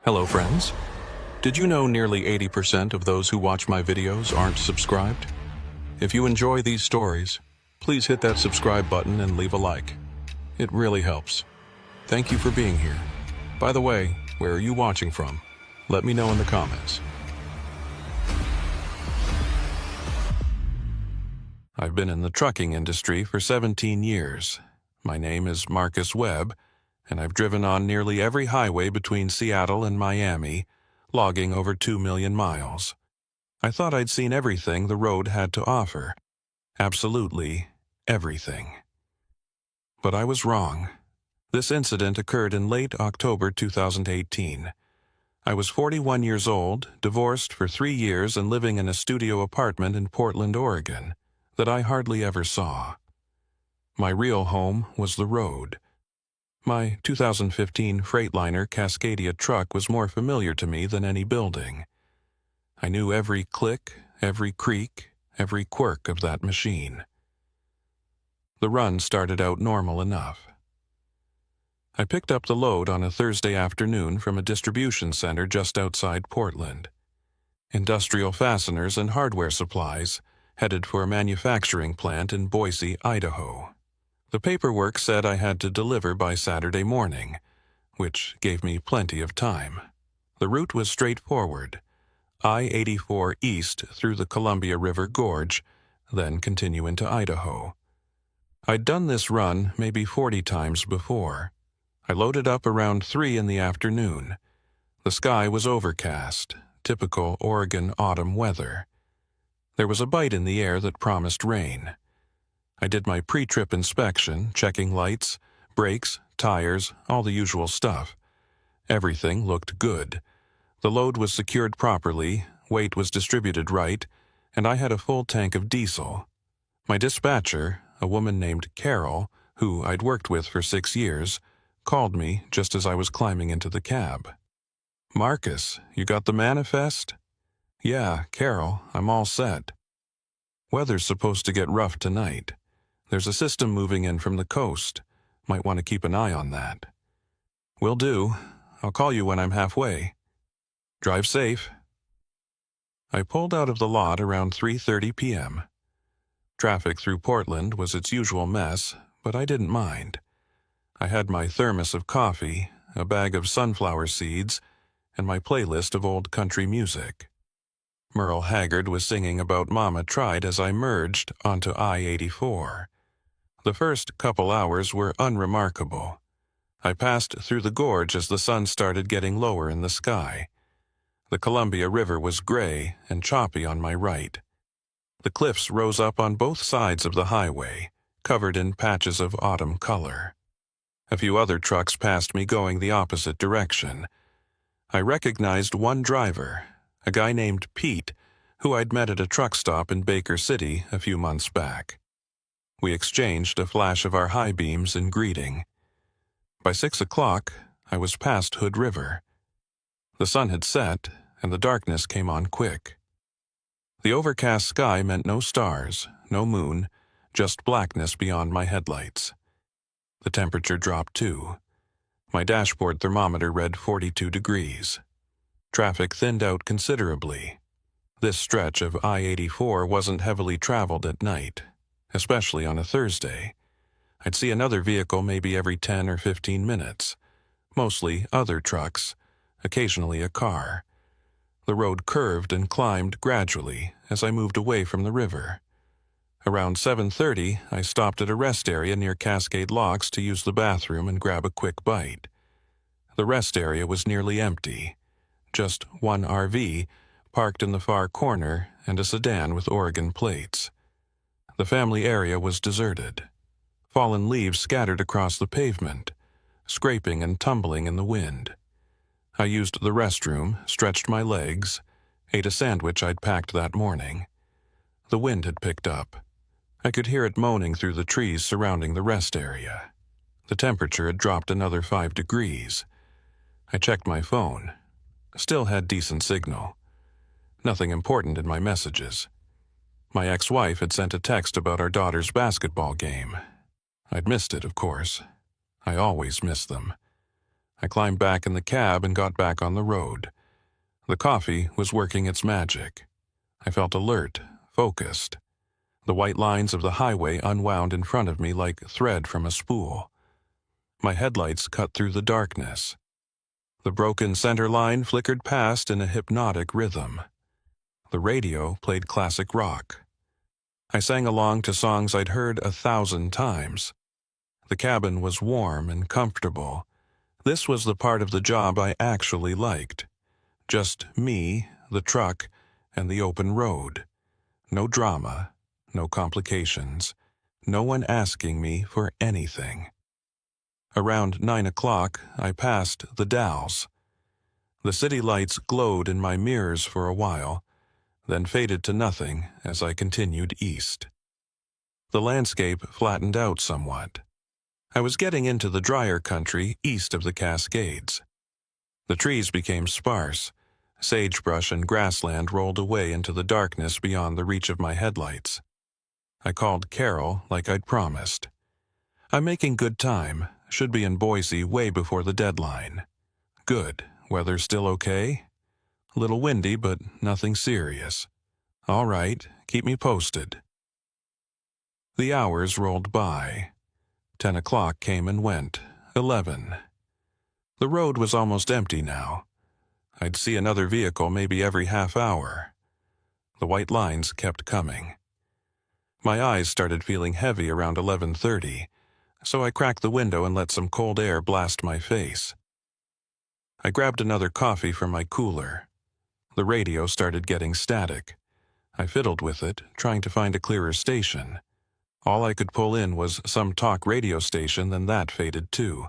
Hello friends. Did you know nearly 80% of those who watch my videos aren't subscribed? If you enjoy these stories, please hit that subscribe button and leave a like. It really helps. Thank you for being here. By the way, where are you watching from? Let me know in the comments. I've been in the trucking industry for 17 years. My name is Marcus Webb, and I've driven on nearly every highway between Seattle and Miami, logging over 2 million miles. I thought I'd seen everything the road had to offer. Absolutely everything. But I was wrong. This incident occurred in late October 2018. I was 41 years old, divorced for 3 years and living in a studio apartment in Portland, Oregon, that I hardly ever saw. My real home was the road. My 2015 Freightliner Cascadia truck was more familiar to me than any building. I knew every click, every creak, every quirk of that machine. The run started out normal enough. I picked up the load on a Thursday afternoon from a distribution center just outside Portland. Industrial fasteners and hardware supplies, headed for a manufacturing plant in Boise, Idaho. The paperwork said I had to deliver by Saturday morning, which gave me plenty of time. The route was straightforward. I-84 east through the Columbia River Gorge, then continue into Idaho. I'd done this run maybe 40 times before. I loaded up around 3 in the afternoon. The sky was overcast, typical Oregon autumn weather. There was a bite in the air that promised rain. I did my pre-trip inspection, checking lights, brakes, tires, all the usual stuff. Everything looked good. The load was secured properly, weight was distributed right, and I had a full tank of diesel. My dispatcher, a woman named Carol, who I'd worked with for 6 years, called me just as I was climbing into the cab. "Marcus, you got the manifest?" "Yeah, Carol, I'm all set." "Weather's supposed to get rough tonight. There's a system moving in from the coast. Might want to keep an eye on that." "Will do. I'll call you when I'm halfway." "Drive safe." I pulled out of the lot around 3:30 p.m. Traffic through Portland was its usual mess, but I didn't mind. I had my thermos of coffee, a bag of sunflower seeds, and my playlist of old country music. Merle Haggard was singing about Mama Tried as I merged onto I-84. The first couple hours were unremarkable. I passed through the gorge as the sun started getting lower in the sky. The Columbia River was gray and choppy on my right. The cliffs rose up on both sides of the highway, covered in patches of autumn color. A few other trucks passed me going the opposite direction. I recognized one driver, a guy named Pete, who I'd met at a truck stop in Baker City a few months back. We exchanged a flash of our high beams in greeting. By 6 o'clock, I was past Hood River. The sun had set, and the darkness came on quick. The overcast sky meant no stars, no moon, just blackness beyond my headlights. The temperature dropped too. My dashboard thermometer read 42 degrees. Traffic thinned out considerably. This stretch of I-84 wasn't heavily traveled at night, especially on a Thursday. I'd see another vehicle maybe every 10 or 15 minutes, mostly other trucks, occasionally a car. The road curved and climbed gradually as I moved away from the river. Around 7:30, I stopped at a rest area near Cascade Locks to use the bathroom and grab a quick bite. The rest area was nearly empty. Just one RV, parked in the far corner, and a sedan with Oregon plates. The family area was deserted. Fallen leaves scattered across the pavement, scraping and tumbling in the wind. I used the restroom, stretched my legs, ate a sandwich I'd packed that morning. The wind had picked up. I could hear it moaning through the trees surrounding the rest area. The temperature had dropped another 5 degrees. I checked my phone. Still had decent signal. Nothing important in my messages. My ex-wife had sent a text about our daughter's basketball game. I'd missed it, of course. I always miss them. I climbed back in the cab and got back on the road. The coffee was working its magic. I felt alert, focused. The white lines of the highway unwound in front of me like thread from a spool. My headlights cut through the darkness. The broken center line flickered past in a hypnotic rhythm. The radio played classic rock. I sang along to songs I'd heard 1,000 times. The cabin was warm and comfortable. This was the part of the job I actually liked. Just me, the truck, and the open road. No drama, no complications, no one asking me for anything. Around 9 o'clock, I passed the Dalles. The city lights glowed in my mirrors for a while, then faded to nothing as I continued east. The landscape flattened out somewhat. I was getting into the drier country east of the Cascades. The trees became sparse. Sagebrush and grassland rolled away into the darkness beyond the reach of my headlights. I called Carol like I'd promised. I'm making good time. Should be in Boise way before the deadline. Good. Weather still okay? A little windy, but nothing serious. All right, keep me posted. The hours rolled by. 10 o'clock came and went. 11. The road was almost empty now. I'd see another vehicle maybe every half hour. The white lines kept coming. My eyes started feeling heavy around 11:30, so I cracked the window and let some cold air blast my face. I grabbed another coffee from my cooler. The radio started getting static. I fiddled with it, trying to find a clearer station. All I could pull in was some talk radio station, then that faded too.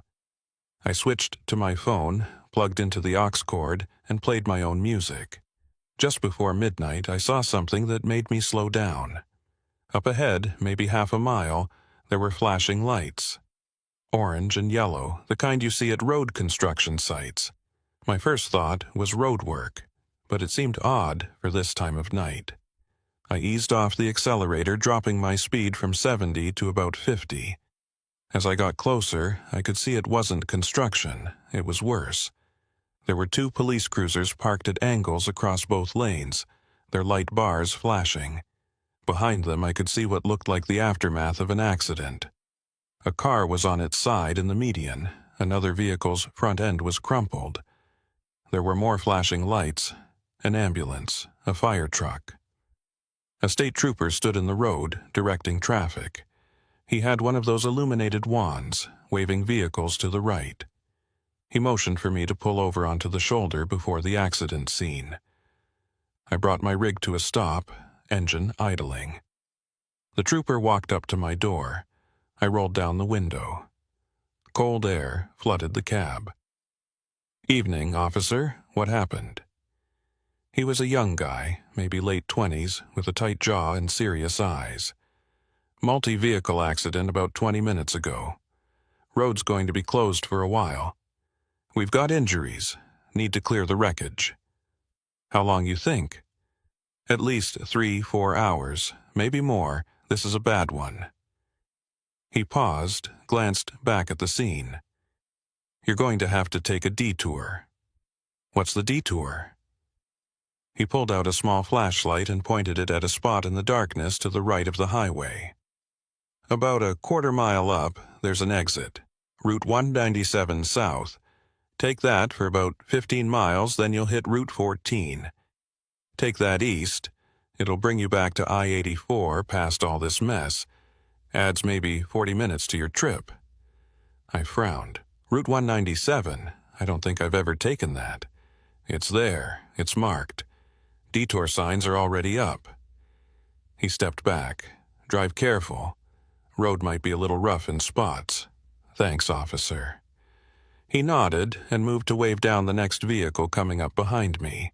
I switched to my phone, plugged into the aux cord, and played my own music. Just before midnight, I saw something that made me slow down. Up ahead, maybe half a mile, there were flashing lights. Orange and yellow, the kind you see at road construction sites. My first thought was road work, but it seemed odd for this time of night. I eased off the accelerator, dropping my speed from 70 to about 50. As I got closer, I could see it wasn't construction. It was worse. There were 2 police cruisers parked at angles across both lanes, their light bars flashing. Behind them, I could see what looked like the aftermath of an accident. A car was on its side in the median. Another vehicle's front end was crumpled. There were more flashing lights, an ambulance, a fire truck. A state trooper stood in the road, directing traffic. He had one of those illuminated wands, waving vehicles to the right. He motioned for me to pull over onto the shoulder before the accident scene. I brought my rig to a stop, engine idling. The trooper walked up to my door. I rolled down the window. Cold air flooded the cab. "Evening, officer. What happened?" He was a young guy, maybe late 20s, with a tight jaw and serious eyes. "Multi-vehicle accident about 20 minutes ago. Road's going to be closed for a while. We've got injuries. Need to clear the wreckage." "How long you think?" "At least 3-4 hours, maybe more. This is a bad one." He paused, glanced back at the scene. "You're going to have to take a detour." "What's the detour?" He pulled out a small flashlight and pointed it at a spot in the darkness to the right of the highway. "About a quarter mile up, there's an exit. Route 197 south. Take that for about 15 miles, then you'll hit Route 14. Take that east. It'll bring you back to I-84 past all this mess. Adds maybe 40 minutes to your trip." I frowned. "Route 197? I don't think I've ever taken that." "It's there. It's marked. Detour signs are already up." He stepped back. "Drive careful. Road might be a little rough in spots." "Thanks, officer." He nodded and moved to wave down the next vehicle coming up behind me.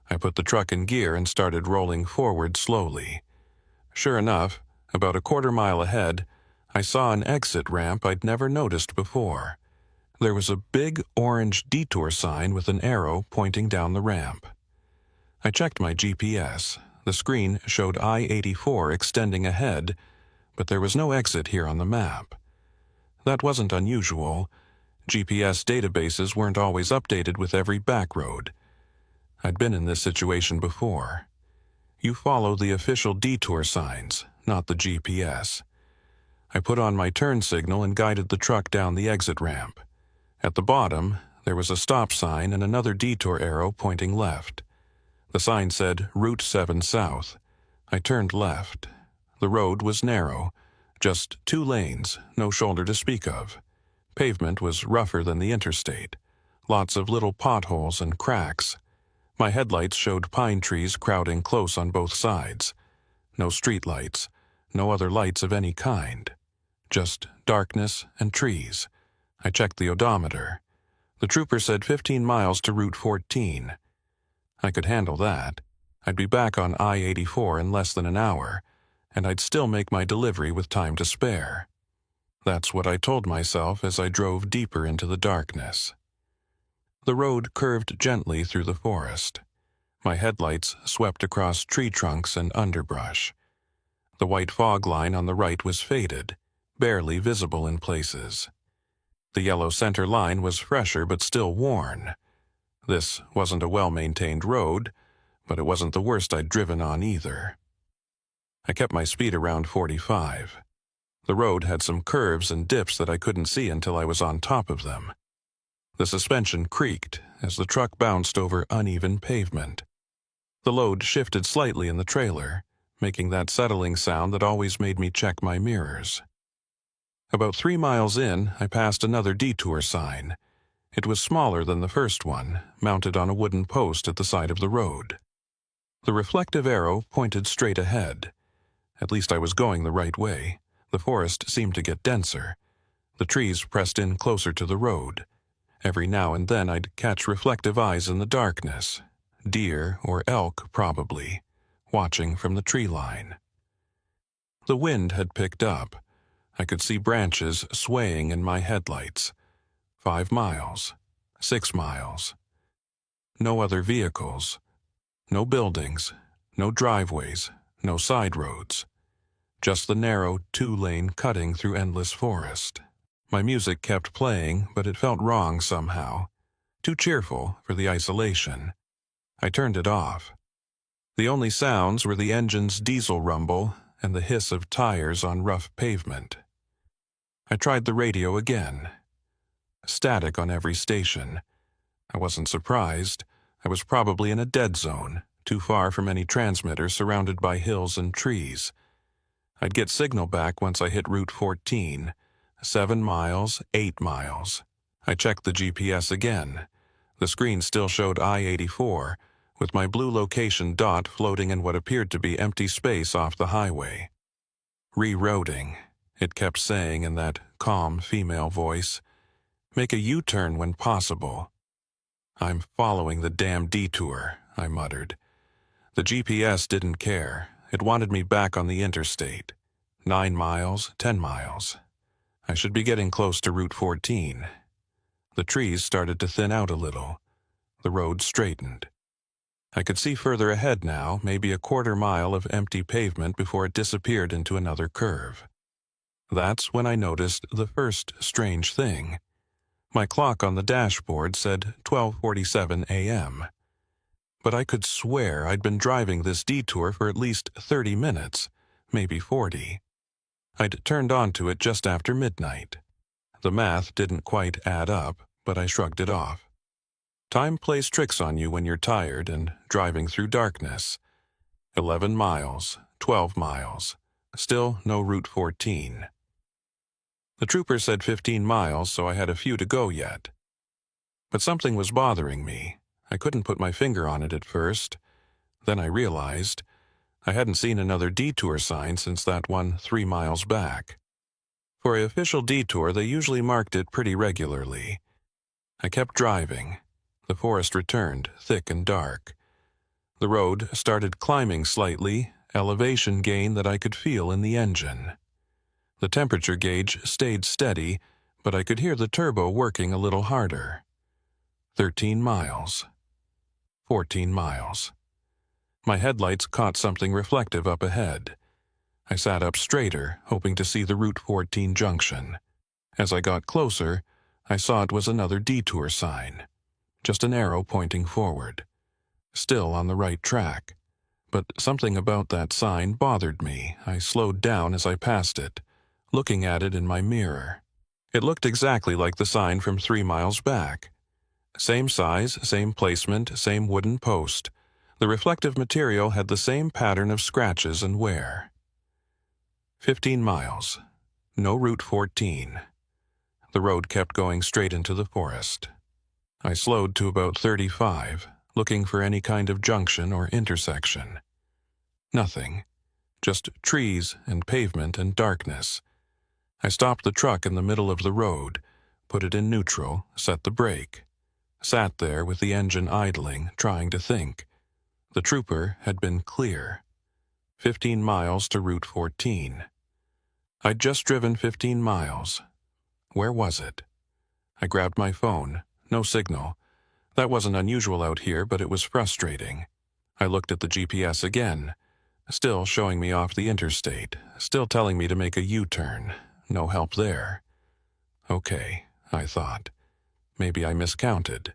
I put the truck in gear and started rolling forward slowly. Sure enough, about a quarter mile ahead, I saw an exit ramp I'd never noticed before. There was a big orange detour sign with an arrow pointing down the ramp. I checked my GPS. The screen showed I-84 extending ahead, but there was no exit here on the map. That wasn't unusual. GPS databases weren't always updated with every backroad. I'd been in this situation before. You follow the official detour signs, not the GPS. I put on my turn signal and guided the truck down the exit ramp. At the bottom, there was a stop sign and another detour arrow pointing left. The sign said Route 7 South. I turned left. The road was narrow, just 2 lanes, no shoulder to speak of. Pavement was rougher than the interstate. Lots of little potholes and cracks. My headlights showed pine trees crowding close on both sides. No streetlights, no other lights of any kind. Just darkness and trees. I checked the odometer. The trooper said 15 miles to Route 14. I could handle that. I'd be back on I-84 in less than an hour, and I'd still make my delivery with time to spare. That's what I told myself as I drove deeper into the darkness. The road curved gently through the forest. My headlights swept across tree trunks and underbrush. The white fog line on the right was faded, barely visible in places. The yellow center line was fresher but still worn. This wasn't a well-maintained road, but it wasn't the worst I'd driven on either. I kept my speed around 45. The road had some curves and dips that I couldn't see until I was on top of them. The suspension creaked as the truck bounced over uneven pavement. The load shifted slightly in the trailer, making that settling sound that always made me check my mirrors. About 3 miles in, I passed another detour sign. It was smaller than the first one, mounted on a wooden post at the side of the road. The reflective arrow pointed straight ahead. At least I was going the right way. The forest seemed to get denser. The trees pressed in closer to the road. Every now and then I'd catch reflective eyes in the darkness. Deer or elk, probably, watching from the tree line. The wind had picked up. I could see branches swaying in my headlights. 5 miles, 6 miles. No other vehicles. No buildings, no driveways, no side roads. Just the narrow 2-lane cutting through endless forest. My music kept playing, but it felt wrong somehow. Too cheerful for the isolation. I turned it off. The only sounds were the engine's diesel rumble and the hiss of tires on rough pavement. I tried the radio again. Static on every station. I wasn't surprised. I was probably in a dead zone, too far from any transmitter, surrounded by hills and trees. I'd get signal back once I hit Route 14. 7 miles, 8 miles. I checked the GPS again. The screen still showed I-84, with my blue location dot floating in what appeared to be empty space off the highway. Rerouting, it kept saying in that calm female voice. Make a U-turn when possible. I'm following the damn detour, I muttered. The GPS didn't care. It wanted me back on the interstate. 9 miles, 10 miles. I should be getting close to Route 14. The trees started to thin out a little. The road straightened. I could see further ahead now, maybe a 1/4 mile of empty pavement before it disappeared into another curve. That's when I noticed the first strange thing. My clock on the dashboard said 12:47 a.m. But I could swear I'd been driving this detour for at least 30 minutes, maybe 40. I'd turned onto it just after midnight. The math didn't quite add up, but I shrugged it off. Time plays tricks on you when you're tired and driving through darkness. 11 miles, 12 miles. Still no Route 14. The trooper said 15 miles, so I had a few to go yet. But something was bothering me. I couldn't put my finger on it at first. Then I realized I hadn't seen another detour sign since that one 3 miles back. For an official detour, they usually marked it pretty regularly. I kept driving. The forest returned, thick and dark. The road started climbing slightly, elevation gain that I could feel in the engine. The temperature gauge stayed steady, but I could hear the turbo working a little harder. 13 miles. 14 miles. My headlights caught something reflective up ahead. I sat up straighter, hoping to see the Route 14 junction. As I got closer, I saw it was another detour sign, just an arrow pointing forward. Still on the right track. But something about that sign bothered me. I slowed down as I passed it, looking at it in my mirror. It looked exactly like the sign from 3 miles back. Same size, same placement, same wooden post. The reflective material had the same pattern of scratches and wear. 15 miles. No Route 14. The road kept going straight into the forest. I slowed to about 35, looking for any kind of junction or intersection. Nothing. Just trees and pavement and darkness. I stopped the truck in the middle of the road, put it in neutral, set the brake. Sat there with the engine idling, trying to think. The trooper had been clear. 15 miles to Route 14. I'd just driven 15 miles. Where was it? I grabbed my phone. No signal. That wasn't unusual out here, but it was frustrating. I looked at the GPS again. Still showing me off the interstate. Still telling me to make a U-turn. No help there. Okay, I thought. Maybe I miscounted.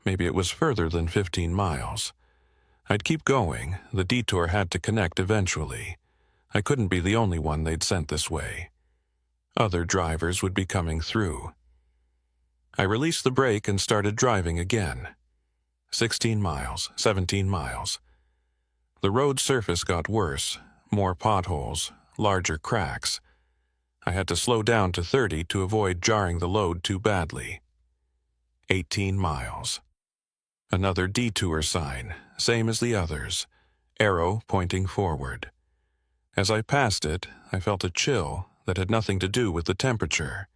Maybe it was further than 15 miles. I'd keep going. The detour had to connect eventually. I couldn't be the only one they'd sent this way. Other drivers would be coming through. I released the brake and started driving again. 16 miles, 17 miles. The road surface got worse. More potholes, larger cracks. I had to slow down to 30 to avoid jarring the load too badly. 18 miles. Another detour sign, same as the others, arrow pointing forward. As I passed it, I felt a chill that had nothing to do with the temperature.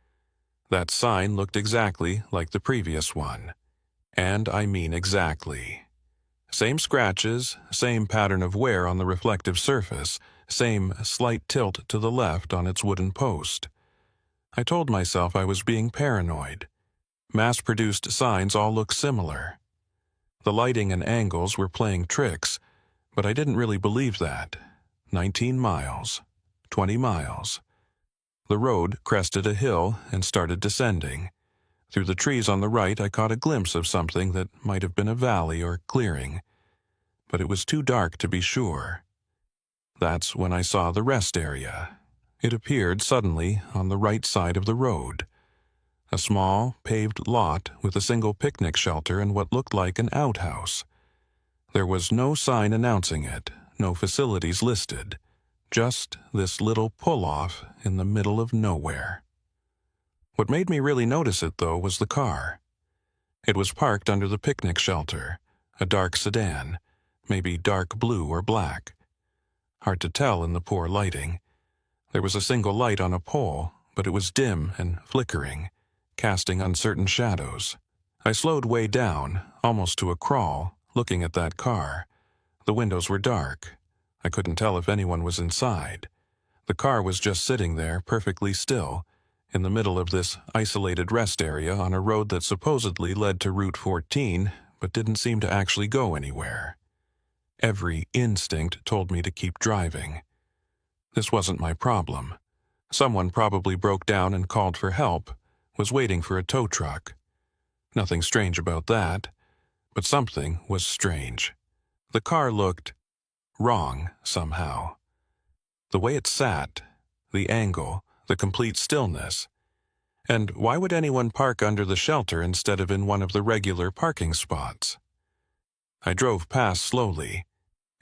That sign looked exactly like the previous one. And I mean exactly. Same scratches, same pattern of wear on the reflective surface, same slight tilt to the left on its wooden post. I told myself I was being paranoid. Mass-produced signs all look similar. The lighting and angles were playing tricks, but I didn't really believe that. 19 miles. 20 miles. The road crested a hill and started descending. Through the trees on the right, I caught a glimpse of something that might have been a valley or clearing, but it was too dark to be sure. That's when I saw the rest area. It appeared suddenly on the right side of the road. A small, paved lot with a single picnic shelter and what looked like an outhouse. There was no sign announcing it, no facilities listed. Just this little pull-off in the middle of nowhere. What made me really notice it, though, was the car. It was parked under the picnic shelter, a dark sedan, maybe dark blue or black. Hard to tell in the poor lighting. There was a single light on a pole, but it was dim and flickering, casting uncertain shadows. I slowed way down, almost to a crawl, looking at that car. The windows were dark. I couldn't tell if anyone was inside. The car was just sitting there, perfectly still, in the middle of this isolated rest area on a road that supposedly led to Route 14, but didn't seem to actually go anywhere. Every instinct told me to keep driving. This wasn't my problem. Someone probably broke down and called for help, was waiting for a tow truck. Nothing strange about that, but something was strange. The car looked wrong somehow. The way it sat, the angle, the complete stillness. And why would anyone park under the shelter instead of in one of the regular parking spots? I drove past slowly.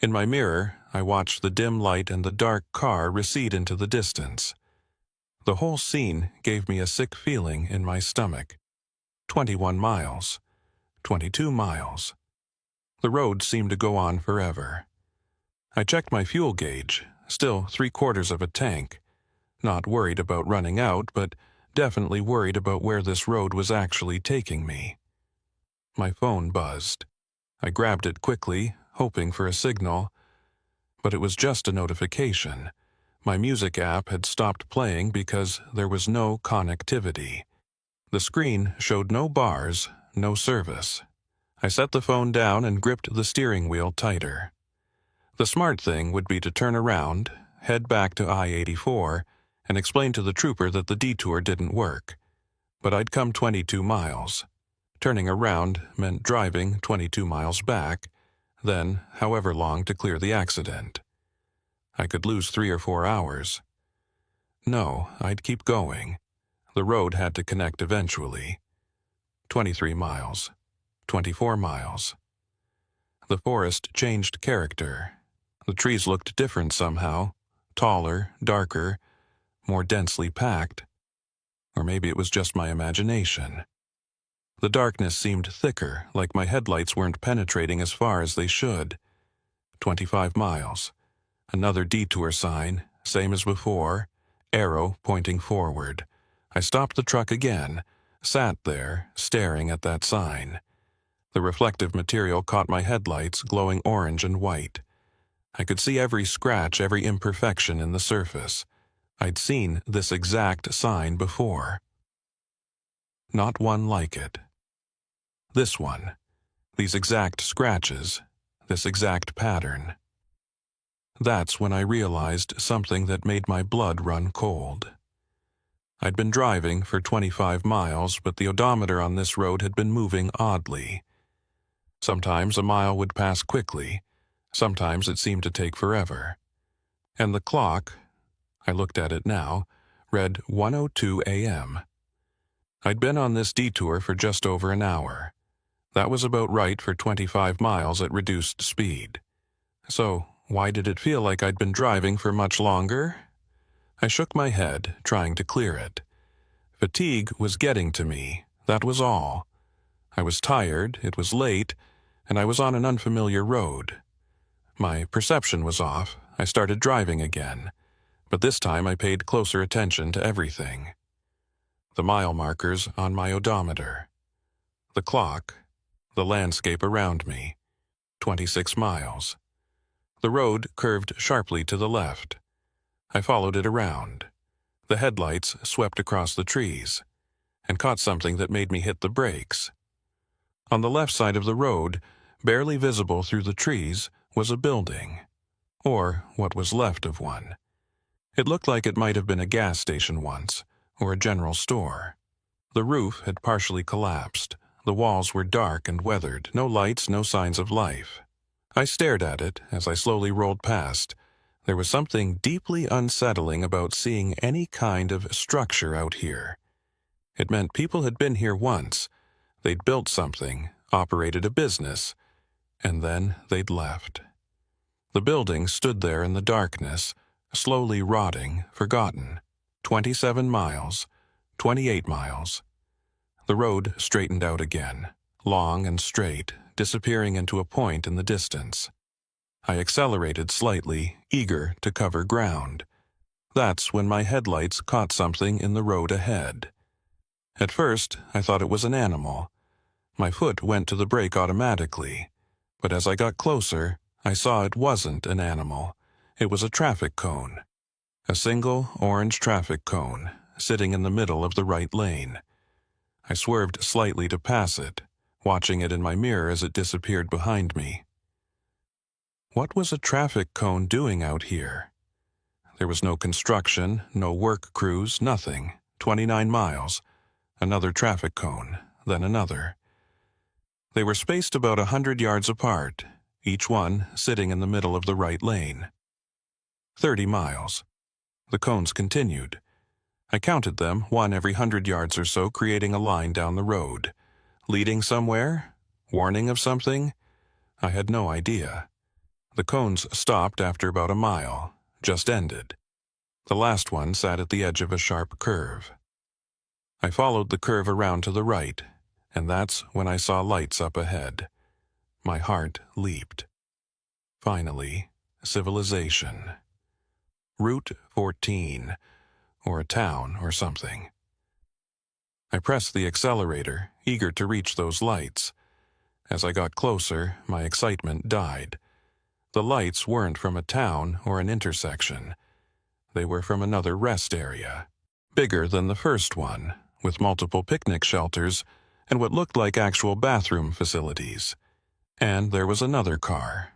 In my mirror, I watched the dim light and the dark car recede into the distance. The whole scene gave me a sick feeling in my stomach. 21 miles. 22 miles. The road seemed to go on forever. I checked my fuel gauge, still 3/4 of a tank. Not worried about running out, but definitely worried about where this road was actually taking me. My phone buzzed. I grabbed it quickly, hoping for a signal, but it was just a notification. My music app had stopped playing because there was no connectivity. The screen showed no bars, no service. I set the phone down and gripped the steering wheel tighter. The smart thing would be to turn around, head back to I-84, and explain to the trooper that the detour didn't work. but I'd come 22 miles. Turning around meant driving 22 miles back, then however long to clear the accident. I could lose 3 or 4 hours. No, I'd keep going. The road had to connect eventually. 23 miles. 24 miles. The forest changed character. The trees looked different somehow, taller, darker, more densely packed. Or maybe it was just my imagination. The darkness seemed thicker, like my headlights weren't penetrating as far as they should. 25 miles. Another detour sign, same as before, arrow pointing forward. I stopped the truck again, sat there, staring at that sign. The reflective material caught my headlights, glowing orange and white. I could see every scratch, every imperfection in the surface. I'd seen this exact sign before. Not one like it. This one. These exact scratches. This exact pattern. That's when I realized something that made my blood run cold. I'd been driving for 25 miles, but the odometer on this road had been moving oddly. Sometimes a mile would pass quickly, sometimes it seemed to take forever. And the clock, I looked at it now, read 1:02 a.m. I'd been on this detour for just over an hour. That was about right for 25 miles at reduced speed. So, why did it feel like I'd been driving for much longer? I shook my head, trying to clear it. Fatigue was getting to me, that was all. I was tired, it was late, and I was on an unfamiliar road. My perception was off. I started driving again, but this time I paid closer attention to everything. The mile markers on my odometer. The clock. The landscape around me. 26 miles. The road curved sharply to the left. I followed it around. The headlights swept across the trees, and caught something that made me hit the brakes. On the left side of the road, barely visible through the trees, was a building, or what was left of one. It looked like it might have been a gas station once, or a general store. The roof had partially collapsed. The walls were dark and weathered, no lights, no signs of life. I stared at it as I slowly rolled past. There was something deeply unsettling about seeing any kind of structure out here. It meant people had been here once. They'd built something, operated a business, and then they'd left. The building stood there in the darkness, slowly rotting, forgotten. 27 miles, 28 miles. The road straightened out again, long and straight, disappearing into a point in the distance. I accelerated slightly, eager to cover ground. That's when my headlights caught something in the road ahead. At first, I thought it was an animal. My foot went to the brake automatically, but as I got closer, I saw it wasn't an animal. It was a traffic cone. A single orange traffic cone, sitting in the middle of the right lane. I swerved slightly to pass it, watching it in my mirror as it disappeared behind me. What was a traffic cone doing out here? There was no construction, no work crews, nothing. 29 miles. Another traffic cone, then another. They were spaced about 100 yards apart, each one sitting in the middle of the right lane. 30 miles. The cones continued. I counted them, one every 100 yards or so, creating a line down the road. Leading somewhere? Warning of something? I had no idea. The cones stopped after about a mile, just ended. The last one sat at the edge of a sharp curve. I followed the curve around to the right, and that's when I saw lights up ahead. My heart leaped. Finally, civilization. Route 14, or a town or something. I pressed the accelerator, eager to reach those lights. As I got closer, my excitement died. The lights weren't from a town or an intersection. They were from another rest area, bigger than the first one, with multiple picnic shelters and what looked like actual bathroom facilities. And there was another car,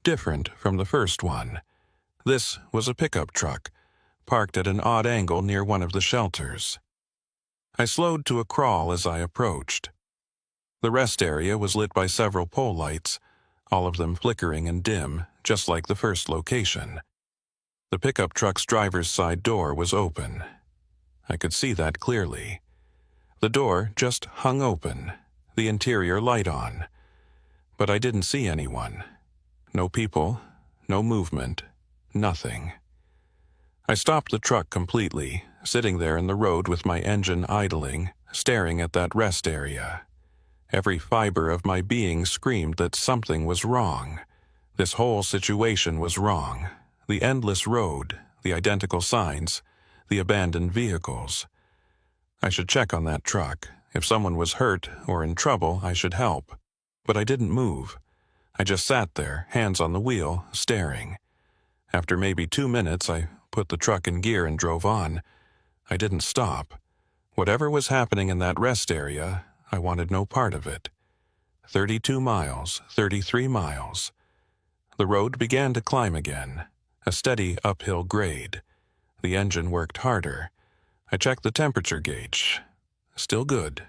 different from the first one. This was a pickup truck, parked at an odd angle near one of the shelters. I slowed to a crawl as I approached. The rest area was lit by several pole lights, all of them flickering and dim, just like the first location. The pickup truck's driver's side door was open. I could see that clearly. The door just hung open, the interior light on. But I didn't see anyone. No people, no movement, nothing. I stopped the truck completely, sitting there in the road with my engine idling, staring at that rest area. Every fiber of my being screamed that something was wrong. This whole situation was wrong. The endless road, the identical signs, the abandoned vehicles. I should check on that truck. If someone was hurt or in trouble, I should help. But I didn't move. I just sat there, hands on the wheel, staring. After maybe 2 minutes, I put the truck in gear and drove on. I didn't stop. Whatever was happening in that rest area, I wanted no part of it. 32 miles, 33 miles. The road began to climb again, a steady uphill grade. The engine worked harder. I checked the temperature gauge. Still good.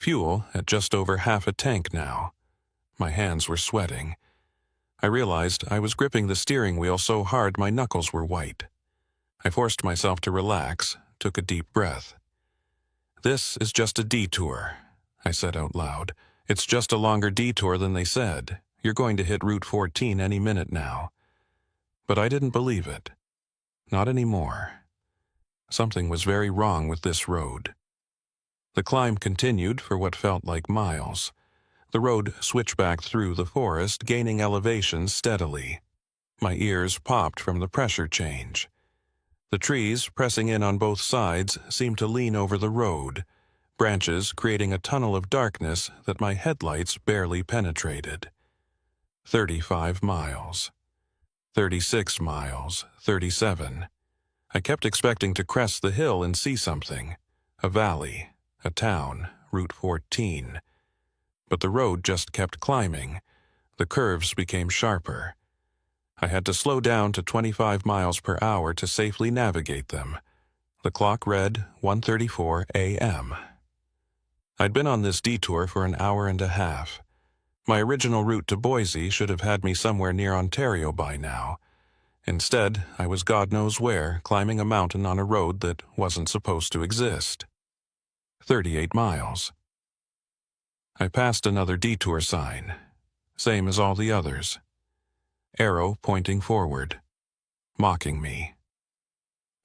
Fuel at just over half a tank now. My hands were sweating. I realized I was gripping the steering wheel so hard my knuckles were white. I forced myself to relax, took a deep breath. "This is just a detour," I said out loud. "It's just a longer detour than they said. You're going to hit Route 14 any minute now." But I didn't believe it. Not anymore. Something was very wrong with this road. The climb continued for what felt like miles. The road switched back through the forest, gaining elevation steadily. My ears popped from the pressure change. The trees, pressing in on both sides, seemed to lean over the road, branches creating a tunnel of darkness that my headlights barely penetrated. 35 miles. 36 miles. 37. I kept expecting to crest the hill and see something. A valley, a town, Route 14. But the road just kept climbing. The curves became sharper. I had to slow down to 25 miles per hour to safely navigate them. The clock read 1:34 a.m. I'd been on this detour for an hour and a half. My original route to Boise should have had me somewhere near Ontario by now. Instead, I was God knows where, climbing a mountain on a road that wasn't supposed to exist. 38 miles. I passed another detour sign, same as all the others. Arrow pointing forward, mocking me.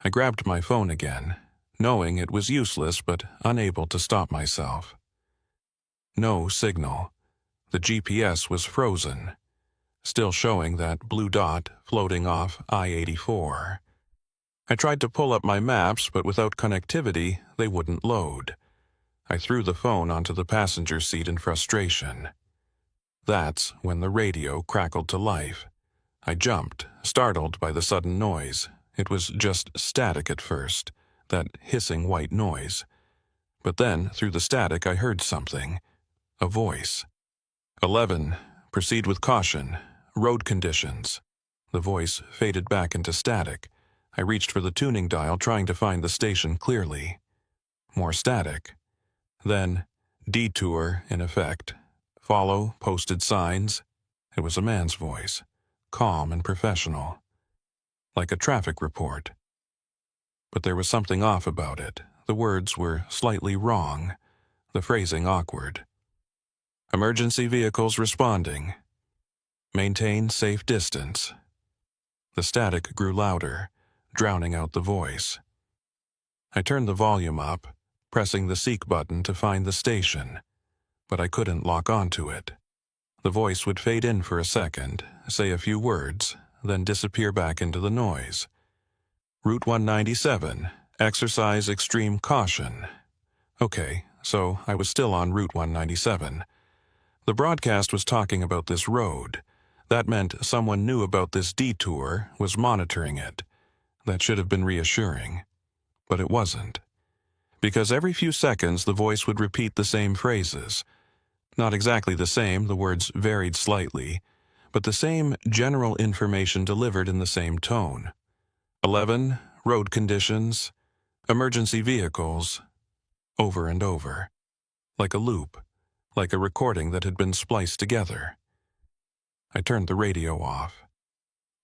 I grabbed my phone again, knowing it was useless but unable to stop myself. No signal. The GPS was frozen, still showing that blue dot floating off I-84. I tried to pull up my maps, but without connectivity, they wouldn't load. I threw the phone onto the passenger seat in frustration. That's when the radio crackled to life. I jumped, startled by the sudden noise. It was just static at first, that hissing white noise. But then, through the static, I heard something. A voice. 11. Proceed with caution. Road conditions. The voice faded back into static. I reached for the tuning dial, trying to find the station clearly. More static. Then, detour in effect. Follow posted signs. It was a man's voice, calm and professional, like a traffic report. But there was something off about it. The words were slightly wrong, the phrasing awkward. Emergency vehicles responding. Maintain safe distance. The static grew louder, drowning out the voice. I turned the volume up, pressing the seek button to find the station, but I couldn't lock onto it. The voice would fade in for a second, say a few words, then disappear back into the noise. Route 197, exercise extreme caution. Okay, so I was still on Route 197. The broadcast was talking about this road. That meant someone knew about this detour, was monitoring it. That should have been reassuring. But it wasn't. Because every few seconds the voice would repeat the same phrases. Not exactly the same, the words varied slightly, but the same general information delivered in the same tone. 11. Road conditions. Emergency vehicles. over and over, like a loop, like a recording that had been spliced together. I turned the radio off.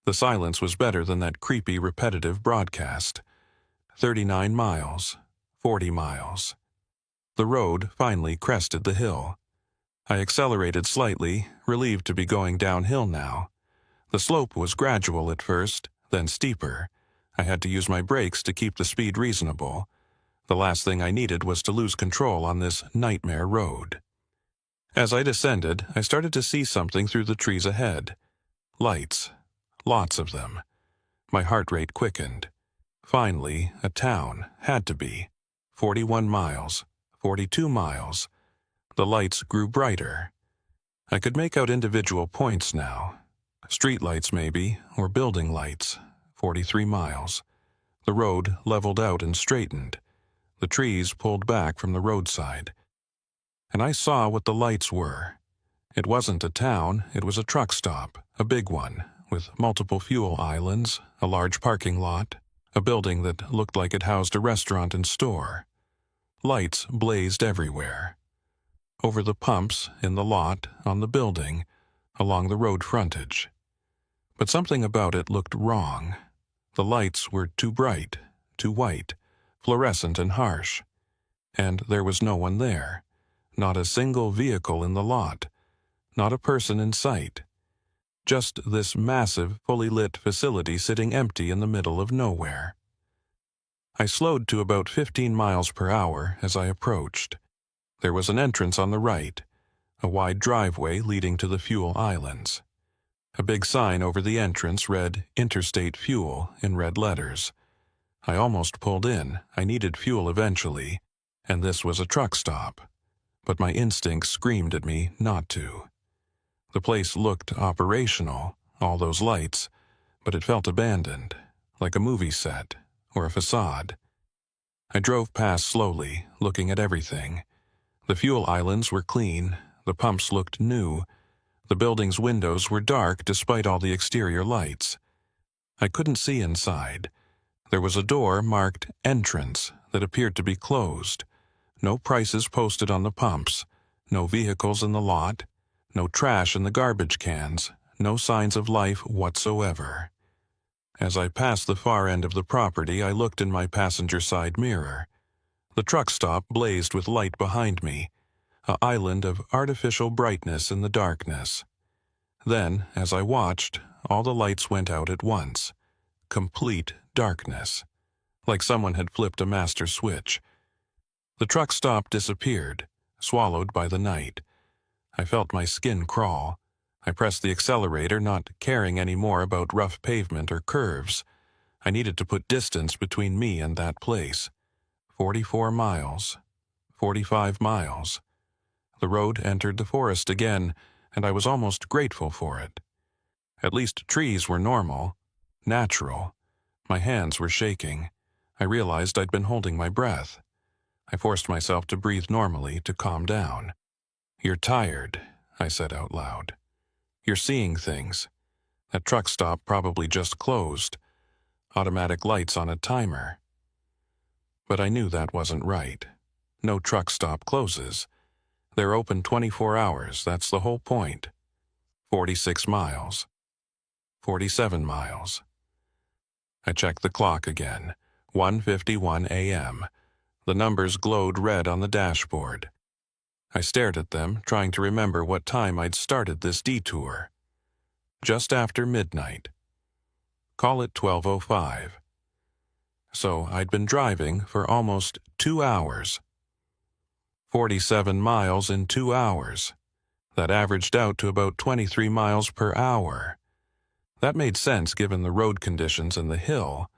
The silence was better than that creepy, repetitive broadcast. 39 miles, 40 miles. The road finally crested the hill. I accelerated slightly, relieved to be going downhill now. The slope was gradual at first, then steeper. I had to use my brakes to keep the speed reasonable. The last thing I needed was to lose control on this nightmare road. As I descended, I started to see something through the trees ahead. Lights. Lots of them. My heart rate quickened. Finally, a town. Had to be. 41 miles. 42 miles. The lights grew brighter. I could make out individual points now. Street lights maybe, or building lights. 43 miles. The road leveled out and straightened. The trees pulled back from the roadside. And I saw what the lights were. It wasn't a town, it was a truck stop, a big one, with multiple fuel islands, a large parking lot, a building that looked like it housed a restaurant and store. Lights blazed everywhere. Over the pumps, in the lot, on the building, along the road frontage. But something about it looked wrong. The lights were too bright, too white, fluorescent and harsh. And there was no one there. Not a single vehicle in the lot. Not a person in sight. Just this massive, fully lit facility sitting empty in the middle of nowhere. I slowed to about 15 miles per hour as I approached. There was an entrance on the right, a wide driveway leading to the fuel islands. A big sign over the entrance read Interstate Fuel in red letters. I almost pulled in. I needed fuel eventually, and this was a truck stop. But my instincts screamed at me not to. The place looked operational, all those lights, but it felt abandoned, like a movie set or a facade. I drove past slowly, looking at everything. The fuel islands were clean, the pumps looked new, the building's windows were dark despite all the exterior lights. I couldn't see inside. There was a door marked Entrance that appeared to be closed. No prices posted on the pumps, no vehicles in the lot, no trash in the garbage cans, no signs of life whatsoever. As I passed the far end of the property, I looked in my passenger side mirror. The truck stop blazed with light behind me, an island of artificial brightness in the darkness. Then, as I watched, all the lights went out at once. Complete darkness, like someone had flipped a master switch. The truck stop disappeared, swallowed by the night. I felt my skin crawl. I pressed the accelerator, not caring any more about rough pavement or curves. I needed to put distance between me and that place. 44 miles. 45 miles. The road entered the forest again, and I was almost grateful for it. At least trees were normal, natural. My hands were shaking. I realized I'd been holding my breath. I forced myself to breathe normally to calm down. "You're tired," I said out loud. "You're seeing things. That truck stop probably just closed. Automatic lights on a timer." But I knew that wasn't right. No truck stop closes. They're open 24 hours, that's the whole point. 46 miles. 47 miles. I checked the clock again. 1:51 a.m. The numbers glowed red on the dashboard. I stared at them, trying to remember what time I'd started this detour. Just after midnight. Call it 12:05. So I'd been driving for almost 2 hours. 47 miles in 2 hours. That averaged out to about 23 miles per hour. That made sense given the road conditions and the hill.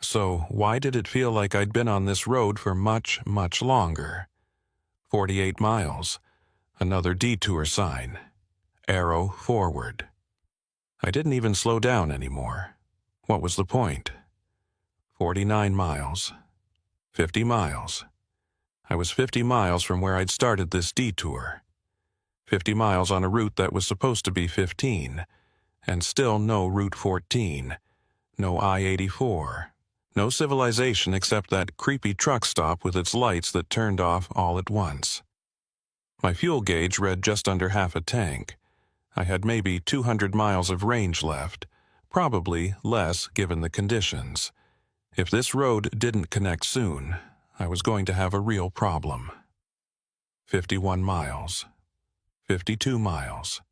So why did it feel like I'd been on this road for much, much longer? 48 miles. Another detour sign. Arrow forward. I didn't even slow down anymore. What was the point? 49 miles. 50 miles. I was 50 miles from where I'd started this detour. 50 miles on a route that was supposed to be 15, and still no Route 14, no I-84, No civilization except that creepy truck stop with its lights that turned off all at once. My fuel gauge read just under half a tank. I had maybe 200 miles of range left, probably less given the conditions. If this road didn't connect soon, I was going to have a real problem. 51 miles. 52 miles.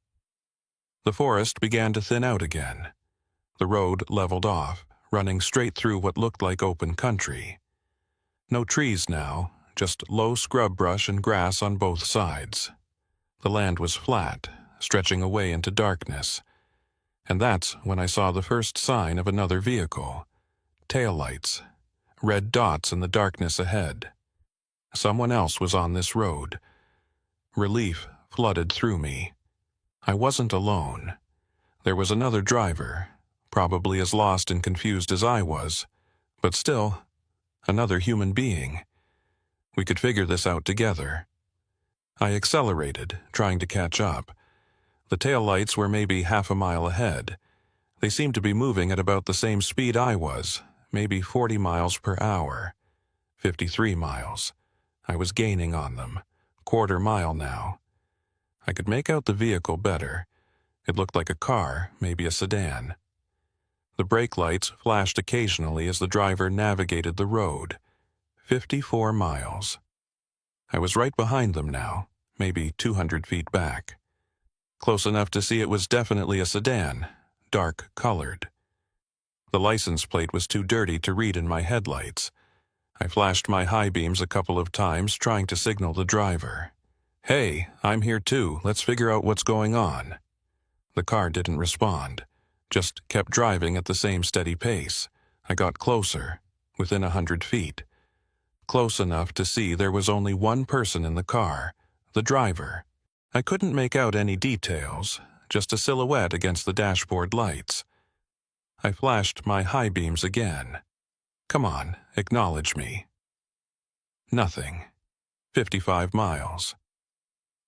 The forest began to thin out again. The road leveled off, running straight through what looked like open country. No trees now, just low scrub brush and grass on both sides. The land was flat, stretching away into darkness. And that's when I saw the first sign of another vehicle. Taillights. Red dots in the darkness ahead. Someone else was on this road. Relief flooded through me. I wasn't alone. There was another driver, probably as lost and confused as I was, but still, another human being. We could figure this out together. I accelerated, trying to catch up. The taillights were maybe half a mile ahead. They seemed to be moving at about the same speed I was, maybe 40 miles per hour. 53 miles. I was gaining on them. Quarter mile now. I could make out the vehicle better. It looked like a car, maybe a sedan. The brake lights flashed occasionally as the driver navigated the road. 54 miles. I was right behind them now, maybe 200 feet back. Close enough to see it was definitely a sedan, dark colored. The license plate was too dirty to read in my headlights. I flashed my high beams a couple of times, trying to signal the driver. "Hey, I'm here too, let's figure out what's going on." The car didn't respond, just kept driving at the same steady pace. I got closer, within 100 feet. Close enough to see there was only one person in the car, the driver. I couldn't make out any details, just a silhouette against the dashboard lights. I flashed my high beams again. "Come on, acknowledge me." Nothing. 55 miles.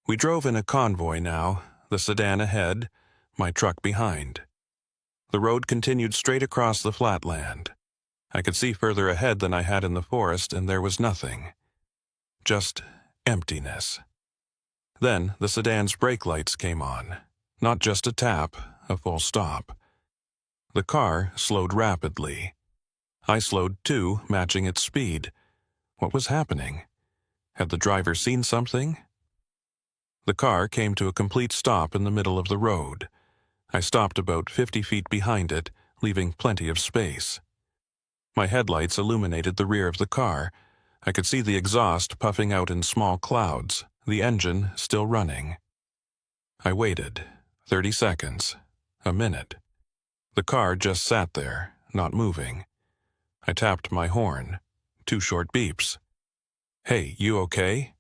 We drove in a convoy now, the sedan ahead, my truck behind. The road continued straight across the flatland. I could see further ahead than I had in the forest, and there was nothing. Just emptiness. Then the sedan's brake lights came on. Not just a tap, a full stop. The car slowed rapidly. I slowed too, matching its speed. What was happening? Had the driver seen something? The car came to a complete stop in the middle of the road. I stopped about 50 feet behind it, leaving plenty of space. My headlights illuminated the rear of the car. I could see the exhaust puffing out in small clouds, the engine still running. I waited. 30 seconds. A minute. The car just sat there, not moving. I tapped my horn. 2 short beeps. "Hey, you okay?"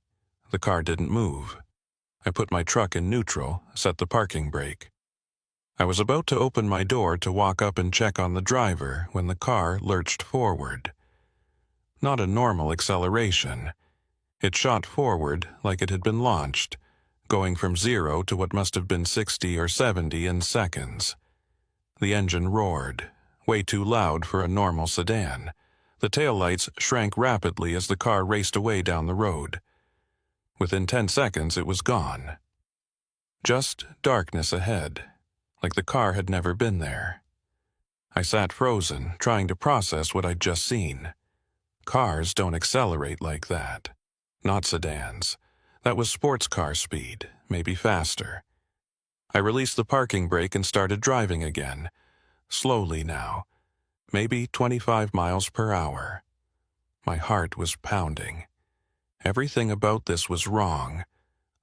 The car didn't move. I put my truck in neutral, set the parking brake. I was about to open my door to walk up and check on the driver when the car lurched forward. Not a normal acceleration. It shot forward like it had been launched, going from 0 to what must have been 60 or 70 in seconds. The engine roared, way too loud for a normal sedan. The taillights shrank rapidly as the car raced away down the road. Within 10 seconds, it was gone. Just darkness ahead, like the car had never been there. I sat frozen, trying to process what I'd just seen. Cars don't accelerate like that. Not sedans. That was sports car speed, maybe faster. I released the parking brake and started driving again. Slowly now. Maybe 25 miles per hour. My heart was pounding. Everything about this was wrong.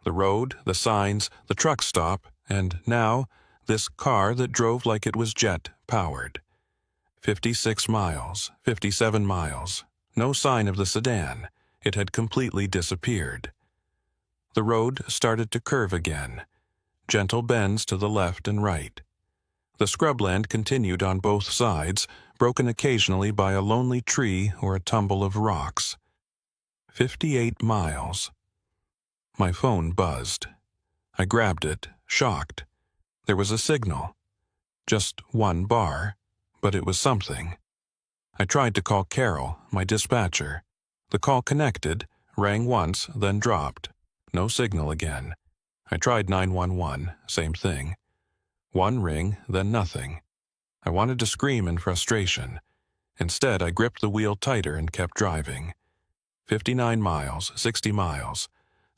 The road, the signs, the truck stop, and now, this car that drove like it was jet-powered. 56 miles, 57 miles. No sign of the sedan. It had completely disappeared. The road started to curve again. Gentle bends to the left and right. The scrubland continued on both sides, broken occasionally by a lonely tree or a tumble of rocks. 58 miles. My phone buzzed. I grabbed it, shocked. There was a signal. Just 1 bar, but it was something. I tried to call Carol, my dispatcher. The call connected, rang once, then dropped. No signal again. I tried 911, same thing. One ring, then nothing. I wanted to scream in frustration. Instead, I gripped the wheel tighter and kept driving. 59 miles, 60 miles.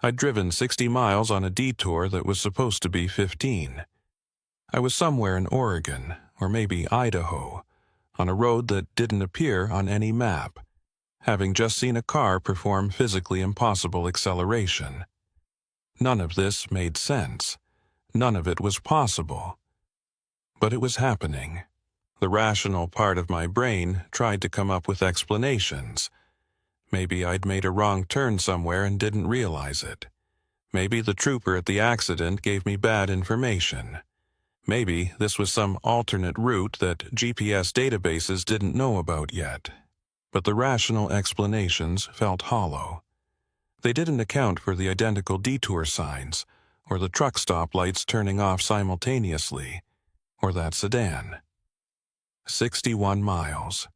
I'd driven 60 miles on a detour that was supposed to be 15. I was somewhere in Oregon, or maybe Idaho, on a road that didn't appear on any map, having just seen a car perform physically impossible acceleration. None of this made sense. None of it was possible. But it was happening. The rational part of my brain tried to come up with explanations. Maybe I'd made a wrong turn somewhere and didn't realize it. Maybe the trooper at the accident gave me bad information. Maybe this was some alternate route that GPS databases didn't know about yet. But the rational explanations felt hollow. They didn't account for the identical detour signs, or the truck stoplights turning off simultaneously, or that sedan. 61 miles.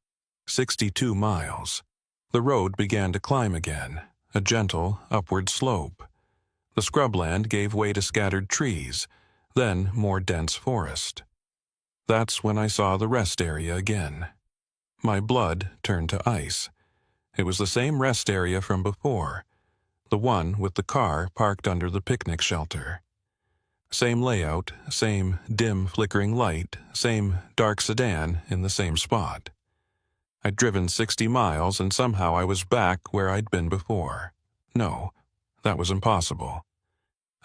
62 miles. The road began to climb again, a gentle, upward slope. The scrubland gave way to scattered trees, then more dense forest. That's when I saw the rest area again. My blood turned to ice. It was the same rest area from before, the one with the car parked under the picnic shelter. Same layout, same dim flickering light, same dark sedan in the same spot. I'd driven 60 miles and somehow I was back where I'd been before. No, that was impossible.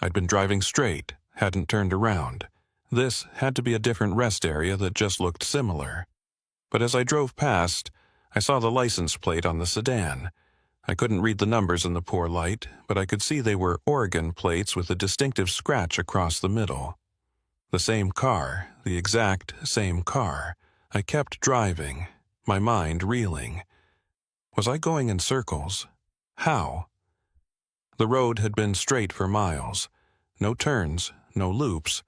I'd been driving straight, hadn't turned around. This had to be a different rest area that just looked similar. But as I drove past, I saw the license plate on the sedan. I couldn't read the numbers in the poor light, but I could see they were Oregon plates with a distinctive scratch across the middle. The same car, the exact same car. I kept driving, my mind reeling. Was I going in circles? How? The road had been straight for miles. No turns, no loops,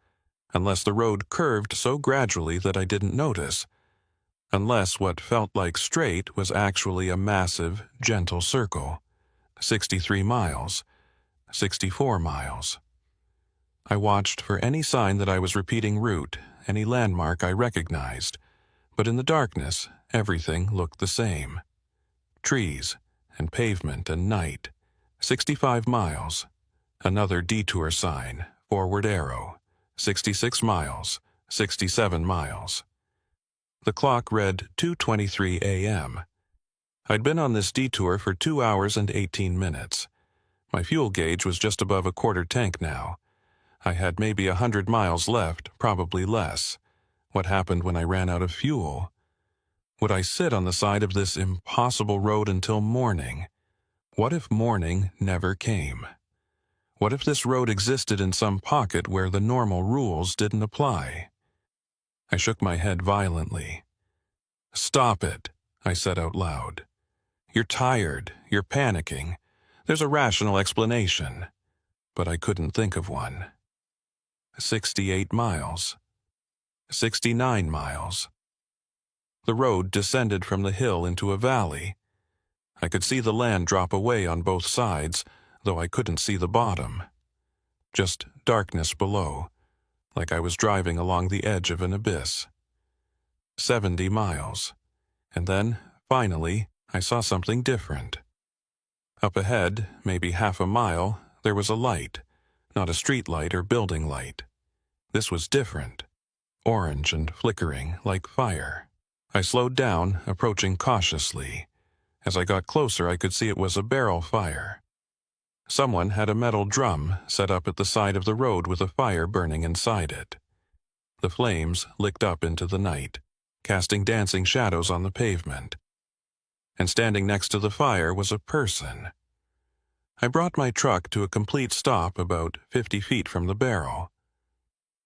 unless the road curved so gradually that I didn't notice. Unless what felt like straight was actually a massive, gentle circle. 63 miles. 64 miles. I watched for any sign that I was repeating route, any landmark I recognized. But in the darkness, everything looked the same. Trees, and pavement and night. 65 miles. Another detour sign, forward arrow. 66 miles. 67 miles. The clock read 2:23 a.m. I'd been on this detour for 2 hours and 18 minutes. My fuel gauge was just above a quarter tank now. I had maybe 100 miles left, probably less. What happened when I ran out of fuel? Would I sit on the side of this impossible road until morning? What if morning never came? What if this road existed in some pocket where the normal rules didn't apply? I shook my head violently. "Stop it," I said out loud. "You're tired, you're panicking. There's a rational explanation." But I couldn't think of one. 68 miles. 69 miles. The road descended from the hill into a valley. I could see the land drop away on both sides, though I couldn't see the bottom. Just darkness below, like I was driving along the edge of an abyss. 70 miles. And then, finally, I saw something different. Up ahead, maybe half a mile, there was a light, not a street light or building light. This was different, orange and flickering like fire. I slowed down, approaching cautiously. As I got closer, I could see it was a barrel fire. Someone had a metal drum set up at the side of the road with a fire burning inside it. The flames licked up into the night, casting dancing shadows on the pavement. And standing next to the fire was a person. I brought my truck to a complete stop about 50 feet from the barrel.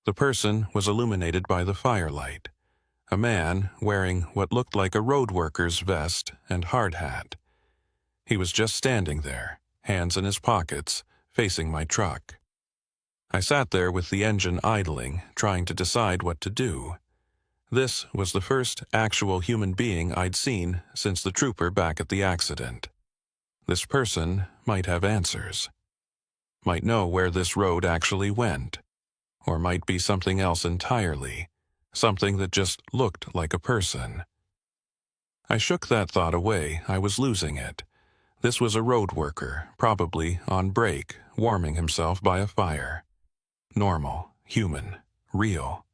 The person was illuminated by the firelight, a man wearing what looked like a road worker's vest and hard hat. He was just standing there, hands in his pockets, facing my truck. I sat there with the engine idling, trying to decide what to do. This was the first actual human being I'd seen since the trooper back at the accident. This person might have answers, might know where this road actually went, or might be something else entirely, something that just looked like a person. I shook that thought away. I was losing it. This was a road worker, probably on break, warming himself by a fire. Normal, human, real.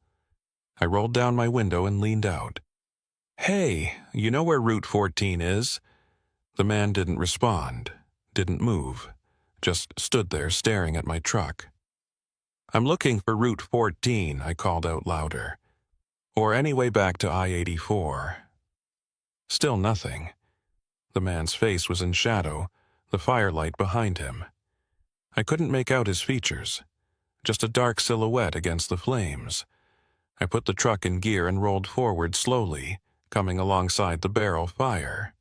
I rolled down my window and leaned out. "Hey, you know where Route 14 is?" The man didn't respond, didn't move, just stood there staring at my truck. "I'm looking for Route 14, I called out louder. "Or any way back to I-84. Still nothing. The man's face was in shadow, the firelight behind him. I couldn't make out his features, just a dark silhouette against the flames. I put the truck in gear and rolled forward slowly, coming alongside the barrel fire.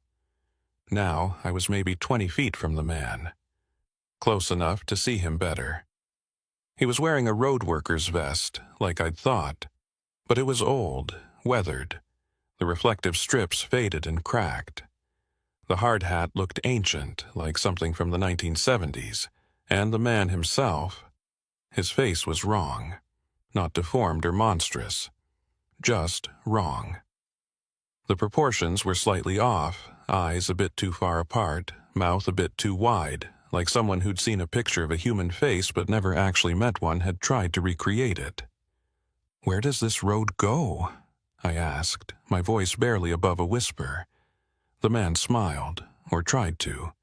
Now I was maybe 20 feet from the man, close enough to see him better. He was wearing a road worker's vest, like I'd thought, but it was old, weathered. The reflective strips faded and cracked. The hard hat looked ancient, like something from the 1970s, and the man himself, his face was wrong. Not deformed or monstrous, just wrong. The proportions were slightly off, eyes a bit too far apart, mouth a bit too wide, like someone who'd seen a picture of a human face but never actually met one had tried to recreate it. "Where does this road go?" I asked, my voice barely above a whisper. The man smiled, or tried to.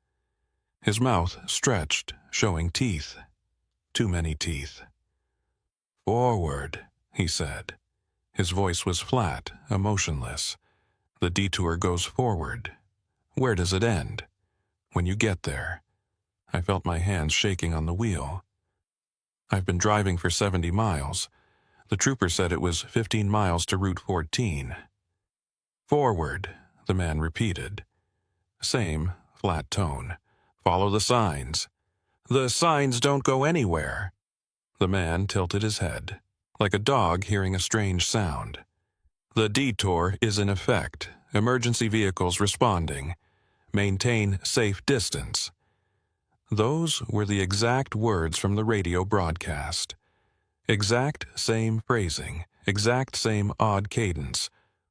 His mouth stretched, showing teeth. Too many teeth. "Forward," he said. His voice was flat, emotionless. "The detour goes forward. Where does it end?" "When you get there." I felt my hands shaking on the wheel. "I've been driving for 70 miles. The trooper said it was 15 miles to Route 14. "Forward," the man repeated. Same, flat tone. "Follow the signs." "The signs don't go anywhere." The man tilted his head, like a dog hearing a strange sound. "The detour is in effect. Emergency vehicles responding. Maintain safe distance." Those were the exact words from the radio broadcast. Exact same phrasing, exact same odd cadence.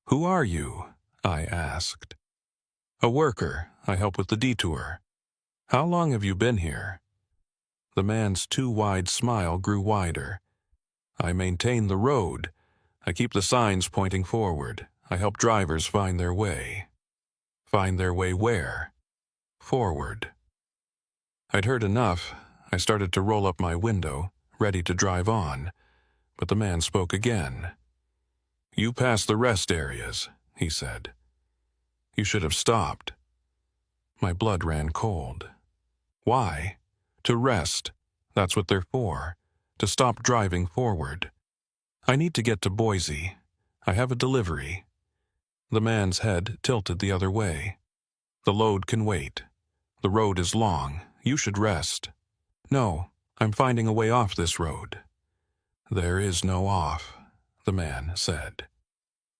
"Who are you?" I asked. "A worker. I help with the detour." "How long have you been here?" The man's too wide smile grew wider. "I maintain the road. I keep the signs pointing forward. I help drivers find their way." "Find their way where?" "Forward." I'd heard enough. I started to roll up my window, ready to drive on. But the man spoke again. "You pass the rest areas," he said. "You should have stopped." My blood ran cold. Why? To rest. That's what they're for. To stop driving forward. "I need to get to Boise. I have a delivery." The man's head tilted the other way. "The load can wait. The road is long. You should rest." "No, I'm finding a way off this road." "There is no off," the man said.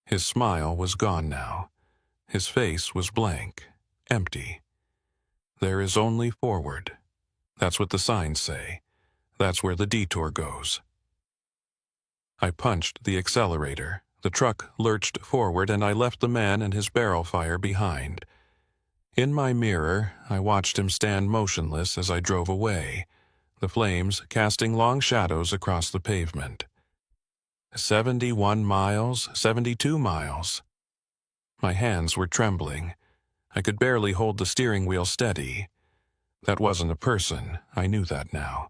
His smile was gone now. His face was blank, empty. "There is only forward. That's what the signs say. That's where the detour goes." I punched the accelerator. The truck lurched forward and I left the man and his barrel fire behind. In my mirror, I watched him stand motionless as I drove away, the flames casting long shadows across the pavement. 71 miles, 72 miles. My hands were trembling. I could barely hold the steering wheel steady. That wasn't a person. I knew that now.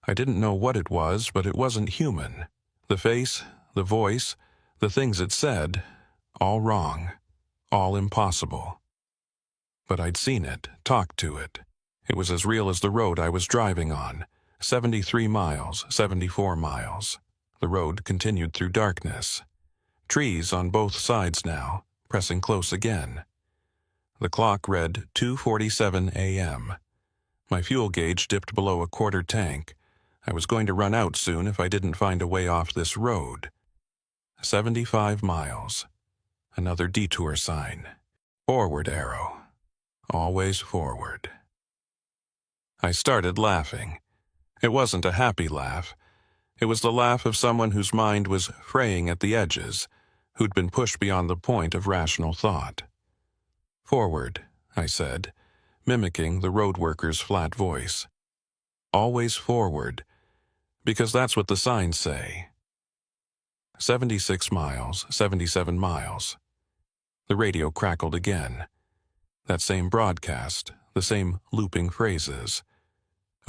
I didn't know what it was, but it wasn't human. The face, the voice, the things it said, all wrong, all impossible. But I'd seen it, talked to it. It was as real as the road I was driving on. 73 miles, 74 miles. The road continued through darkness. Trees on both sides now, pressing close again. The clock read 2:47 a.m. My fuel gauge dipped below a quarter tank. I was going to run out soon if I didn't find a way off this road. 75 miles. Another detour sign. Forward arrow. Always forward. I started laughing. It wasn't a happy laugh. It was the laugh of someone whose mind was fraying at the edges, who'd been pushed beyond the point of rational thought. Forward, I said, mimicking the road worker's flat voice. Always forward, because that's what the signs say. 76 miles, 77 miles. The radio crackled again. That same broadcast, the same looping phrases.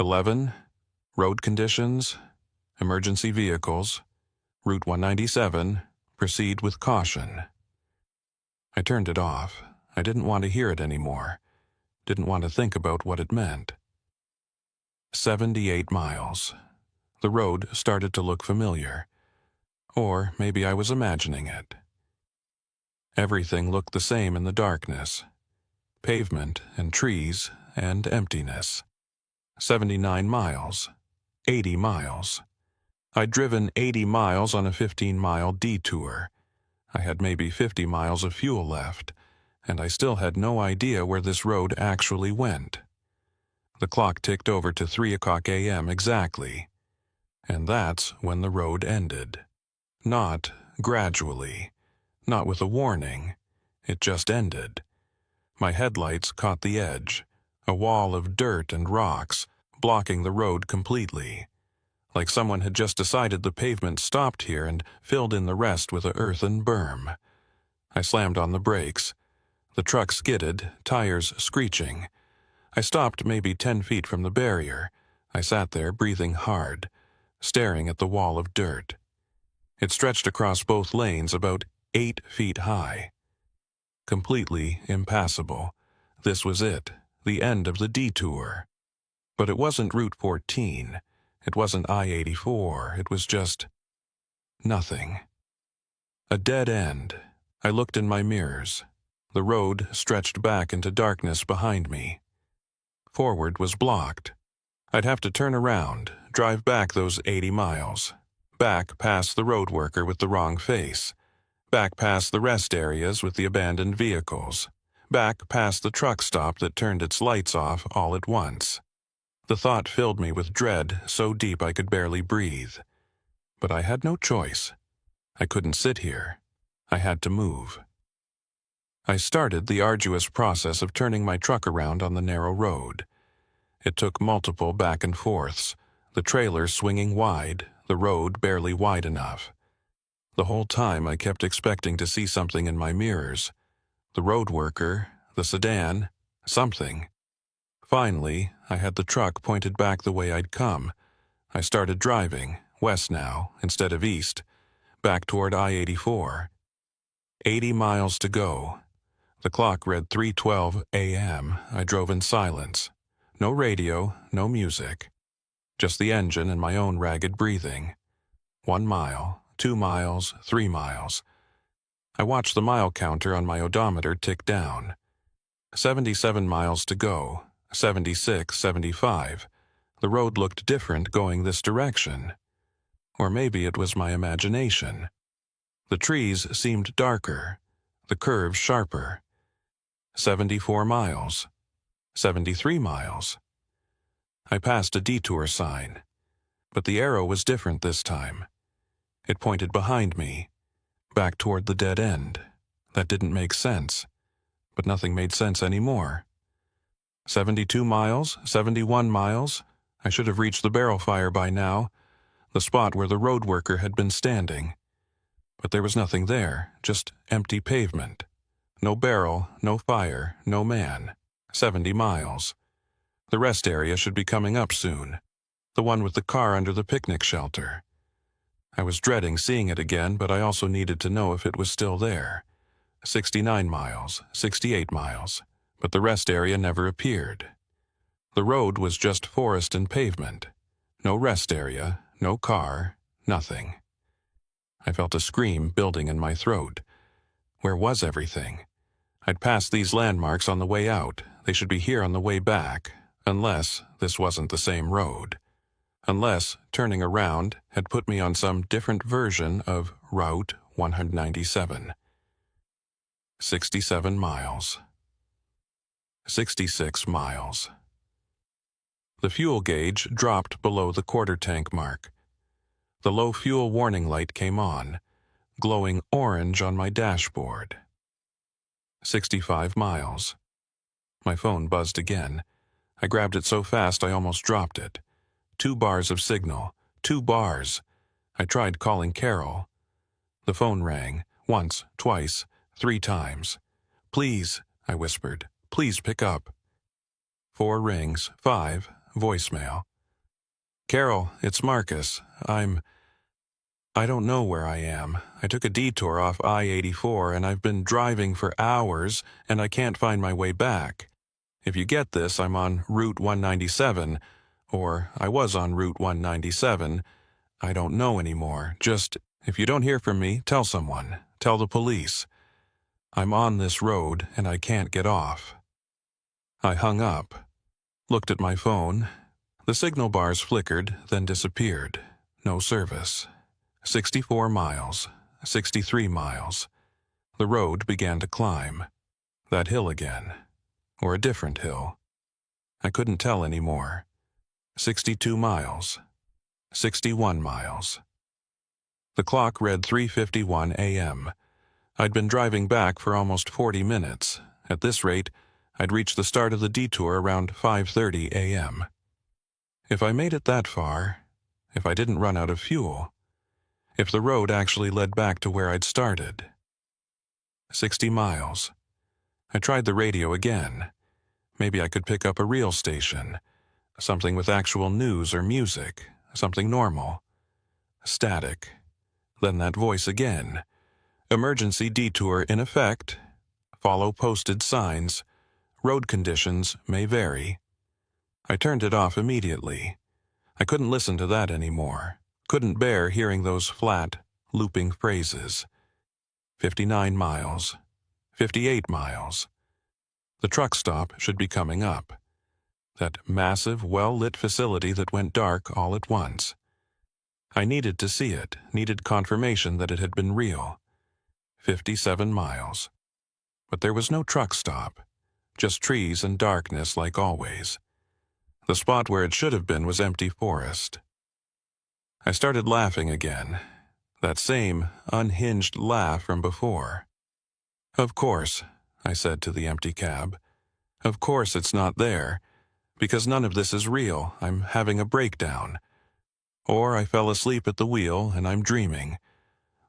11, road conditions, emergency vehicles, Route 197, proceed with caution. I turned it off. I didn't want to hear it anymore. Didn't want to think about what it meant. 78 miles. The road started to look familiar. Or maybe I was imagining it. Everything looked the same in the darkness. Pavement and trees and emptiness. 79 miles. 80 miles. I'd driven 80 miles on a 15-mile detour. I had maybe 50 miles of fuel left, and I still had no idea where this road actually went. The clock ticked over to 3 o'clock a.m. exactly. And that's when the road ended. Not gradually. Not with a warning. It just ended. My headlights caught the edge, a wall of dirt and rocks, blocking the road completely. Like someone had just decided the pavement stopped here and filled in the rest with an earthen berm. I slammed on the brakes. The truck skidded, tires screeching. I stopped maybe 10 feet from the barrier. I sat there breathing hard, staring at the wall of dirt. It stretched across both lanes about 8 feet high. Completely impassable. This was it, the end of the detour. But it wasn't Route 14. It wasn't I-84. It was just nothing. A dead end. I looked in my mirrors. The road stretched back into darkness behind me. Forward was blocked. I'd have to turn around, drive back those 80 miles. Back past the road worker with the wrong face. Back past the rest areas with the abandoned vehicles. Back past the truck stop that turned its lights off all at once. The thought filled me with dread so deep I could barely breathe. But I had no choice. I couldn't sit here. I had to move. I started the arduous process of turning my truck around on the narrow road. It took multiple back and forths, the trailer swinging wide, the road barely wide enough. The whole time I kept expecting to see something in my mirrors. The road worker, the sedan, something. Finally, I had the truck pointed back the way I'd come. I started driving, west now, instead of east, back toward I-84. 80 miles to go. The clock read 3:12 a.m. I drove in silence. No radio, no music. Just the engine and my own ragged breathing. 1 mile, 2 miles, 3 miles. I watched the mile counter on my odometer tick down. 77 miles to go. 76, 75. The road looked different going this direction. Or maybe it was my imagination. The trees seemed darker, the curves sharper. 74 miles. 73 miles. I passed a detour sign, but the arrow was different this time. It pointed behind me, back toward the dead end. That didn't make sense, but nothing made sense anymore. 72 miles, 71 miles. I should have reached the barrel fire by now, the spot where the road worker had been standing. But there was nothing there, just empty pavement. No barrel, no fire, no man. 70 miles. The rest area should be coming up soon. The one with the car under the picnic shelter. I was dreading seeing it again, but I also needed to know if it was still there. 69 miles, 68 miles. But the rest area never appeared. The road was just forest and pavement. No rest area, no car, nothing. I felt a scream building in my throat. Where was everything? I'd passed these landmarks on the way out. They should be here on the way back, unless this wasn't the same road. Unless turning around had put me on some different version of Route 197. 67 miles. 66 miles. The fuel gauge dropped below the quarter tank mark. The low fuel warning light came on, glowing orange on my dashboard. 65 miles. My phone buzzed again. I grabbed it so fast I almost dropped it. 2 bars of signal. 2 bars. I tried calling Carol. The phone rang, once, twice, 3 times. "Please," I whispered, "please pick up." 4 rings, 5, voicemail. "Carol, it's Marcus. I don't know where I am. I took a detour off I-84 and I've been driving for hours and I can't find my way back. If you get this, I'm on Route 197, or I was on Route 197. I don't know anymore. Just, if you don't hear from me, tell someone. Tell the police. I'm on this road and I can't get off." I hung up, looked at my phone. The signal bars flickered, then disappeared. No service. 64 miles. 63 miles. The road began to climb. That hill again. Or a different hill. I couldn't tell anymore. 62 miles. 61 miles. The clock read 3:51 a.m. I'd been driving back for almost 40 minutes. At this rate, I'd reach the start of the detour around 5:30 a.m. If I made it that far, if I didn't run out of fuel, if the road actually led back to where I'd started. 60 miles. I tried the radio again. Maybe I could pick up a real station, something with actual news or music, something normal. Static. Then that voice again. "Emergency detour in effect. Follow posted signs. Road conditions may vary." I turned it off immediately. I couldn't listen to that anymore. Couldn't bear hearing those flat, looping phrases. 59 miles. 58 miles. The truck stop should be coming up. That massive, well-lit facility that went dark all at once. I needed to see it, needed confirmation that it had been real. 57 miles. But there was no truck stop. Just trees and darkness like always. The spot where it should have been was empty forest. I started laughing again. That same, unhinged laugh from before. "Of course," I said to the empty cab. "Of course it's not there. Because none of this is real. I'm having a breakdown. Or I fell asleep at the wheel and I'm dreaming.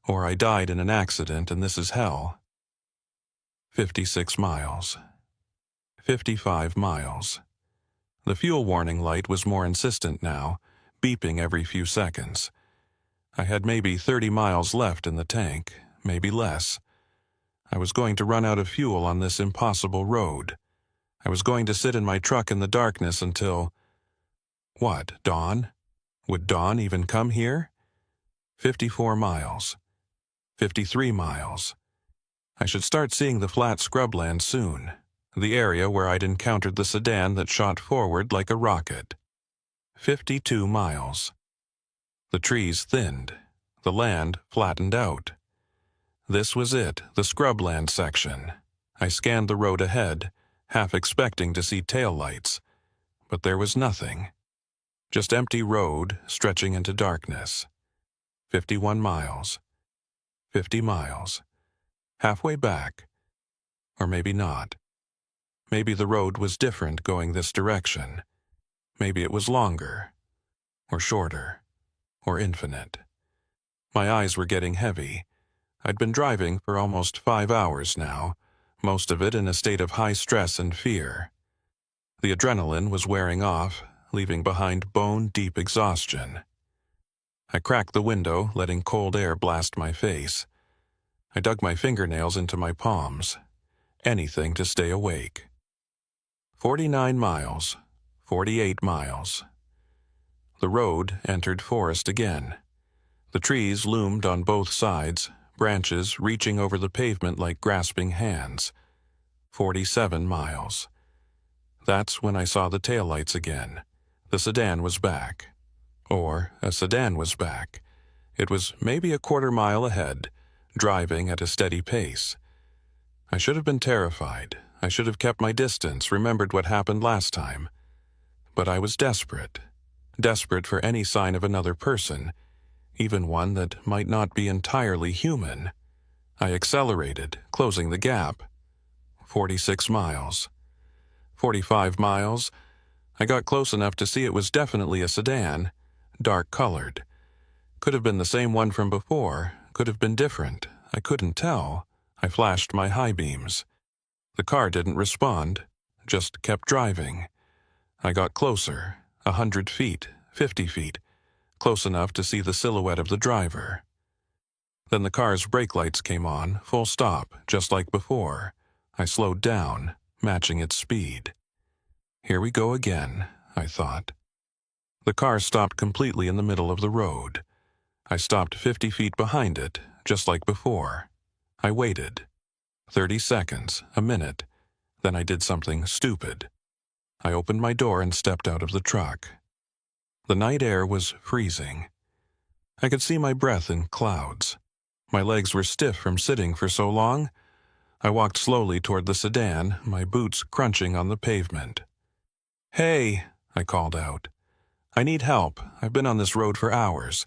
Or I died in an accident and this is hell." 56 miles. 55 miles. The fuel warning light was more insistent now, beeping every few seconds. I had maybe 30 miles left in the tank, maybe less. I was going to run out of fuel on this impossible road. I was going to sit in my truck in the darkness until... What, dawn? Would dawn even come here? 54 miles. 53 miles. I should start seeing the flat scrubland soon, the area where I'd encountered the sedan that shot forward like a rocket. 52 miles. The trees thinned. The land flattened out. This was it, the scrubland section. I scanned the road ahead, half expecting to see taillights. But there was nothing. Just empty road stretching into darkness. 51 miles. 50 miles. Halfway back. Or maybe not. Maybe the road was different going this direction. Maybe it was longer. Or shorter. Or infinite. My eyes were getting heavy. I'd been driving for almost 5 hours now, most of it in a state of high stress and fear. The adrenaline was wearing off, leaving behind bone-deep exhaustion. I cracked the window, letting cold air blast my face. I dug my fingernails into my palms. Anything to stay awake. 49 miles. 48 miles. The road entered forest again. The trees loomed on both sides, branches reaching over the pavement like grasping hands. 47 miles. That's when I saw the taillights again. The sedan was back. Or a sedan was back. It was maybe a quarter mile ahead, driving at a steady pace. I should have been terrified. I should have kept my distance, remembered what happened last time. But I was desperate. Desperate for any sign of another person, even one that might not be entirely human. I accelerated, closing the gap. 46 miles. 45 miles. I got close enough to see it was definitely a sedan, dark-colored. Could have been the same one from before, could have been different. I couldn't tell. I flashed my high beams. The car didn't respond, just kept driving. I got closer, 100 feet, 50 feet, close enough to see the silhouette of the driver. Then the car's brake lights came on, full stop, just like before. I slowed down, matching its speed. Here we go again, I thought. The car stopped completely in the middle of the road. I stopped 50 feet behind it, just like before. I waited. 30 seconds, a minute. Then I did something stupid. I opened my door and stepped out of the truck. The night air was freezing. I could see my breath in clouds. My legs were stiff from sitting for so long. I walked slowly toward the sedan, my boots crunching on the pavement. "Hey," I called out. "I need help. I've been on this road for hours.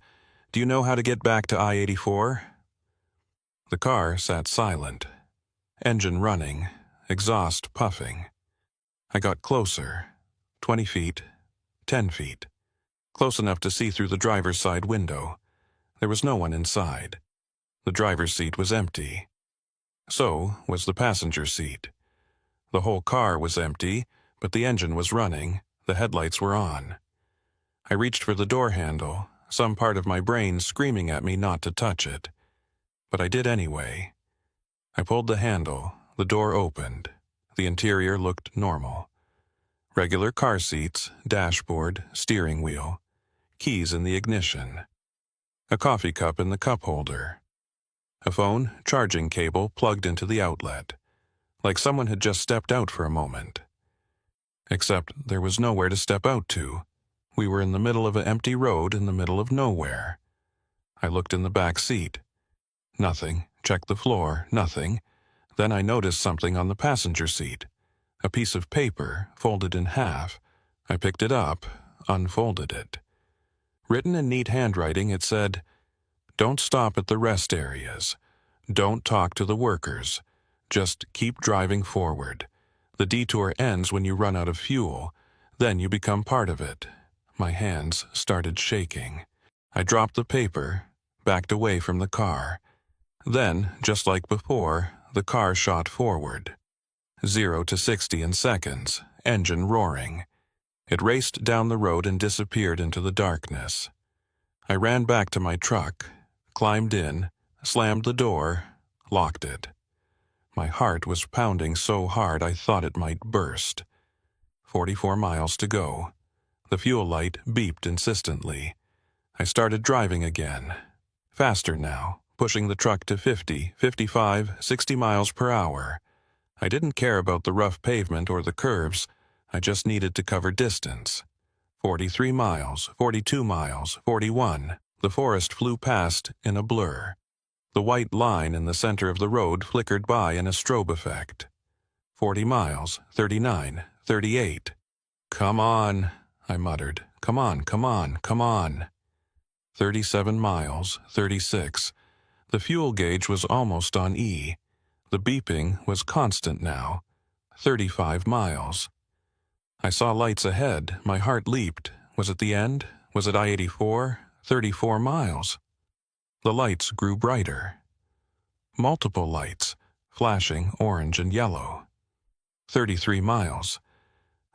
Do you know how to get back to I-84? The car sat silent. Engine running, exhaust puffing. I got closer. 20 feet, 10 feet. Close enough to see through the driver's side window. There was no one inside. The driver's seat was empty. So was the passenger seat. The whole car was empty, but the engine was running, the headlights were on. I reached for the door handle, some part of my brain screaming at me not to touch it. But I did anyway. I pulled the handle, the door opened. The interior looked normal. Regular car seats, dashboard, steering wheel, keys in the ignition. A coffee cup in the cup holder. A phone charging cable plugged into the outlet, like someone had just stepped out for a moment. Except there was nowhere to step out to. We were in the middle of an empty road in the middle of nowhere. I looked in the back seat. Nothing. Checked the floor. Nothing. Then I noticed something on the passenger seat. A piece of paper, folded in half. I picked it up, unfolded it. Written in neat handwriting, it said, "Don't stop at the rest areas. Don't talk to the workers. Just keep driving forward. The detour ends when you run out of fuel. Then you become part of it." My hands started shaking. I dropped the paper, backed away from the car. Then, just like before, the car shot forward. 0 to 60 in seconds, engine roaring. It raced down the road and disappeared into the darkness. I ran back to my truck, climbed in, slammed the door, locked it. My heart was pounding so hard I thought it might burst. 44 miles to go. The fuel light beeped insistently. I started driving again. Faster now, pushing the truck to 50, 55, 60 miles per hour. I didn't care about the rough pavement or the curves. I just needed to cover distance. 43 miles, 42 miles, 41. The forest flew past in a blur. The white line in the center of the road flickered by in a strobe effect. 40 miles, 39, 38. "Come on," I muttered. "Come on, come on, come on." 37 miles, 36. The fuel gauge was almost on E. The beeping was constant now. 35 miles. I saw lights ahead. My heart leaped. Was it the end? Was it I-84? 34 miles. The lights grew brighter. Multiple lights, flashing orange and yellow. 33 miles.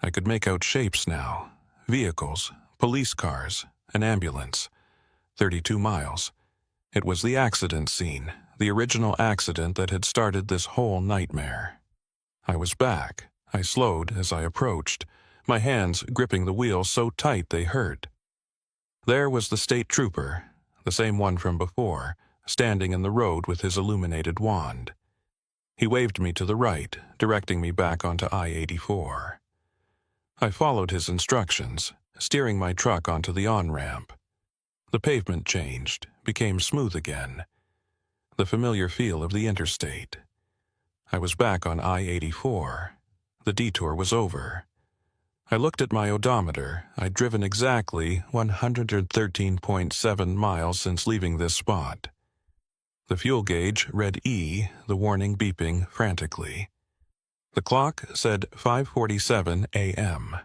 I could make out shapes now. Vehicles, police cars, an ambulance. 32 miles. It was the accident scene, the original accident that had started this whole nightmare. I was back. I slowed as I approached, my hands gripping the wheel so tight they hurt. There was the state trooper, the same one from before, standing in the road with his illuminated wand. He waved me to the right, directing me back onto I-84. I followed his instructions, steering my truck onto the on-ramp. The pavement changed, became smooth again. the familiar feel of the interstate. I was back on I-84. The detour was over. I looked at my odometer. I'd driven exactly 113.7 miles since leaving this spot. The fuel gauge read E, the warning beeping frantically. The clock said 5:47 a.m.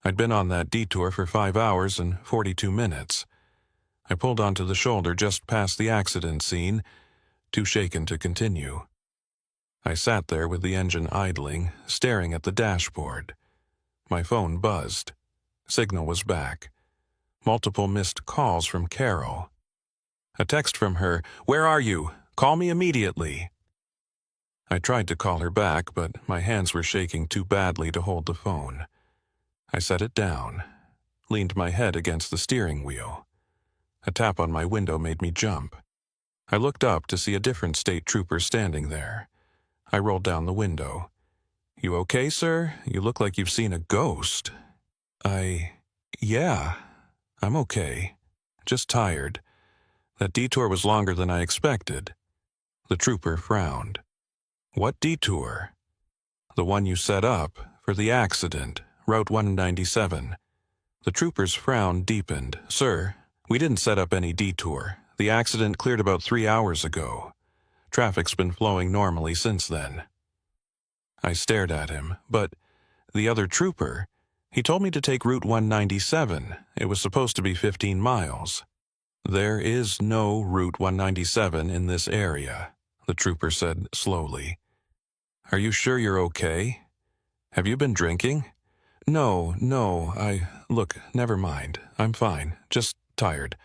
I'd been on that detour for 5 hours and 42 minutes. I pulled onto the shoulder just past the accident scene, too shaken to continue. I sat there with the engine idling, staring at the dashboard. My phone buzzed. Signal was back. Multiple missed calls from Carol. A text from her, "Where are you? Call me immediately." I tried to call her back, but my hands were shaking too badly to hold the phone. I set it down, leaned my head against the steering wheel. A tap on my window made me jump. I looked up to see a different state trooper standing there. I rolled down the window. "You okay, sir? You look like you've seen a ghost." Yeah, I'm okay. Just tired. That detour was longer than I expected." The trooper frowned. "What detour?" "The one you set up for the accident, Route 197. The trooper's frown deepened. "Sir, we didn't set up any detour. The accident cleared about 3 hours ago. Traffic's been flowing normally since then." I stared at him. "But the other trooper, he told me to take Route 197. It was supposed to be 15 miles. "There is no Route 197 in this area," the trooper said slowly. "Are you sure you're okay? Have you been drinking?" No, look, never mind. I'm fine, just tired.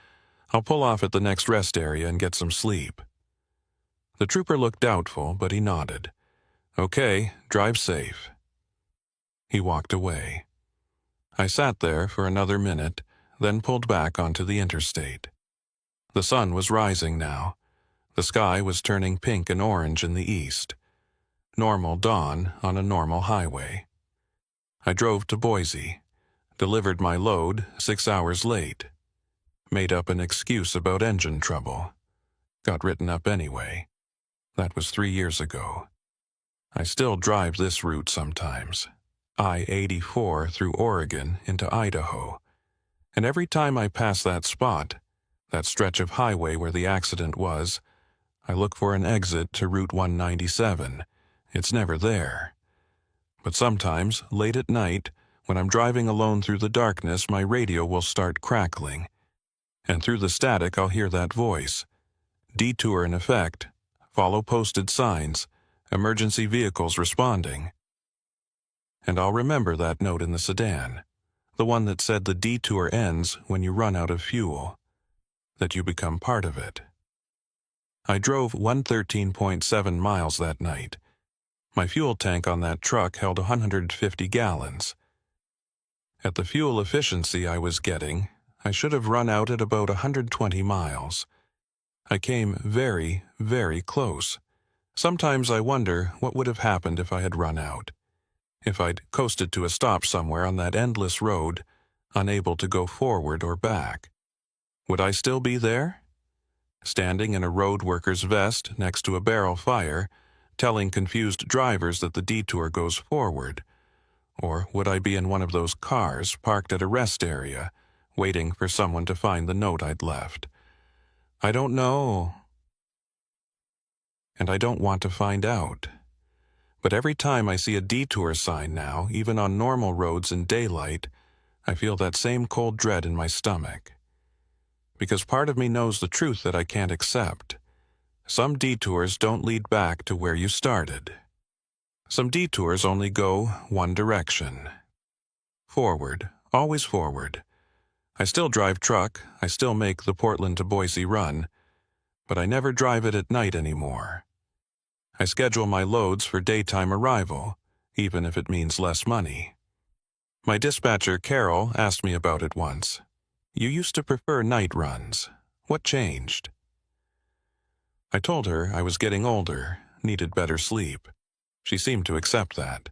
I'll pull off at the next rest area and get some sleep." The trooper looked doubtful, but he nodded. "Okay, drive safe." He walked away. I sat there for another minute, then pulled back onto the interstate. The sun was rising now. The sky was turning pink and orange in the east. Normal dawn on a normal highway. I drove to Boise, delivered my load 6 hours late, made up an excuse about engine trouble, got written up anyway. That was 3 years ago. I still drive this route sometimes, I-84 through Oregon into Idaho, and every time I pass that spot, that stretch of highway where the accident was, I look for an exit to Route 197. It's never there. But sometimes, late at night, when I'm driving alone through the darkness, my radio will start crackling. And through the static, I'll hear that voice. "Detour in effect. Follow posted signs. Emergency vehicles responding." And I'll remember that note in the sedan, the one that said the detour ends when you run out of fuel, that you become part of it. I drove 113.7 miles that night. My fuel tank on that truck held 150 gallons. At the fuel efficiency I was getting, I should have run out at about 120 miles. I came very, very close. Sometimes I wonder what would have happened if I had run out. If I'd coasted to a stop somewhere on that endless road, unable to go forward or back. Would I still be there? Standing in a road worker's vest next to a barrel fire, telling confused drivers that the detour goes forward? Or would I be in one of those cars parked at a rest area, waiting for someone to find the note I'd left? I don't know. And I don't want to find out. But every time I see a detour sign now, even on normal roads in daylight, I feel that same cold dread in my stomach. Because part of me knows the truth that I can't accept. Some detours don't lead back to where you started. Some detours only go one direction. Forward, always forward. I still drive truck, I still make the Portland to Boise run, but I never drive it at night anymore. I schedule my loads for daytime arrival, even if it means less money. My dispatcher, Carol, asked me about it once. "You used to prefer night runs. What changed?" I told her I was getting older, needed better sleep. She seemed to accept that.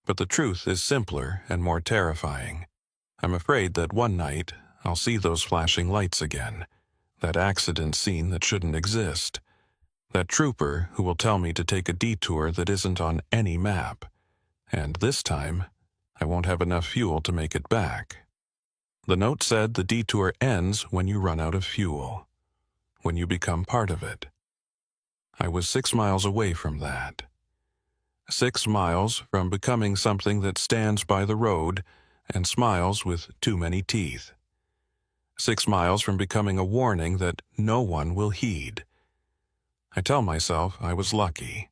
But the truth is simpler and more terrifying. I'm afraid that one night I'll see those flashing lights again, that accident scene that shouldn't exist, That trooper who will tell me to take a detour that isn't on any map. And this time, I won't have enough fuel to make it back. The note said the detour ends when you run out of fuel, when you become part of it. I was 6 miles away from that. 6 miles from becoming something that stands by the road and smiles with too many teeth. 6 miles from becoming a warning that no one will heed. I tell myself I was lucky,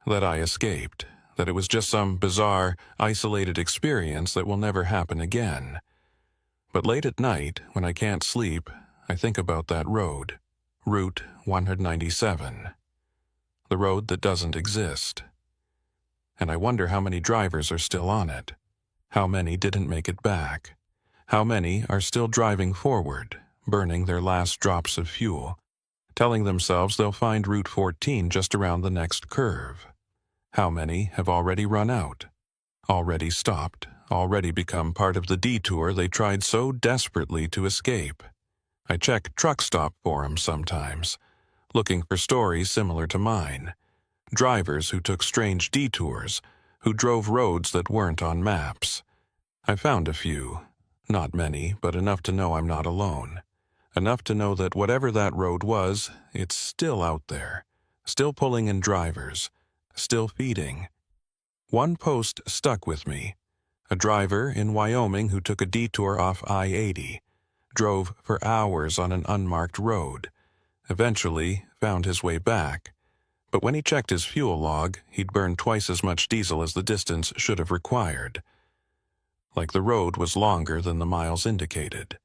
that I escaped, that it was just some bizarre, isolated experience that will never happen again. But late at night, when I can't sleep, I think about that road, Route 197, the road that doesn't exist. And I wonder how many drivers are still on it, how many didn't make it back, how many are still driving forward, burning their last drops of fuel, telling themselves they'll find Route 14 just around the next curve. How many have already run out, already stopped, already become part of the detour they tried so desperately to escape. I check truck stop forums sometimes, looking for stories similar to mine. Drivers who took strange detours, who drove roads that weren't on maps. I found a few, not many, but enough to know I'm not alone. Enough to know that whatever that road was, it's still out there, still pulling in drivers, still feeding. One post stuck with me. A driver in Wyoming who took a detour off I-80, drove for hours on an unmarked road, eventually found his way back. But when he checked his fuel log, he'd burned twice as much diesel as the distance should have required. Like the road was longer than the miles indicated.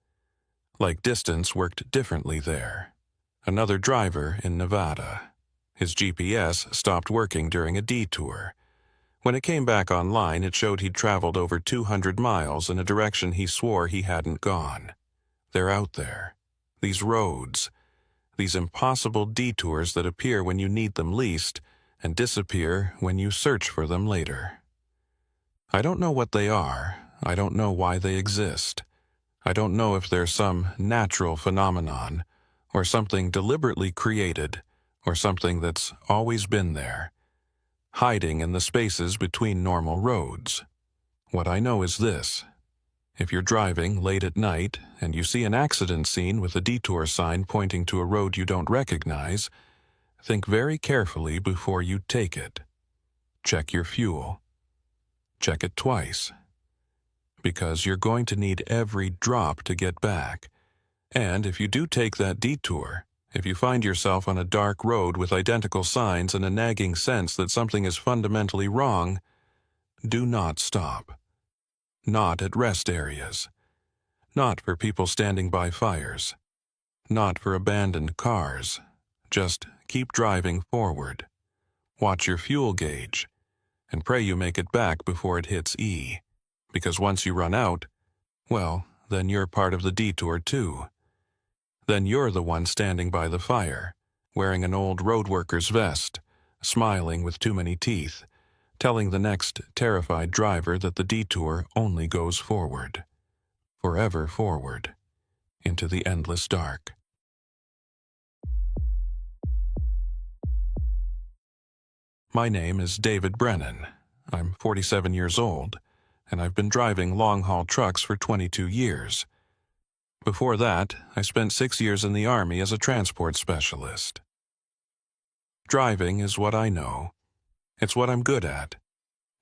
Like distance worked differently there. Another driver in Nevada. His GPS stopped working during a detour. When it came back online, it showed he'd traveled over 200 miles in a direction he swore he hadn't gone. They're out there. These roads. These impossible detours that appear when you need them least and disappear when you search for them later. I don't know what they are. I don't know why they exist. I don't know if they're some natural phenomenon, or something deliberately created, or something that's always been there, hiding in the spaces between normal roads. What I know is this. If you're driving late at night and you see an accident scene with a detour sign pointing to a road you don't recognize, think very carefully before you take it. Check your fuel. Check it twice. Because you're going to need every drop to get back. And if you do take that detour, if you find yourself on a dark road with identical signs and a nagging sense that something is fundamentally wrong, do not stop. Not at rest areas. Not for people standing by fires. Not for abandoned cars. Just keep driving forward. Watch your fuel gauge, and pray you make it back before it hits E. Because once you run out, well, then you're part of the detour too. Then you're the one standing by the fire, wearing an old road worker's vest, smiling with too many teeth, telling the next terrified driver that the detour only goes forward, forever forward, into the endless dark. My name is David Brennan. I'm 47 years old, and I've been driving long-haul trucks for 22 years. Before that, I spent 6 years in the Army as a transport specialist. Driving is what I know. It's what I'm good at.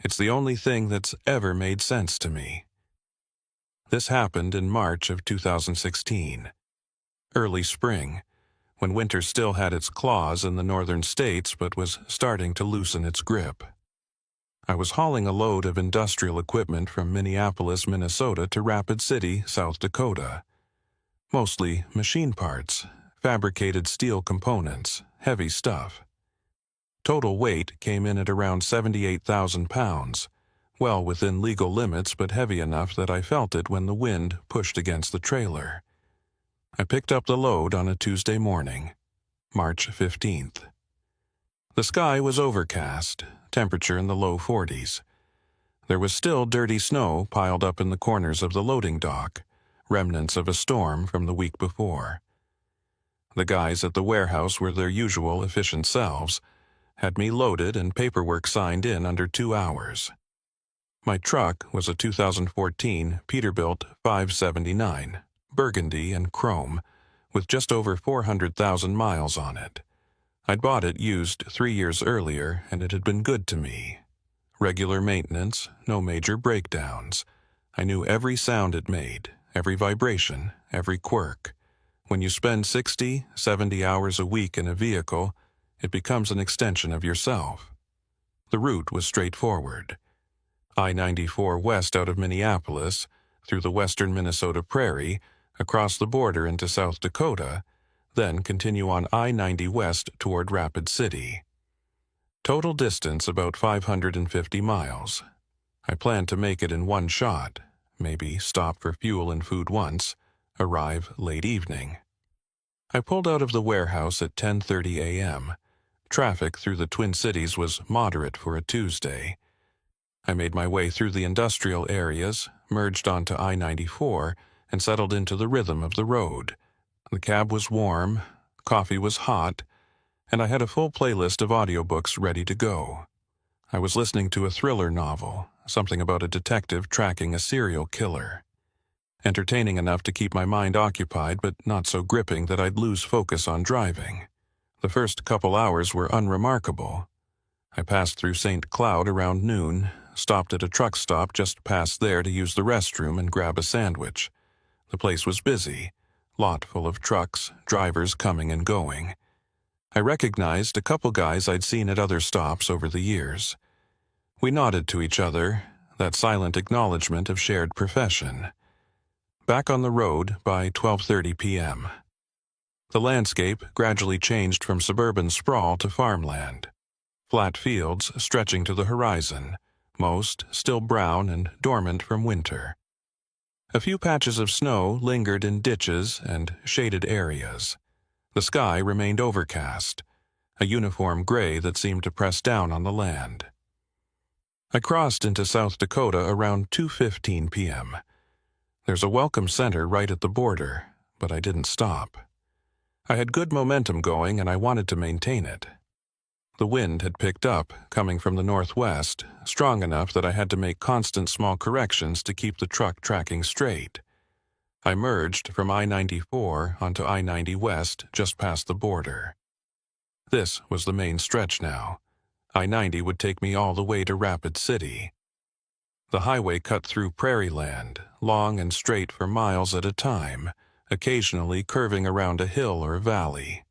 It's the only thing that's ever made sense to me. This happened in March of 2016, early spring, when winter still had its claws in the northern states but was starting to loosen its grip. I was hauling a load of industrial equipment from Minneapolis, Minnesota to Rapid City, South Dakota. Mostly machine parts, fabricated steel components, heavy stuff. Total weight came in at around 78,000 pounds, well within legal limits but heavy enough that I felt it when the wind pushed against the trailer. I picked up the load on a Tuesday morning, March 15th. The sky was overcast, temperature in the low 40s. There was still dirty snow piled up in the corners of the loading dock, remnants of a storm from the week before. The guys at the warehouse were their usual efficient selves, had me loaded and paperwork signed in under 2 hours. My truck was a 2014 Peterbilt 579, burgundy and chrome, with just over 400,000 miles on it. I'd bought it used 3 years earlier, and it had been good to me. Regular maintenance, no major breakdowns. I knew every sound it made, every vibration, every quirk. When you spend 60, 70 hours a week in a vehicle, it becomes an extension of yourself. The route was straightforward. I-94 west out of Minneapolis, through the western Minnesota prairie, across the border into South Dakota, then continue on I-90 west toward Rapid City. Total distance about 550 miles. I planned to make it in one shot, maybe stop for fuel and food once, arrive late evening. I pulled out of the warehouse at 10:30 a.m. Traffic through the Twin Cities was moderate for a Tuesday. I made my way through the industrial areas, merged onto I-94, and settled into the rhythm of the road. The cab was warm, coffee was hot, and I had a full playlist of audiobooks ready to go. I was listening to a thriller novel, something about a detective tracking a serial killer. Entertaining enough to keep my mind occupied, but not so gripping that I'd lose focus on driving. The first couple hours were unremarkable. I passed through St. Cloud around noon, stopped at a truck stop just past there to use the restroom and grab a sandwich. The place was busy, lot full of trucks, drivers coming and going. I recognized a couple guys I'd seen at other stops over the years. We nodded to each other, that silent acknowledgement of shared profession. Back on the road by 12:30 p.m. The landscape gradually changed from suburban sprawl to farmland. Flat fields stretching to the horizon, most still brown and dormant from winter. A few patches of snow lingered in ditches and shaded areas. The sky remained overcast, a uniform gray that seemed to press down on the land. I crossed into South Dakota around 2:15 p.m. There's a welcome center right at the border, but I didn't stop. I had good momentum going and I wanted to maintain it. The wind had picked up, coming from the northwest, strong enough that I had to make constant small corrections to keep the truck tracking straight. I merged from I-94 onto I-90 west just past the border. This was the main stretch now. I-90 would take me all the way to Rapid City. The highway cut through prairie land, long and straight for miles at a time, occasionally curving around a hill or valley.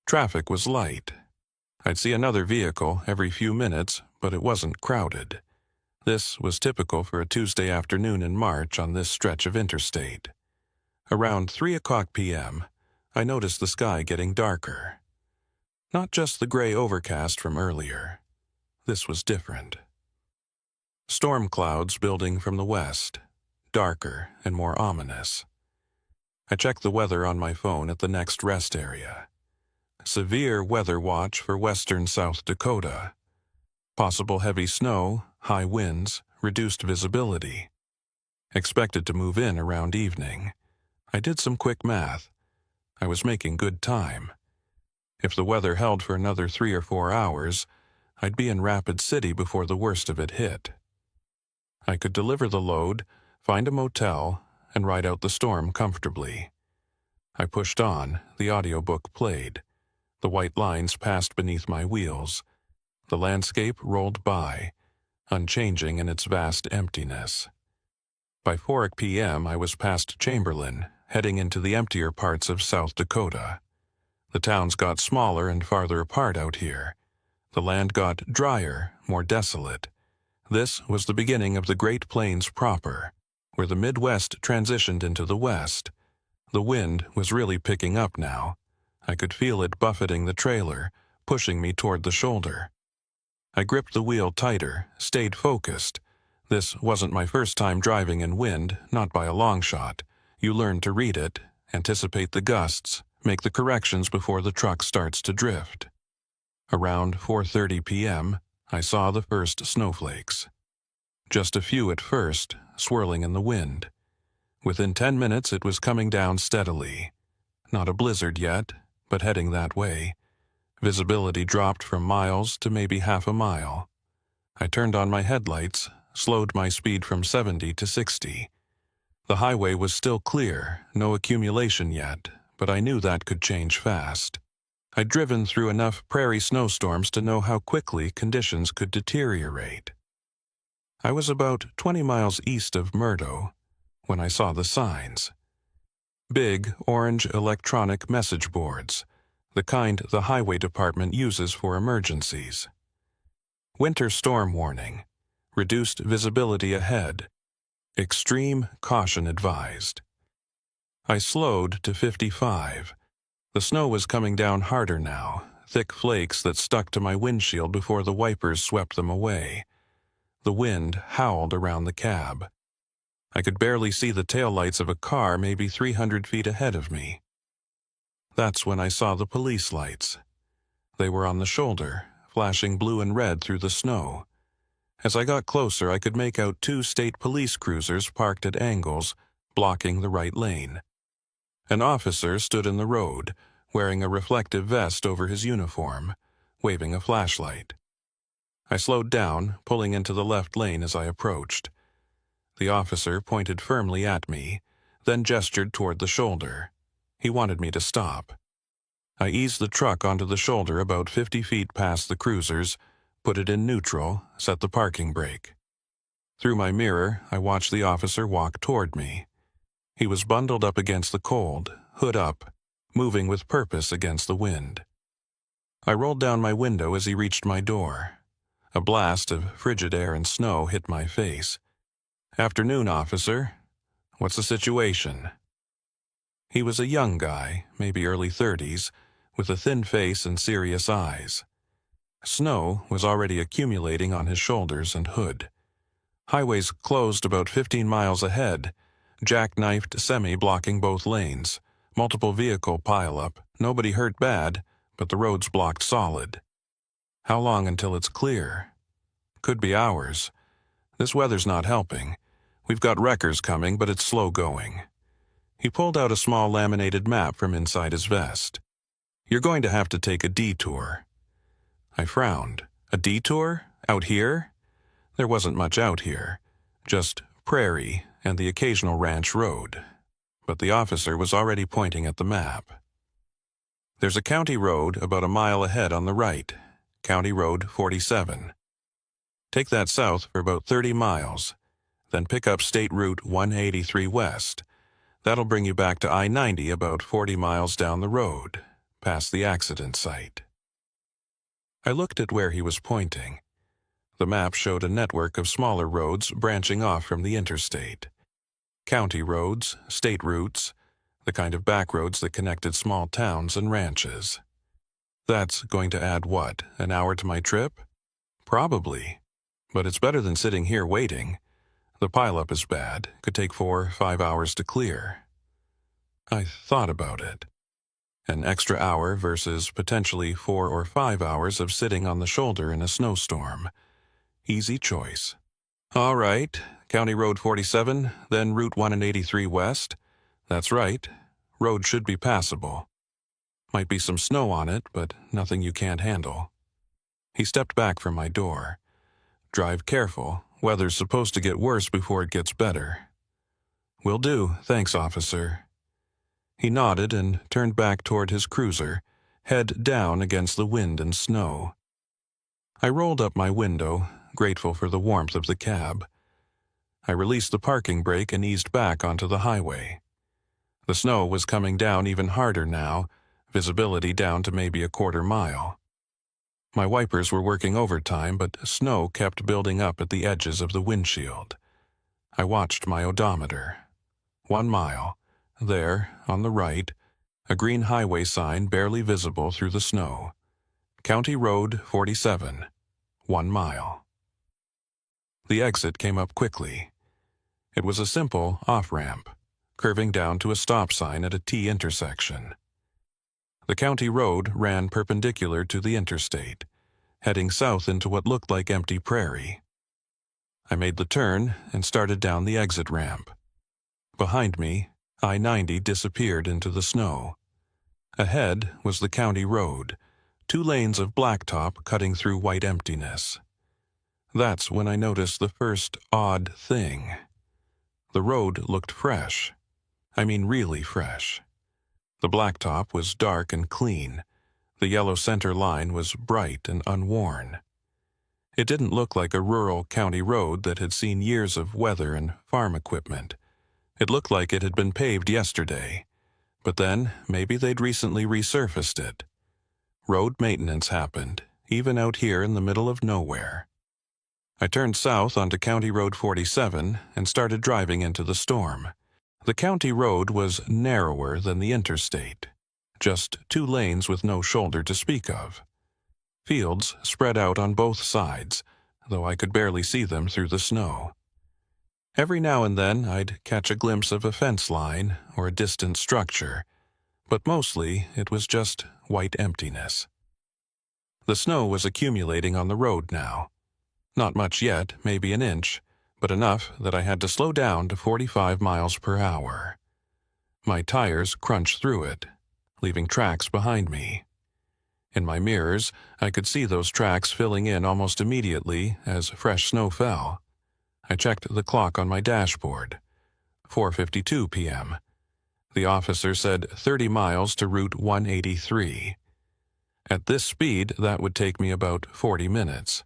Traffic was light. I'd see another vehicle every few minutes, but it wasn't crowded. This was typical for a Tuesday afternoon in March on this stretch of interstate. Around 3:00 p.m., I noticed the sky getting darker. Not just the gray overcast from earlier. This was different. Storm clouds building from the west, darker and more ominous. I checked the weather on my phone at the next rest area. Severe weather watch for western South Dakota. Possible heavy snow, high winds, reduced visibility. Expected to move in around evening. I did some quick math. I was making good time. If the weather held for another 3 or 4 hours, I'd be in Rapid City before the worst of it hit. I could deliver the load, find a motel, and ride out the storm comfortably. I pushed on, the audiobook played. The white lines passed beneath my wheels. The landscape rolled by, unchanging in its vast emptiness. By 4 p.m. I was past Chamberlain, heading into the emptier parts of South Dakota. The towns got smaller and farther apart out here. The land got drier, more desolate. This was the beginning of the Great Plains proper, where the Midwest transitioned into the West. The wind was really picking up now. I could feel it buffeting the trailer, pushing me toward the shoulder. I gripped the wheel tighter, stayed focused. This wasn't my first time driving in wind, not by a long shot. You learn to read it, anticipate the gusts, make the corrections before the truck starts to drift. Around 4:30 p.m., I saw the first snowflakes. Just a few at first, swirling in the wind. Within 10 minutes it was coming down steadily. Not a blizzard yet, but heading that way. Visibility dropped from miles to maybe half a mile. I turned on my headlights, slowed my speed from 70 to 60. The highway was still clear, no accumulation yet, but I knew that could change fast. I'd driven through enough prairie snowstorms to know how quickly conditions could deteriorate. I was about 20 miles east of Murdo when I saw the signs. Big, orange electronic message boards, the kind the highway department uses for emergencies. Winter storm warning, reduced visibility ahead, extreme caution advised. I slowed to 55. The snow was coming down harder now, thick flakes that stuck to my windshield before the wipers swept them away. The wind howled around the cab. I could barely see the taillights of a car maybe 300 feet ahead of me. That's when I saw the police lights. They were on the shoulder, flashing blue and red through the snow. As I got closer, I could make out 2 state police cruisers parked at angles, blocking the right lane. An officer stood in the road, wearing a reflective vest over his uniform, waving a flashlight. I slowed down, pulling into the left lane as I approached. The officer pointed firmly at me, then gestured toward the shoulder. He wanted me to stop. I eased the truck onto the shoulder about 50 feet past the cruisers, put it in neutral, set the parking brake. Through my mirror, I watched the officer walk toward me. He was bundled up against the cold, hood up, moving with purpose against the wind. I rolled down my window as he reached my door. A blast of frigid air and snow hit my face. "Afternoon, officer. What's the situation?" He was a young guy, maybe early 30s, with a thin face and serious eyes. Snow was already accumulating on his shoulders and hood. Highways closed about 15 miles ahead, jackknifed semi blocking both lanes, multiple vehicle pileup, nobody hurt bad, but the roads blocked solid. How long until it's clear? Could be hours. This weather's not helping. We've got wreckers coming, but it's slow going. He pulled out a small laminated map from inside his vest. "You're going to have to take a detour." I frowned. A detour? Out here? There wasn't much out here. Just prairie and the occasional ranch road. But the officer was already pointing at the map. "There's a county road about a mile ahead on the right. County Road 47. Take that south for about 30 miles, then pick up State Route 183 west. That'll bring you back to I-90 about 40 miles down the road, past the accident site." I looked at where he was pointing. The map showed a network of smaller roads branching off from the interstate. County roads, state routes, the kind of backroads that connected small towns and ranches. That's going to add what, an hour to my trip? Probably. But it's better than sitting here waiting. The pileup is bad, could take 4 or 5 hours to clear. I thought about it. An extra hour versus potentially 4 or 5 hours of sitting on the shoulder in a snowstorm. Easy choice. All right, County Road 47, then Route 183 west. That's right. Road should be passable. Might be some snow on it, but nothing you can't handle. He stepped back from my door. "Drive careful. Weather's supposed to get worse before it gets better." "Will do, thanks, officer." He nodded and turned back toward his cruiser, head down against the wind and snow. I rolled up my window, grateful for the warmth of the cab. I released the parking brake and eased back onto the highway. The snow was coming down even harder now, visibility down to maybe a quarter mile. My wipers were working overtime, but snow kept building up at the edges of the windshield. I watched my odometer. 1 mile. There, on the right, a green highway sign barely visible through the snow. County Road 47. 1 mile. The exit came up quickly. It was a simple off-ramp, curving down to a stop sign at a T intersection. The county road ran perpendicular to the interstate, heading south into what looked like empty prairie. I made the turn and started down the exit ramp. Behind me, I-90 disappeared into the snow. Ahead was the county road, 2 lanes of blacktop cutting through white emptiness. That's when I noticed the first odd thing. The road looked fresh. I mean really fresh. The blacktop was dark and clean. The yellow center line was bright and unworn. It didn't look like a rural county road that had seen years of weather and farm equipment. It looked like it had been paved yesterday, but then maybe they'd recently resurfaced it. Road maintenance happened, even out here in the middle of nowhere. I turned south onto County Road 47 and started driving into the storm. The county road was narrower than the interstate, just 2 lanes with no shoulder to speak of. Fields spread out on both sides, though I could barely see them through the snow. Every now and then I'd catch a glimpse of a fence line or a distant structure, but mostly it was just white emptiness. The snow was accumulating on the road now. Not much yet, maybe an inch, but enough that I had to slow down to 45 miles per hour. My tires crunched through it, leaving tracks behind me. In my mirrors, I could see those tracks filling in almost immediately as fresh snow fell. I checked the clock on my dashboard. 4:52 p.m. The officer said 30 miles to Route 183. At this speed, that would take me about 40 minutes.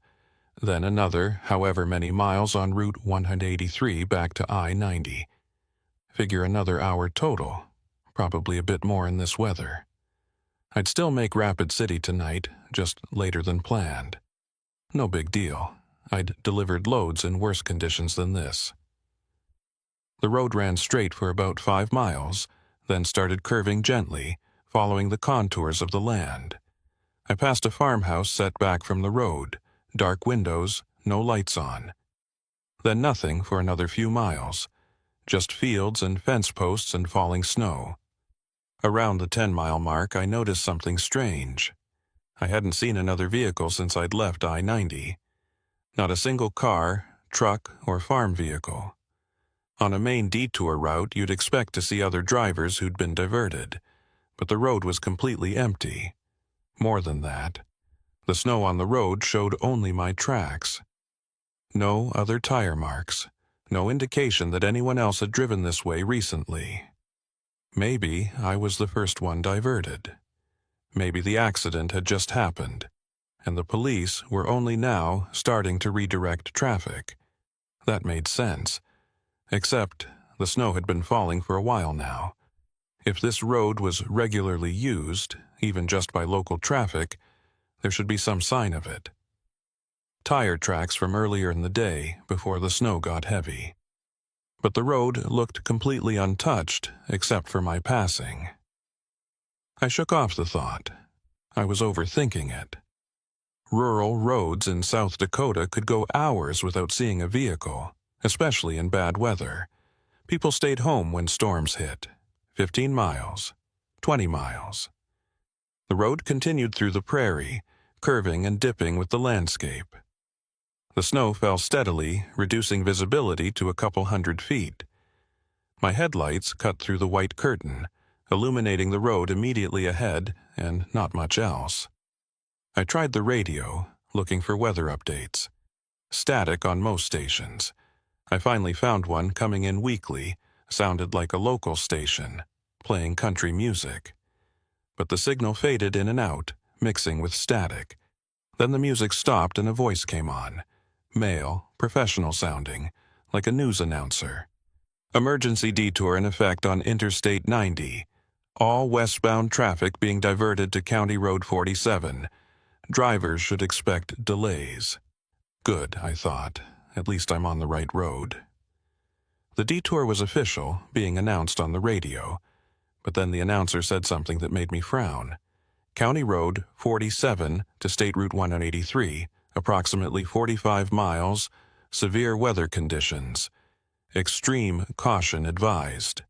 Then another, however many miles on Route 183 back to I-90. Figure another hour total, probably a bit more in this weather. I'd still make Rapid City tonight, just later than planned. No big deal. I'd delivered loads in worse conditions than this. The road ran straight for about 5 miles, then started curving gently, following the contours of the land. I passed a farmhouse set back from the road, dark windows, no lights on. Then nothing for another few miles, just fields and fence posts and falling snow. Around the 10-mile mark, I noticed something strange. I hadn't seen another vehicle since I'd left I-90. Not a single car, truck, or farm vehicle. On a main detour route, you'd expect to see other drivers who'd been diverted, but the road was completely empty. More than that, the snow on the road showed only my tracks. No other tire marks, no indication that anyone else had driven this way recently. Maybe I was the first one diverted. Maybe the accident had just happened, and the police were only now starting to redirect traffic. That made sense, except the snow had been falling for a while now. If this road was regularly used, even just by local traffic, there should be some sign of it. Tire tracks from earlier in the day before the snow got heavy. But the road looked completely untouched except for my passing. I shook off the thought. I was overthinking it. Rural roads in South Dakota could go hours without seeing a vehicle, especially in bad weather. People stayed home when storms hit. 15 miles, 20 miles. The road continued through the prairie, curving and dipping with the landscape. The snow fell steadily, reducing visibility to a couple 100 feet. My headlights cut through the white curtain, illuminating the road immediately ahead and not much else. I tried the radio, looking for weather updates. Static on most stations. I finally found one coming in weekly, sounded like a local station, playing country music. But the signal faded in and out, mixing with static. Then the music stopped and a voice came on. Male, professional sounding, like a news announcer. Emergency detour in effect on Interstate 90. All westbound traffic being diverted to County Road 47. Drivers should expect delays. Good, I thought. At least I'm on the right road. The detour was official, being announced on the radio. But then the announcer said something that made me frown. County Road 47 to State Route 183, approximately 45 miles, severe weather conditions. Extreme caution advised.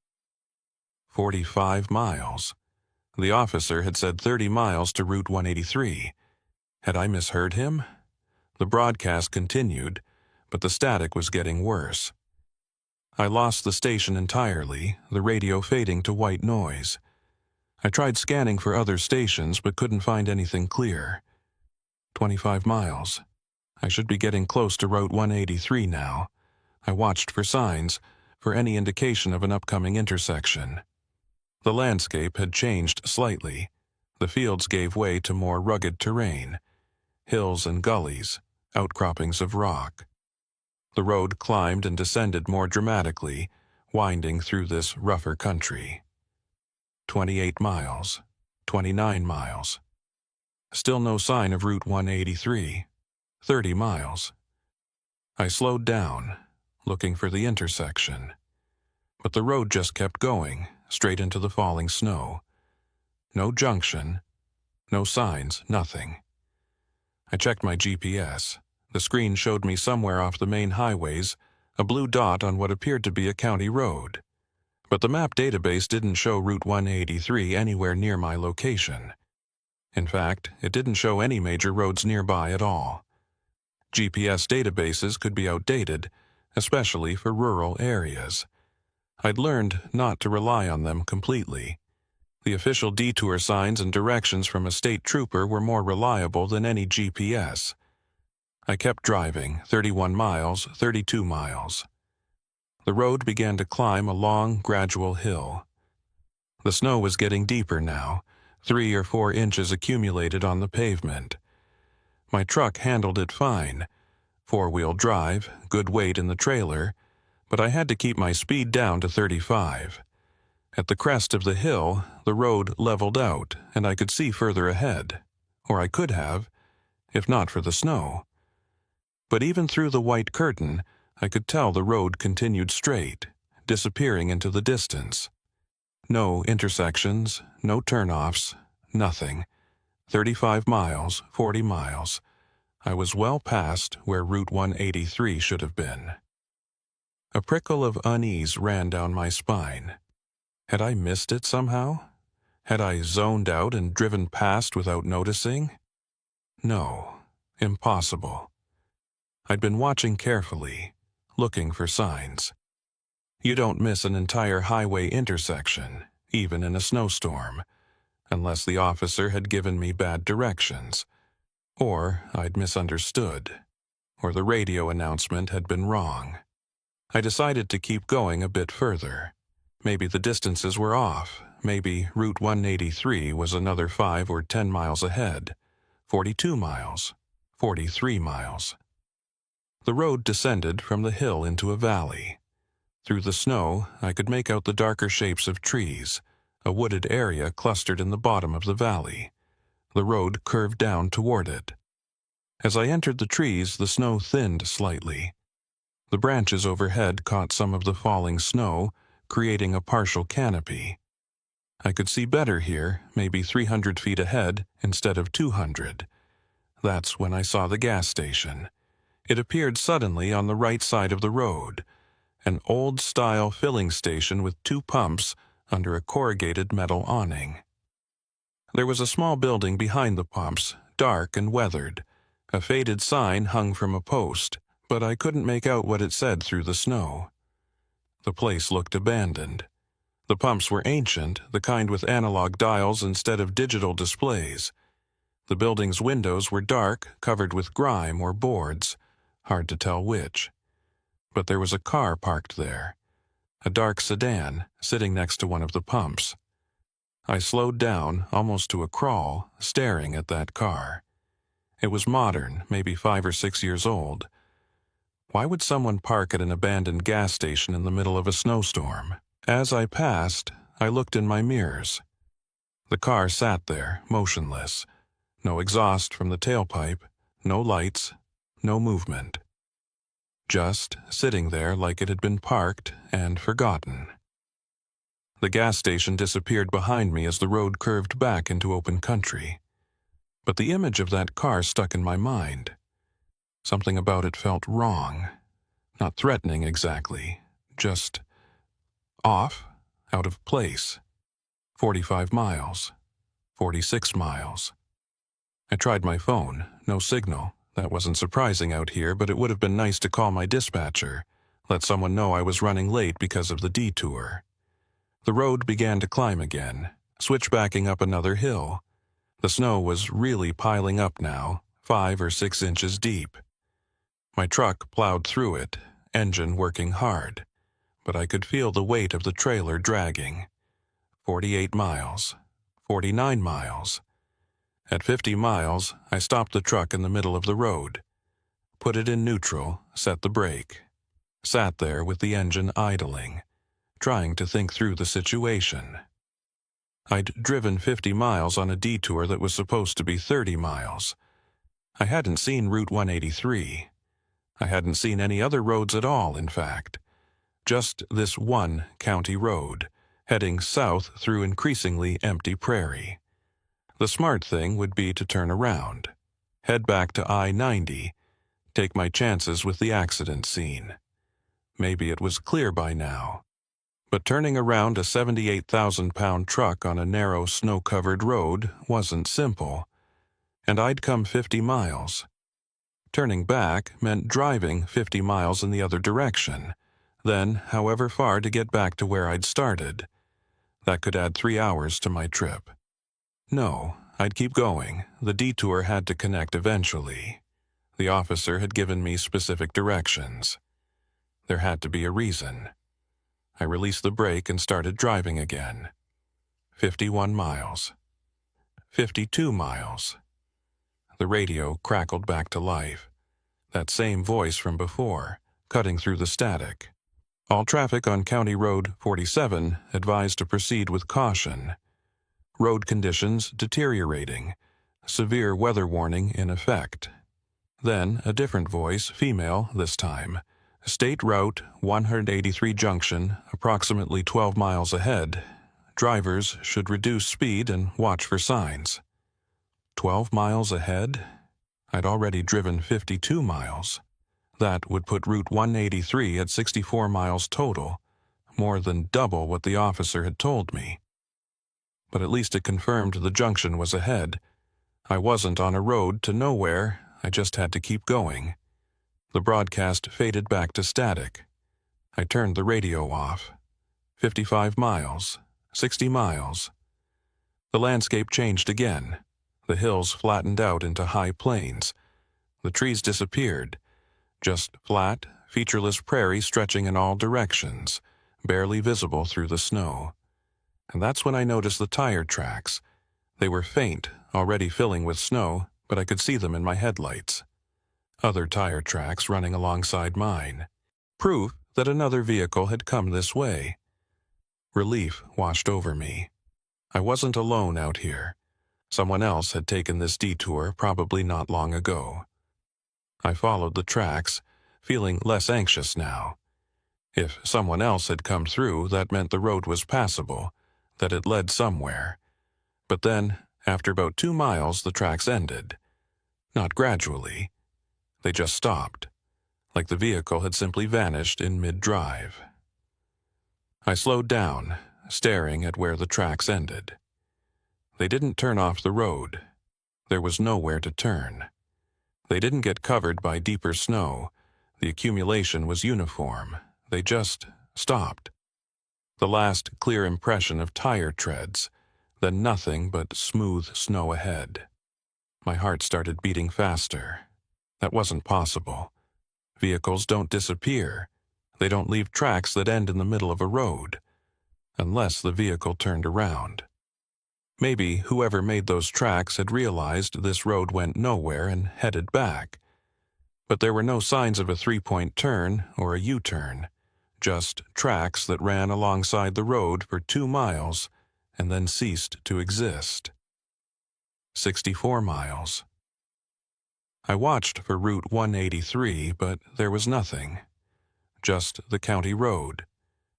45 miles. The officer had said 30 miles to Route 183. Had I misheard him? The broadcast continued, but the static was getting worse. I lost the station entirely, the radio fading to white noise. I tried scanning for other stations but couldn't find anything clear. 25 miles. I should be getting close to Route 183 now. I watched for signs, for any indication of an upcoming intersection. The landscape had changed slightly. The fields gave way to more rugged terrain. Hills and gullies, outcroppings of rock. The road climbed and descended more dramatically, winding through this rougher country. 28 miles, 29 miles. Still no sign of Route 183. 30 miles. I slowed down, looking for the intersection. But the road just kept going, straight into the falling snow. No junction, no signs, nothing. I checked my GPS. The screen showed me somewhere off the main highways, a blue dot on what appeared to be a county road. But the map database didn't show Route 183 anywhere near my location. In fact, it didn't show any major roads nearby at all. GPS databases could be outdated, especially for rural areas. I'd learned not to rely on them completely. The official detour signs and directions from a state trooper were more reliable than any GPS. I kept driving, 31 miles, 32 miles. The road began to climb a long, gradual hill. The snow was getting deeper now, 3 or 4 inches accumulated on the pavement. My truck handled it fine. 4-wheel drive, good weight in the trailer, but I had to keep my speed down to 35. At the crest of the hill, the road leveled out, and I could see further ahead. Or I could have, if not for the snow. But even through the white curtain, I could tell the road continued straight, disappearing into the distance. No intersections, no turnoffs, nothing. 35 miles, 40 miles. I was well past where Route 183 should have been. A prickle of unease ran down my spine. Had I missed it somehow? Had I zoned out and driven past without noticing? No, impossible. I'd been watching carefully, looking for signs. You don't miss an entire highway intersection, even in a snowstorm, unless the officer had given me bad directions, or I'd misunderstood, or the radio announcement had been wrong. I decided to keep going a bit further. Maybe the distances were off. Maybe Route 183 was another 5 or 10 miles ahead. 42 miles. 43 miles. The road descended from the hill into a valley. Through the snow, I could make out the darker shapes of trees, a wooded area clustered in the bottom of the valley. The road curved down toward it. As I entered the trees, the snow thinned slightly. The branches overhead caught some of the falling snow, creating a partial canopy. I could see better here, maybe 300 feet ahead instead of 200. That's when I saw the gas station. It appeared suddenly on the right side of the road, an old-style filling station with 2 pumps under a corrugated metal awning. There was a small building behind the pumps, dark and weathered. A faded sign hung from a post, but I couldn't make out what it said through the snow. The place looked abandoned. The pumps were ancient, the kind with analog dials instead of digital displays. The building's windows were dark, covered with grime or boards, hard to tell which. But there was a car parked there, a dark sedan sitting next to one of the pumps. I slowed down, almost to a crawl, staring at that car. It was modern, maybe 5 or 6 years old. Why would someone park at an abandoned gas station in the middle of a snowstorm? As I passed, I looked in my mirrors. The car sat there, motionless. No exhaust from the tailpipe, no lights, no movement. Just sitting there like it had been parked and forgotten. The gas station disappeared behind me as the road curved back into open country. But the image of that car stuck in my mind. Something about it felt wrong. Not threatening exactly, just off, out of place. 45 miles. 46 miles. I tried my phone, no signal. That wasn't surprising out here, but it would have been nice to call my dispatcher, let someone know I was running late because of the detour. The road began to climb again. switchbacking up another hill. The snow was really piling up now, 5 or 6 inches deep. My truck plowed through it, engine working hard, but I could feel the weight of the trailer dragging. 48 miles, 49 miles. At 50 miles, I stopped the truck in the middle of the road, put it in neutral, set the brake, sat there with the engine idling, trying to think through the situation. I'd driven 50 miles on a detour that was supposed to be 30 miles. I hadn't seen Route 183. I hadn't seen any other roads at all, in fact. Just this one county road, heading south through increasingly empty prairie. The smart thing would be to turn around, head back to I-90, take my chances with the accident scene. Maybe it was clear by now. But turning around a 78,000-pound truck on a narrow, snow-covered road wasn't simple. And I'd come 50 miles. Turning back meant driving 50 miles in the other direction, then however far to get back to where I'd started. That could add 3 hours to my trip. No, I'd keep going. The detour had to connect eventually. The officer had given me specific directions. There had to be a reason. I released the brake and started driving again. 51 miles. 52 miles. The radio crackled back to life. That same voice from before, cutting through the static. All traffic on County Road 47 advised to proceed with caution. Road conditions deteriorating. Severe weather warning in effect. Then a different voice, female this time. State Route 183 junction, approximately 12 miles ahead. Drivers should reduce speed and watch for signs. 12 miles ahead? I'd already driven 52 miles. That would put Route 183 at 64 miles total, more than double what the officer had told me. But at least it confirmed the junction was ahead. I wasn't on a road to nowhere, I just had to keep going. The broadcast faded back to static. I turned the radio off. 55 miles, 60 miles. The landscape changed again. The hills flattened out into high plains. The trees disappeared. Just flat, featureless prairie stretching in all directions, barely visible through the snow. And that's when I noticed the tire tracks. They were faint, already filling with snow, but I could see them in my headlights. Other tire tracks running alongside mine. Proof that another vehicle had come this way. Relief washed over me. I wasn't alone out here. Someone else had taken this detour probably not long ago. I followed the tracks, feeling less anxious now. If someone else had come through, that meant the road was passable, that it led somewhere. But then, after about 2 miles, the tracks ended. Not gradually. They just stopped, like the vehicle had simply vanished in mid-drive. I slowed down, staring at where the tracks ended. They didn't turn off the road. There was nowhere to turn. They didn't get covered by deeper snow. The accumulation was uniform. They just stopped. The last clear impression of tire treads, then nothing but smooth snow ahead. My heart started beating faster. That wasn't possible. Vehicles don't disappear. They don't leave tracks that end in the middle of a road, unless the vehicle turned around. Maybe whoever made those tracks had realized this road went nowhere and headed back. But there were no signs of a 3-point turn or a U-turn, just tracks that ran alongside the road for 2 miles and then ceased to exist. 64 miles. I watched for Route 183, but there was nothing. Just the county road,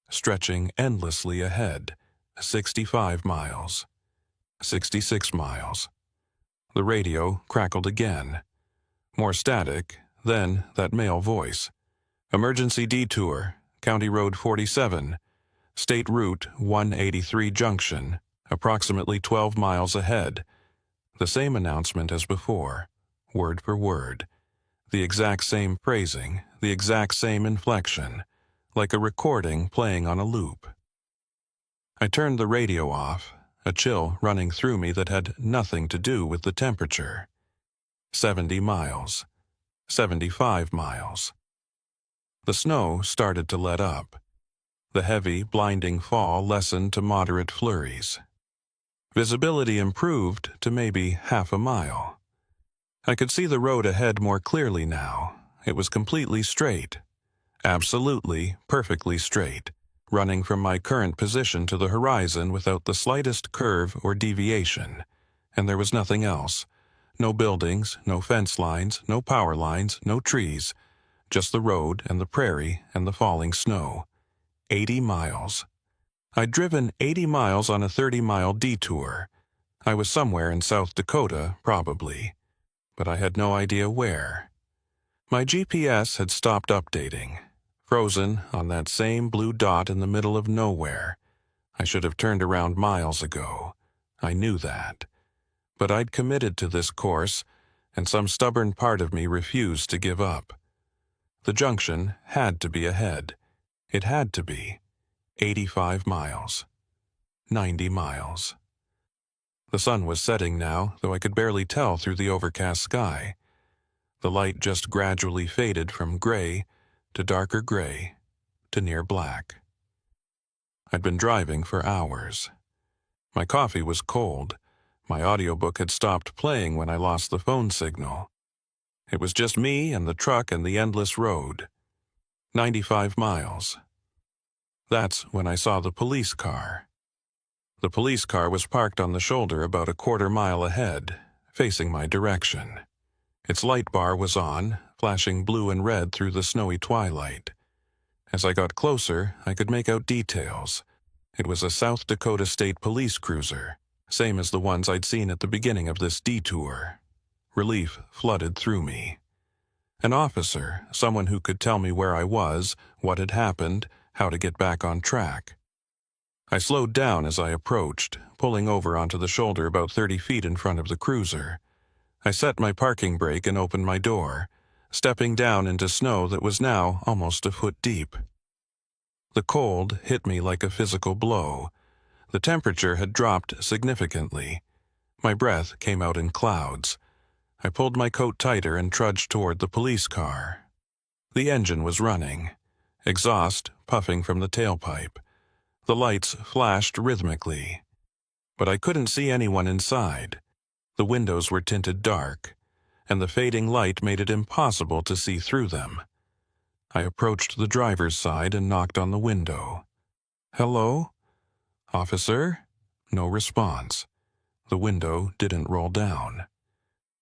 stretching endlessly ahead, 65 miles. 66 miles. The radio crackled again. More static, then that male voice. Emergency detour, County Road 47, State Route 183 junction, approximately 12 miles ahead. The same announcement as before, word for word. The exact same phrasing, the exact same inflection, like a recording playing on a loop. I turned the radio off. a chill running through me that had nothing to do with the temperature. 70 miles. 75 miles. The snow started to let up. The heavy, blinding fall lessened to moderate flurries. Visibility improved to maybe half a mile. I could see the road ahead more clearly now. It was completely straight. Absolutely, perfectly straight, running from my current position to the horizon without the slightest curve or deviation. And there was nothing else. No buildings, no fence lines, no power lines, no trees. Just the road and the prairie and the falling snow. 80 miles. I'd driven 80 miles on a 30-mile detour. I was somewhere in South Dakota, probably, but I had no idea where. My GPS had stopped updating, frozen on that same blue dot in the middle of nowhere. I should have turned around miles ago. I knew that. But I'd committed to this course, and some stubborn part of me refused to give up. The junction had to be ahead. It had to be. 85 miles. 90 miles. The sun was setting now, though I could barely tell through the overcast sky. The light just gradually faded from gray to darker gray to near black. I'd been driving for hours. My coffee was cold. My audiobook had stopped playing when I lost the phone signal. It was just me and the truck and the endless road. 95 miles. That's when I saw the police car. The police car was parked on the shoulder about a quarter-mile ahead, facing my direction. Its light bar was on, flashing blue and red through the snowy twilight. As I got closer, I could make out details. It was a South Dakota State Police cruiser, same as the ones I'd seen at the beginning of this detour. Relief flooded through me. An officer, someone who could tell me where I was, what had happened, how to get back on track. I slowed down as I approached, pulling over onto the shoulder about 30 feet in front of the cruiser. I set my parking brake and opened my door, stepping down into snow that was now almost a foot deep. The cold hit me like a physical blow. The temperature had dropped significantly. My breath came out in clouds. I pulled my coat tighter and trudged toward the police car. The engine was running. Exhaust puffing from the tailpipe. The lights flashed rhythmically. But I couldn't see anyone inside. The windows were tinted dark, and the fading light made it impossible to see through them. I approached the driver's side and knocked on the window. "Hello? Officer?" No response. The window didn't roll down.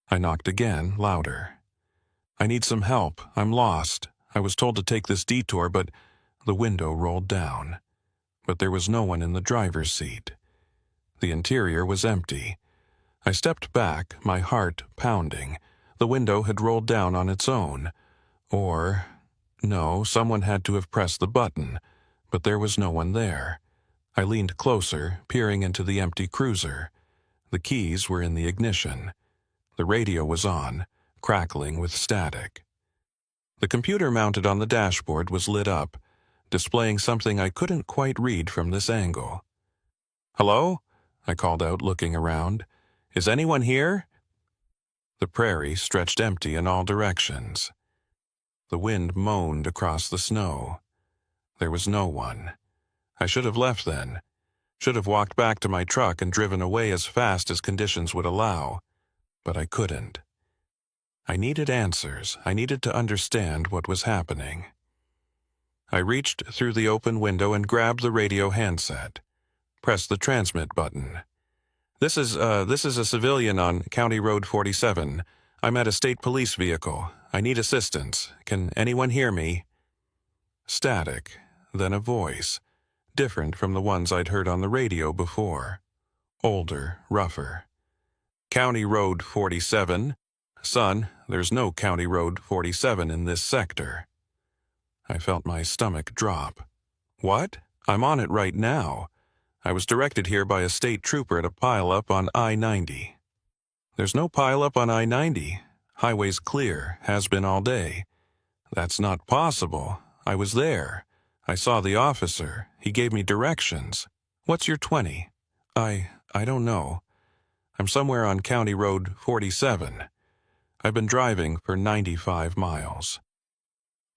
I knocked again, louder. "I need some help. I'm lost. I was told to take this detour, but..." The window rolled down. But there was no one in the driver's seat. The interior was empty. I stepped back, my heart pounding. The window had rolled down on its own. Or... no, someone had to have pressed the button, but there was no one there. I leaned closer, peering into the empty cruiser. The keys were in the ignition. The radio was on, crackling with static. The computer mounted on the dashboard was lit up, displaying something I couldn't quite read from this angle. "Hello?" I called out, looking around. "Is anyone here?" The prairie stretched empty in all directions. The wind moaned across the snow. There was no one. I should have left then. Should have walked back to my truck and driven away as fast as conditions would allow. But I couldn't. I needed answers. I needed to understand what was happening. I reached through the open window and grabbed the radio handset. Pressed the transmit button. This is a civilian on County Road 47. I'm at a state police vehicle. I need assistance. Can anyone hear me?" Static, then a voice, different from the ones I'd heard on the radio before. Older, rougher. "County Road 47. Son, there's no County Road 47 in this sector." I felt my stomach drop. "What? I'm on it right now. I was directed here by a state trooper at a pileup on I-90. "There's no pileup on I-90. Highway's clear, has been all day." "That's not possible. I was there. I saw the officer. He gave me directions. What's your 20? I don't know. I'm somewhere on County Road 47. I've been driving for 95 miles.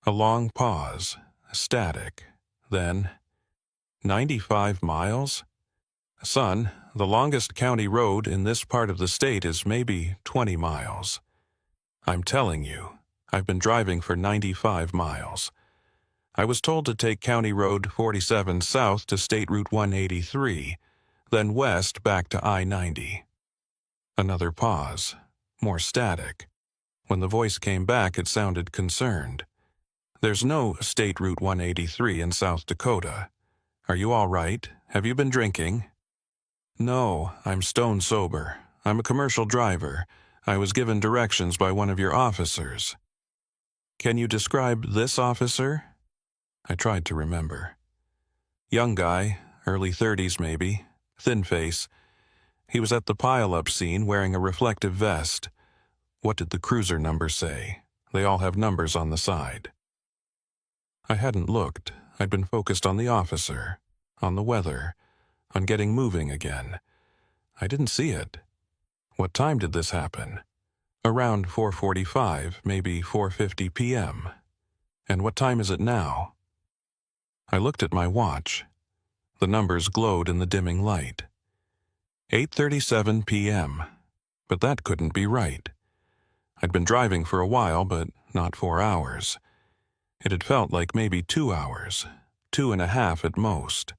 A long pause, static. Then, 95 miles? Son, the longest county road in this part of the state is maybe 20 miles. I'm telling you, I've been driving for 95 miles. I was told to take County Road 47 south to State Route 183, then west back to I-90. Another pause, more static. When the voice came back, it sounded concerned. There's no State Route 183 in South Dakota. Are you all right? Have you been drinking? No, I'm stone sober. I'm a commercial driver. I was given directions by one of your officers. Can you describe this officer? I tried to remember. Young guy, early 30s maybe, thin face. He was at the pile-up scene wearing a reflective vest. What did the cruiser number say? They all have numbers on the side. I hadn't looked. I'd been focused on the officer, on the weather, on getting moving again. I didn't see it. What time did this happen? Around 4:45, maybe 4:50 p.m. And what time is it now? I looked at my watch. The numbers glowed in the dimming light. 8:37 p.m. But that couldn't be right. I'd been driving for a while, but not 4 hours. It had felt like maybe 2 hours, 2.5 at most.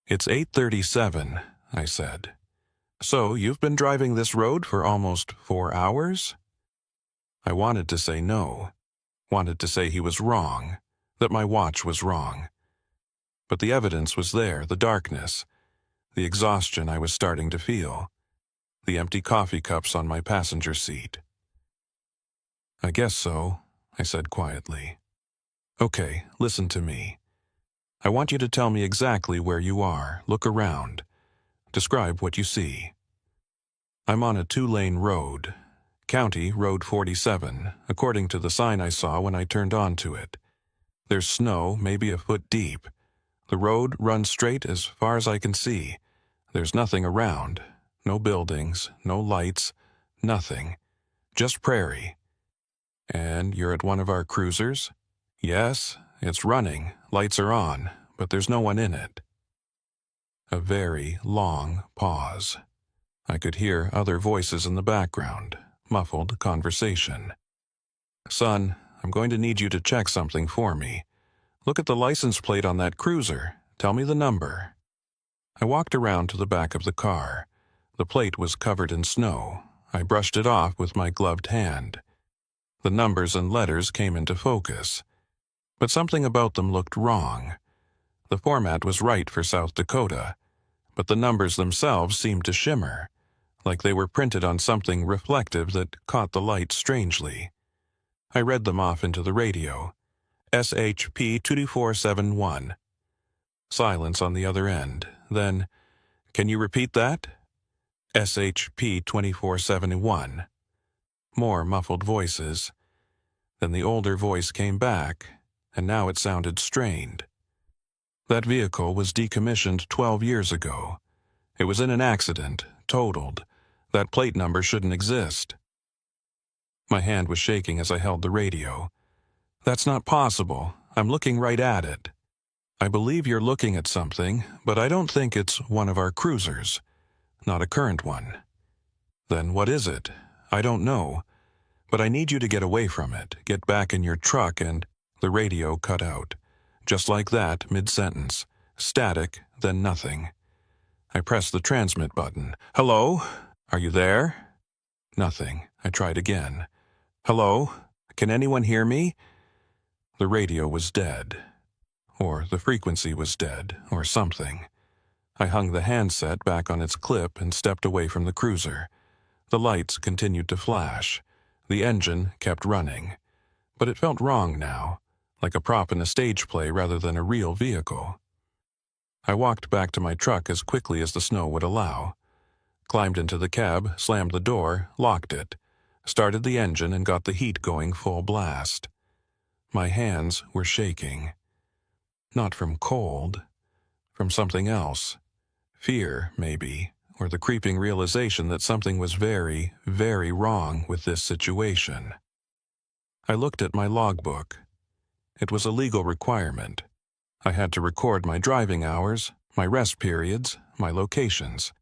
It's 8:37, I said. So you've been driving this road for almost 4 hours? I wanted to say no, wanted to say he was wrong, that my watch was wrong. But the evidence was there, the darkness, the exhaustion I was starting to feel, the empty coffee cups on my passenger seat. I guess so, I said quietly. Okay, listen to me. I want you to tell me exactly where you are. Look around. Describe what you see. I'm on a 2-lane road, County Road 47, according to the sign I saw when I turned onto it. There's snow, maybe a foot deep. The road runs straight as far as I can see. There's nothing around. No buildings, no lights, nothing. Just prairie. And you're at one of our cruisers? Yes, it's running. Lights are on, but there's no one in it. A very long pause. I could hear other voices in the background, muffled conversation. Son, I'm going to need you to check something for me. Look at the license plate on that cruiser. Tell me the number. I walked around to the back of the car. The plate was covered in snow. I brushed it off with my gloved hand. The numbers and letters came into focus. But something about them looked wrong. The format was right for South Dakota, but the numbers themselves seemed to shimmer, like they were printed on something reflective that caught the light strangely. I read them off into the radio. SHP 2471. Silence on the other end. Then, can you repeat that? SHP 2471. More muffled voices. Then the older voice came back, and now it sounded strained. That vehicle was decommissioned 12 years ago. It was in an accident, totaled. That plate number shouldn't exist. My hand was shaking as I held the radio. That's not possible. I'm looking right at it. I believe you're looking at something, but I don't think it's one of our cruisers. Not a current one. Then what is it? I don't know. But I need you to get away from it, get back in your truck, and the radio cut out. Just like that, mid-sentence. Static, then nothing. I pressed the transmit button. Hello? Are you there? Nothing. I tried again. Hello? Can anyone hear me? The radio was dead. Or the frequency was dead, or something. I hung the handset back on its clip and stepped away from the cruiser. The lights continued to flash. The engine kept running. But it felt wrong now, like a prop in a stage play rather than a real vehicle. I walked back to my truck as quickly as the snow would allow. Climbed into the cab, slammed the door, locked it, started the engine and got the heat going full blast. My hands were shaking. Not from cold, from something else. Fear, maybe, or the creeping realization that something was very, very wrong with this situation. I looked at my logbook. It was a legal requirement. I had to record my driving hours, my rest periods, my locations.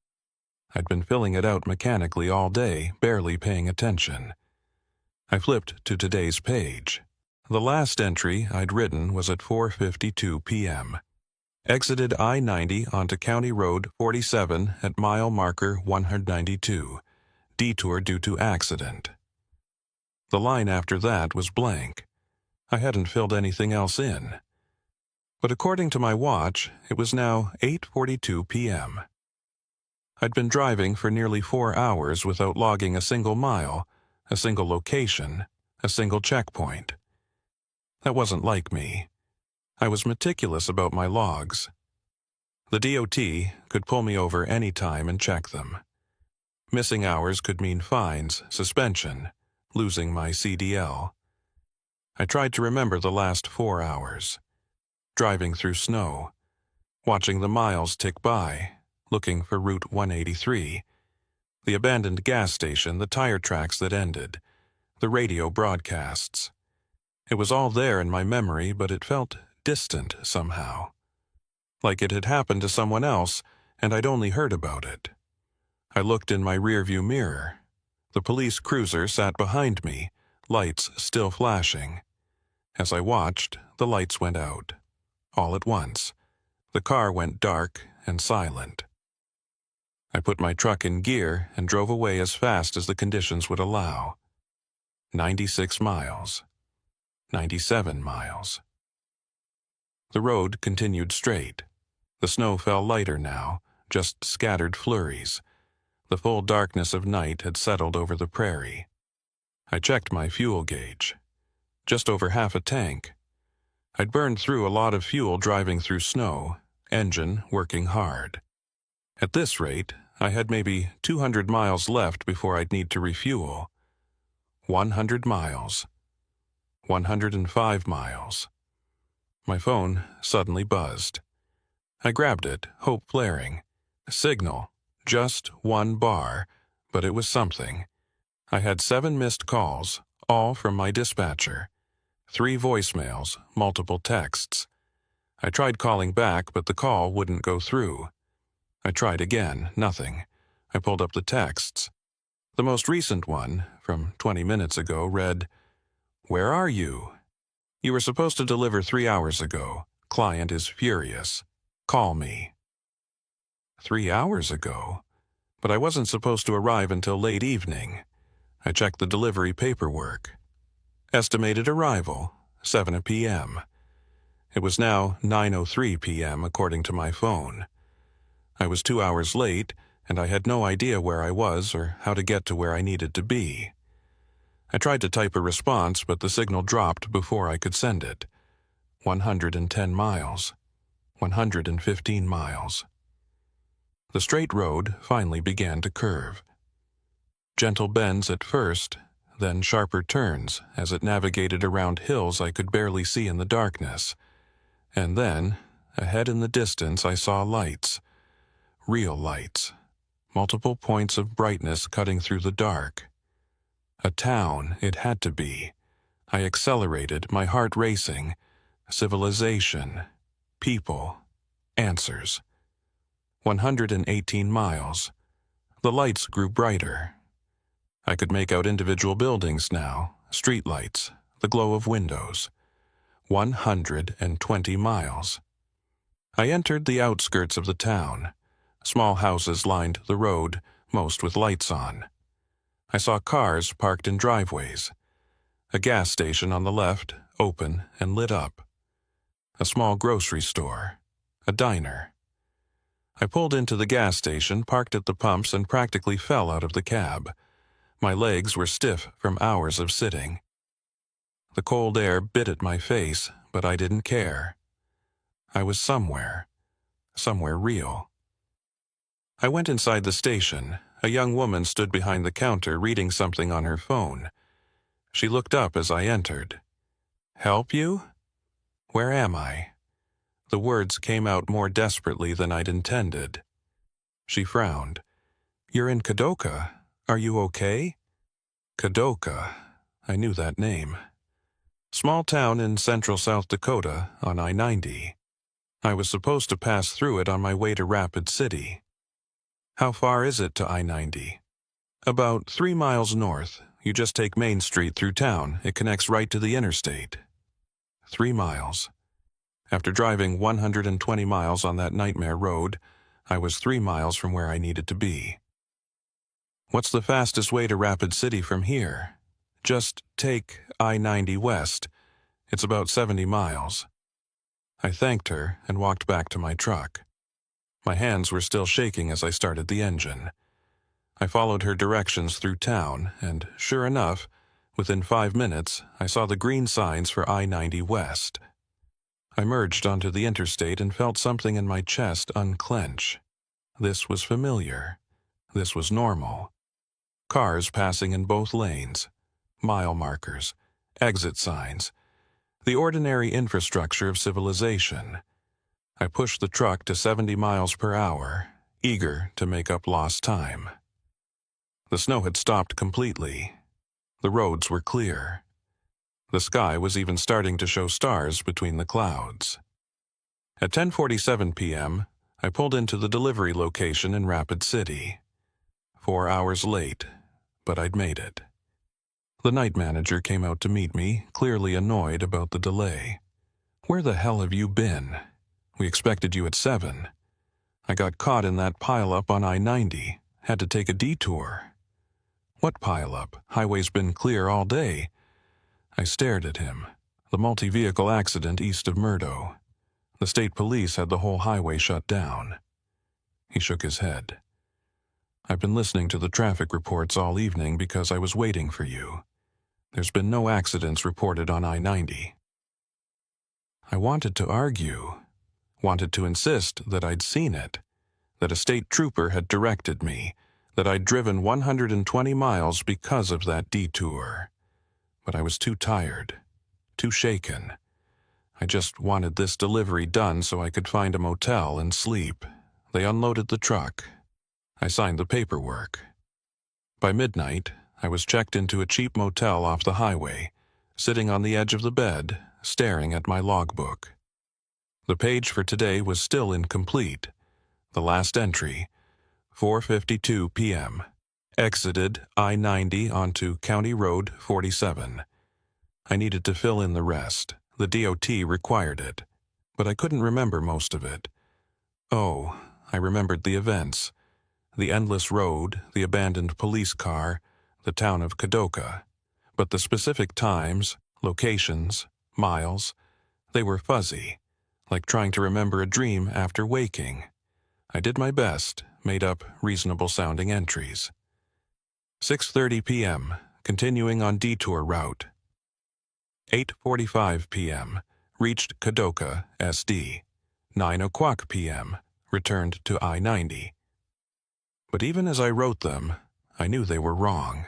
I'd been filling it out mechanically all day, barely paying attention. I flipped to today's page. The last entry I'd written was at 4:52 p.m. Exited I-90 onto County Road 47 at mile marker 192. Detour due to accident. The line after that was blank. I hadn't filled anything else in. But according to my watch, it was now 8:42 p.m. I'd been driving for nearly 4 hours without logging a single mile, a single location, a single checkpoint. That wasn't like me. I was meticulous about my logs. The DOT could pull me over any time and check them. Missing hours could mean fines, suspension, losing my CDL. I tried to remember the last 4 hours. Driving through snow, watching the miles tick by, looking for Route 183, the abandoned gas station, the tire tracks that ended, the radio broadcasts. It was all there in my memory, but it felt distant somehow. Like it had happened to someone else, and I'd only heard about it. I looked in my rearview mirror. The police cruiser sat behind me, lights still flashing. As I watched, the lights went out. All at once, the car went dark and silent. I put my truck in gear and drove away as fast as the conditions would allow. 96 miles. 97 miles. The road continued straight. The snow fell lighter now, just scattered flurries. The full darkness of night had settled over the prairie. I checked my fuel gauge. Just over half a tank. I'd burned through a lot of fuel driving through snow, engine working hard. At this rate, I had maybe 200 miles left before I'd need to refuel. 100 miles. 105 miles. My phone suddenly buzzed. I grabbed it, hope flaring. A signal, just 1 bar, but it was something. I had 7 missed calls, all from my dispatcher. 3 voicemails, multiple texts. I tried calling back, but the call wouldn't go through. I tried again, nothing. I pulled up the texts. The most recent one, from 20 minutes ago, read, "Where are you? You were supposed to deliver 3 hours ago. Client is furious. Call me." 3 hours ago? But I wasn't supposed to arrive until late evening. I checked the delivery paperwork. Estimated arrival, 7 p.m. It was now 9:03 p.m. according to my phone. I was 2 hours late, and I had no idea where I was or how to get to where I needed to be. I tried to type a response, but the signal dropped before I could send it. 110 miles. 115 miles. The straight road finally began to curve. Gentle bends at first, then sharper turns as it navigated around hills I could barely see in the darkness. And then, ahead in the distance, I saw lights. Real lights. Multiple points of brightness cutting through the dark. A town, it had to be. I accelerated, my heart racing. Civilization. People. Answers. 118 miles. The lights grew brighter. I could make out individual buildings now, streetlights, the glow of windows. 120 miles. I entered the outskirts of the town. Small houses lined the road, most with lights on. I saw cars parked in driveways. A gas station on the left, open and lit up. A small grocery store. A diner. I pulled into the gas station, parked at the pumps, and practically fell out of the cab. My legs were stiff from hours of sitting. The cold air bit at my face, but I didn't care. I was somewhere real. I went inside the station. A young woman stood behind the counter reading something on her phone. She looked up as I entered. "Help you? Where am I?" The words came out more desperately than I'd intended. She frowned. "You're in Kadoka. Are you okay?" Kadoka. I knew that name. Small town in central South Dakota on I-90. I was supposed to pass through it on my way to Rapid City. How far is it to I-90? About 3 miles north. You just take Main Street through town. It connects right to the interstate. 3 miles. After driving 120 miles on that nightmare road, I was 3 miles from where I needed to be. What's the fastest way to Rapid City from here? Just take I-90 west. It's about 70 miles. I thanked her and walked back to my truck. My hands were still shaking as I started the engine. I followed her directions through town, and sure enough, within 5 minutes, I saw the green signs for I-90 west. I merged onto the interstate and felt something in my chest unclench. This was familiar. This was normal. Cars passing in both lanes, mile markers, exit signs, the ordinary infrastructure of civilization. I pushed the truck to 70 miles per hour, eager to make up lost time. The snow had stopped completely. The roads were clear. The sky was even starting to show stars between the clouds. At 10:47 p.m., I pulled into the delivery location in Rapid City. 4 hours late, but I'd made it. The night manager came out to meet me, clearly annoyed about the delay. "Where the hell have you been? We expected you at 7. I got caught in that pileup on I-90, had to take a detour." "What pileup? Highway's been clear all day." I stared at him. The multi-vehicle accident east of Murdo. The state police had the whole highway shut down. He shook his head. "I've been listening to the traffic reports all evening because I was waiting for you. There's been no accidents reported on I-90. I wanted to argue, wanted to insist that I'd seen it, that a state trooper had directed me, that I'd driven 120 miles because of that detour. But I was too tired, too shaken. I just wanted this delivery done so I could find a motel and sleep. They unloaded the truck. I signed the paperwork. By midnight, I was checked into a cheap motel off the highway, sitting on the edge of the bed, staring at my logbook. The page for today was still incomplete. The last entry, 4:52 p.m. Exited I-90 onto County Road 47. I needed to fill in the rest. The DOT required it, but I couldn't remember most of it. Oh, I remembered the events. The endless road, the abandoned police car, the town of Kadoka. But the specific times, locations, miles, they were fuzzy, like trying to remember a dream after waking. I did my best, made up reasonable-sounding entries. 6:30 p.m., continuing on detour route. 8:45 p.m., reached Kadoka, SD. 9 o'clock p.m., returned to I-90. But even as I wrote them, I knew they were wrong.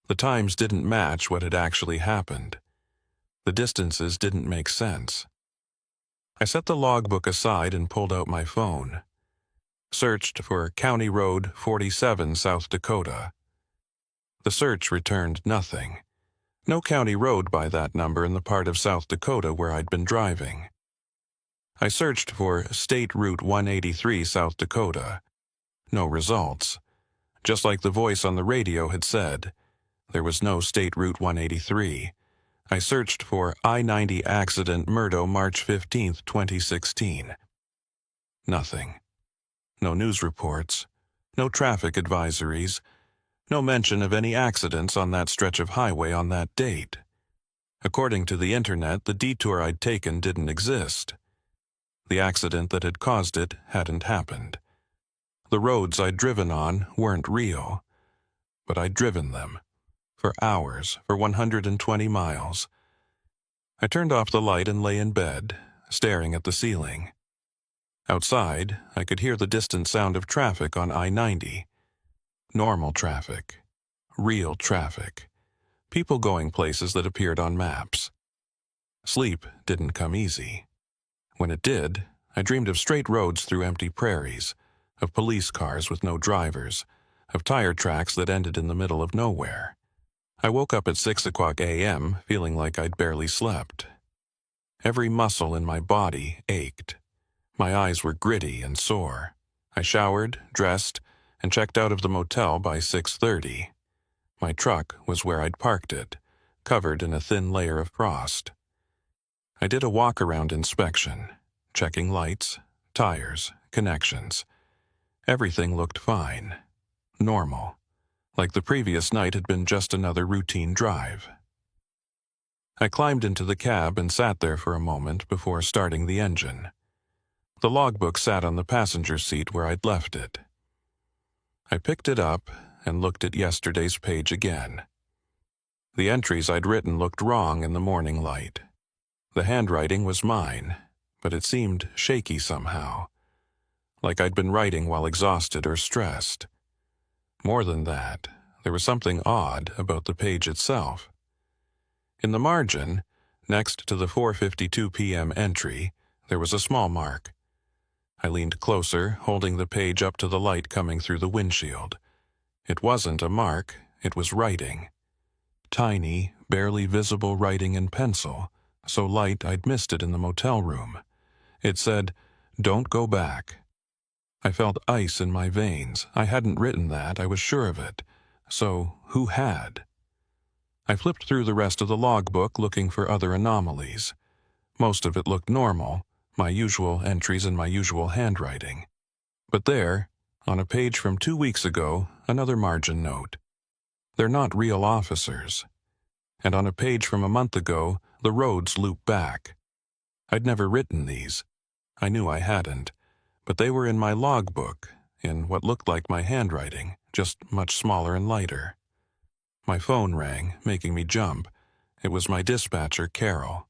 The times didn't match what had actually happened. The distances didn't make sense. I set the logbook aside and pulled out my phone. Searched for County Road 47, South Dakota. The search returned nothing. No county road by that number in the part of South Dakota where I'd been driving. I searched for State Route 183, South Dakota. No results. Just like the voice on the radio had said, there was no State Route 183. I searched for I-90 accident Murdo March 15, 2016. Nothing. No news reports. No traffic advisories. No mention of any accidents on that stretch of highway on that date. According to the internet, the detour I'd taken didn't exist. The accident that had caused it hadn't happened. The roads I'd driven on weren't real, but I'd driven them. For hours, for 120 miles. I turned off the light and lay in bed, staring at the ceiling. Outside, I could hear the distant sound of traffic on I-90. Normal traffic. Real traffic. People going places that appeared on maps. Sleep didn't come easy. When it did, I dreamed of straight roads through empty prairies, of police cars with no drivers, of tire tracks that ended in the middle of nowhere. I woke up at 6 o'clock a.m. feeling like I'd barely slept. Every muscle in my body ached. My eyes were gritty and sore. I showered, dressed, and checked out of the motel by 6:30. My truck was where I'd parked it, covered in a thin layer of frost. I did a walk-around inspection, checking lights, tires, connections. Everything looked fine. Normal. Like the previous night had been just another routine drive. I climbed into the cab and sat there for a moment before starting the engine. The logbook sat on the passenger seat where I'd left it. I picked it up and looked at yesterday's page again. The entries I'd written looked wrong in the morning light. The handwriting was mine, but it seemed shaky somehow, like I'd been writing while exhausted or stressed. More than that, there was something odd about the page itself. In the margin, next to the 4:52 p.m. entry, there was a small mark. I leaned closer, holding the page up to the light coming through the windshield. It wasn't a mark, it was writing. Tiny, barely visible writing in pencil, so light I'd missed it in the motel room. It said, "Don't go back." I felt ice in my veins. I hadn't written that, I was sure of it. So, who had? I flipped through the rest of the logbook looking for other anomalies. Most of it looked normal, my usual entries in my usual handwriting. But there, on a page from 2 weeks ago, another margin note. They're not real officers. And on a page from a month ago, the roads loop back. I'd never written these. I knew I hadn't. But they were in my logbook, in what looked like my handwriting, just much smaller and lighter. My phone rang, making me jump. It was my dispatcher, Carol.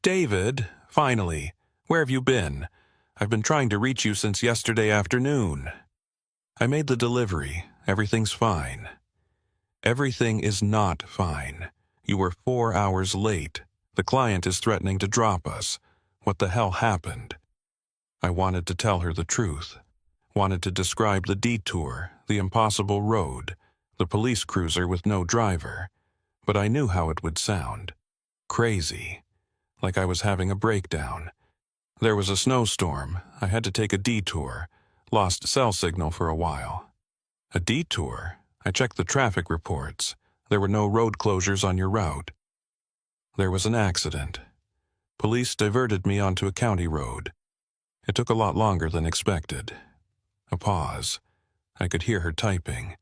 "David, finally. Where have you been? I've been trying to reach you since yesterday afternoon." "I made the delivery. Everything's fine." "Everything is not fine. You were 4 hours late. The client is threatening to drop us. What the hell happened?" I wanted to tell her the truth. Wanted to describe the detour, the impossible road, the police cruiser with no driver. But I knew how it would sound. Crazy. Like I was having a breakdown. There was a snowstorm. I had to take a detour. Lost cell signal for a while. "A detour?" I checked the traffic reports. There were no road closures on your route. "There was an accident. Police diverted me onto a county road. It took a lot longer than expected." A pause. I could hear her typing.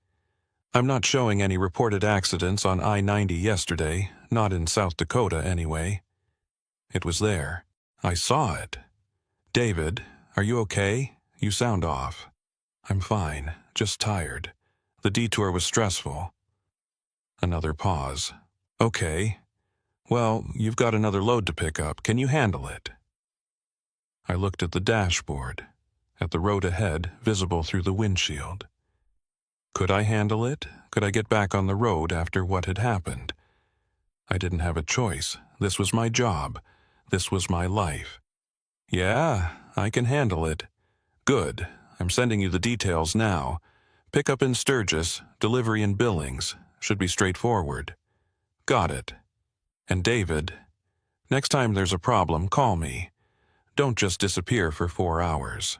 "I'm not showing any reported accidents on I-90 yesterday, not in South Dakota anyway." It was there. I saw it. "David, are you okay? You sound off." "I'm fine, just tired. The detour was stressful." Another pause. "Okay. Well, you've got another load to pick up. Can you handle it?" I looked at the dashboard, at the road ahead, visible through the windshield. Could I handle it? Could I get back on the road after what had happened? I didn't have a choice. This was my job. This was my life. "Yeah, I can handle it." "Good. I'm sending you the details now. Pick up in Sturgis, delivery in Billings. Should be straightforward." "Got it." "And David, next time there's a problem, call me. Don't just disappear for 4 hours."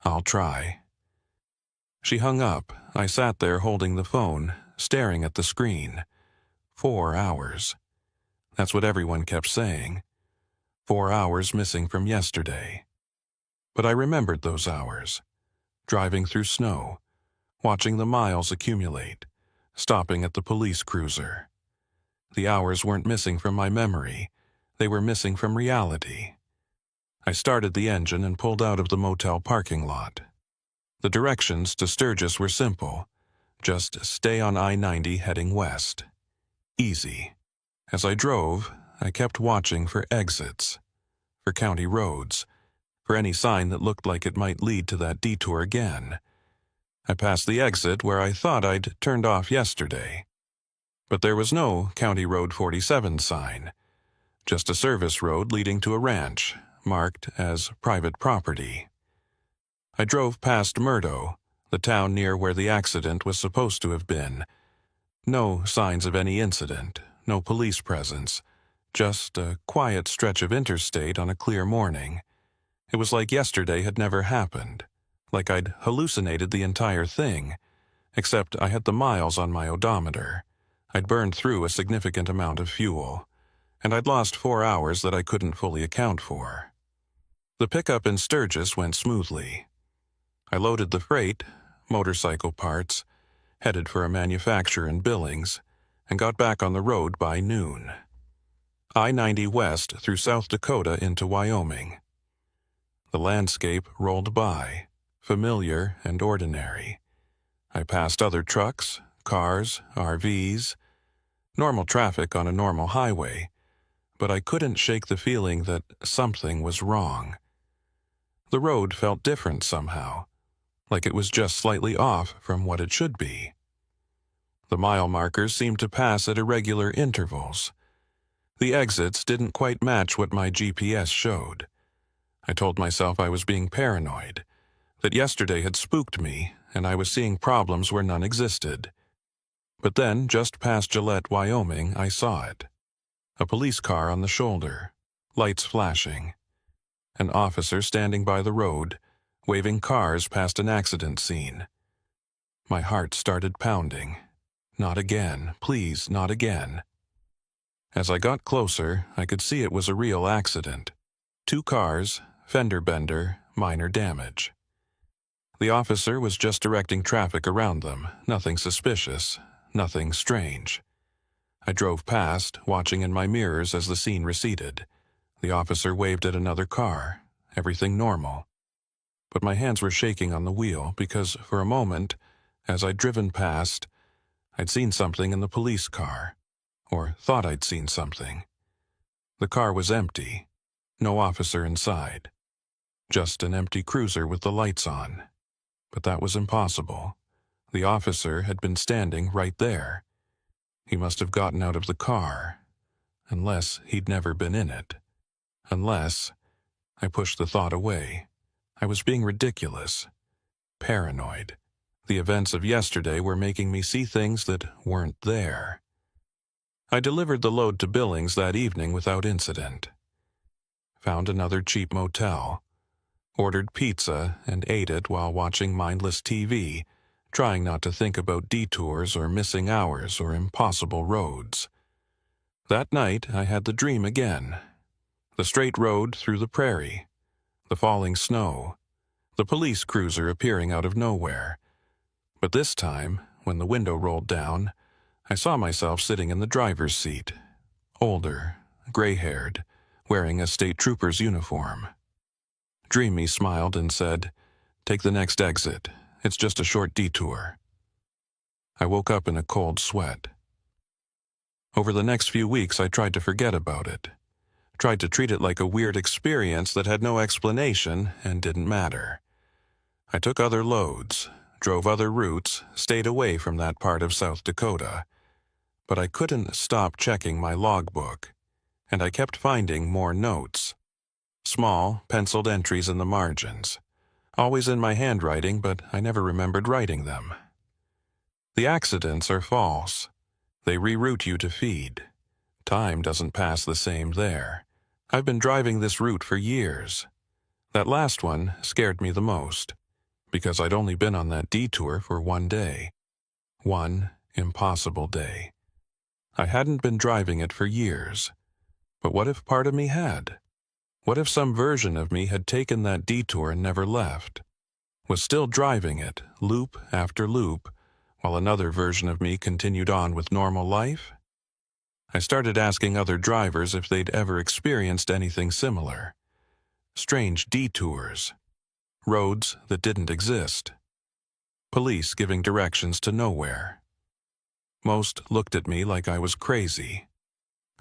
"I'll try." She hung up. I sat there holding the phone, staring at the screen. 4 hours. That's what everyone kept saying. 4 hours missing from yesterday. But I remembered those hours. Driving through snow, watching the miles accumulate, stopping at the police cruiser. The hours weren't missing from my memory. They were missing from reality. I started the engine and pulled out of the motel parking lot. The directions to Sturgis were simple. Just stay on I-90 heading west. Easy. As I drove, I kept watching for exits, for county roads, for any sign that looked like it might lead to that detour again. I passed the exit where I thought I'd turned off yesterday. But there was no County Road 47 sign, just a service road leading to a ranch, marked as private property. I drove past Murdo, the town near where the accident was supposed to have been. No signs of any incident, no police presence, just a quiet stretch of interstate on a clear morning. It was like yesterday had never happened, like I'd hallucinated the entire thing, except I had the miles on my odometer. I'd burned through a significant amount of fuel, and I'd lost 4 hours that I couldn't fully account for. The pickup in Sturgis went smoothly. I loaded the freight, motorcycle parts, headed for a manufacturer in Billings, and got back on the road by noon. I-90 west through South Dakota into Wyoming. The landscape rolled by, familiar and ordinary. I passed other trucks, cars, RVs, normal traffic on a normal highway, but I couldn't shake the feeling that something was wrong. The road felt different somehow, like it was just slightly off from what it should be. The mile markers seemed to pass at irregular intervals. The exits didn't quite match what my GPS showed. I told myself I was being paranoid, that yesterday had spooked me and I was seeing problems where none existed. But then, just past Gillette, Wyoming, I saw it. A police car on the shoulder, lights flashing. An officer standing by the road, waving cars past an accident scene. My heart started pounding. Not again, please, not again. As I got closer, I could see it was a real accident. 2 cars, fender bender, minor damage. The officer was just directing traffic around them, nothing suspicious, nothing strange. I drove past, watching in my mirrors as the scene receded. The officer waved at another car, everything normal. But my hands were shaking on the wheel because, for a moment, as I'd driven past, I'd seen something in the police car, or thought I'd seen something. The car was empty, no officer inside. Just an empty cruiser with the lights on. But that was impossible. The officer had been standing right there. He must have gotten out of the car, unless he'd never been in it. Unless, I pushed the thought away. I was being ridiculous, paranoid. The events of yesterday were making me see things that weren't there. I delivered the load to Billings that evening without incident. Found another cheap motel. Ordered pizza and ate it while watching mindless TV, trying not to think about detours or missing hours or impossible roads. That night I had the dream again. The straight road through the prairie, the falling snow, the police cruiser appearing out of nowhere. But this time, when the window rolled down, I saw myself sitting in the driver's seat, older, gray-haired, wearing a state trooper's uniform. Dreamy smiled and said, "Take the next exit. It's just a short detour." I woke up in a cold sweat. Over the next few weeks, I tried to forget about it. Tried to treat it like a weird experience that had no explanation and didn't matter. I took other loads, drove other routes, stayed away from that part of South Dakota. But I couldn't stop checking my logbook, and I kept finding more notes. Small, penciled entries in the margins. Always in my handwriting, but I never remembered writing them. The accidents are false. They reroute you to feed. Time doesn't pass the same there. I've been driving this route for years. That last one scared me the most, because I'd only been on that detour for 1 day. One impossible day. I hadn't been driving it for years. But what if part of me had? What if some version of me had taken that detour and never left? Was still driving it, loop after loop, while another version of me continued on with normal life? I started asking other drivers if they'd ever experienced anything similar. Strange detours. Roads that didn't exist. Police giving directions to nowhere. Most looked at me like I was crazy.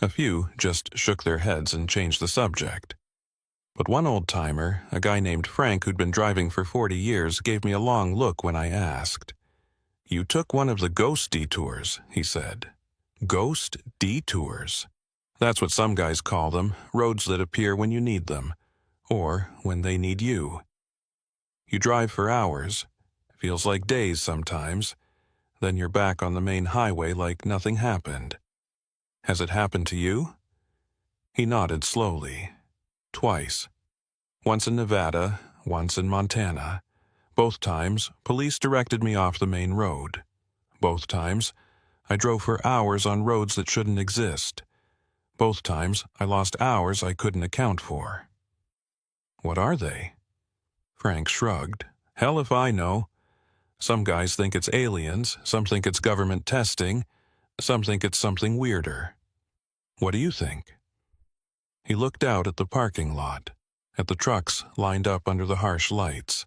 A few just shook their heads and changed the subject. But one old-timer, a guy named Frank who'd been driving for 40 years, gave me a long look when I asked. "You took one of the ghost detours," he said. Ghost detours. That's what some guys call them, roads that appear when you need them, or when they need you. You drive for hours, feels like days sometimes, then you're back on the main highway like nothing happened. Has it happened to you? He nodded slowly. Twice. Once in Nevada, once in Montana. Both times, police directed me off the main road. Both times, I drove for hours on roads that shouldn't exist. Both times, I lost hours I couldn't account for. What are they? Frank shrugged. Hell if I know. Some guys think it's aliens, some think it's government testing, some think it's something weirder. What do you think? He looked out at the parking lot, at the trucks lined up under the harsh lights.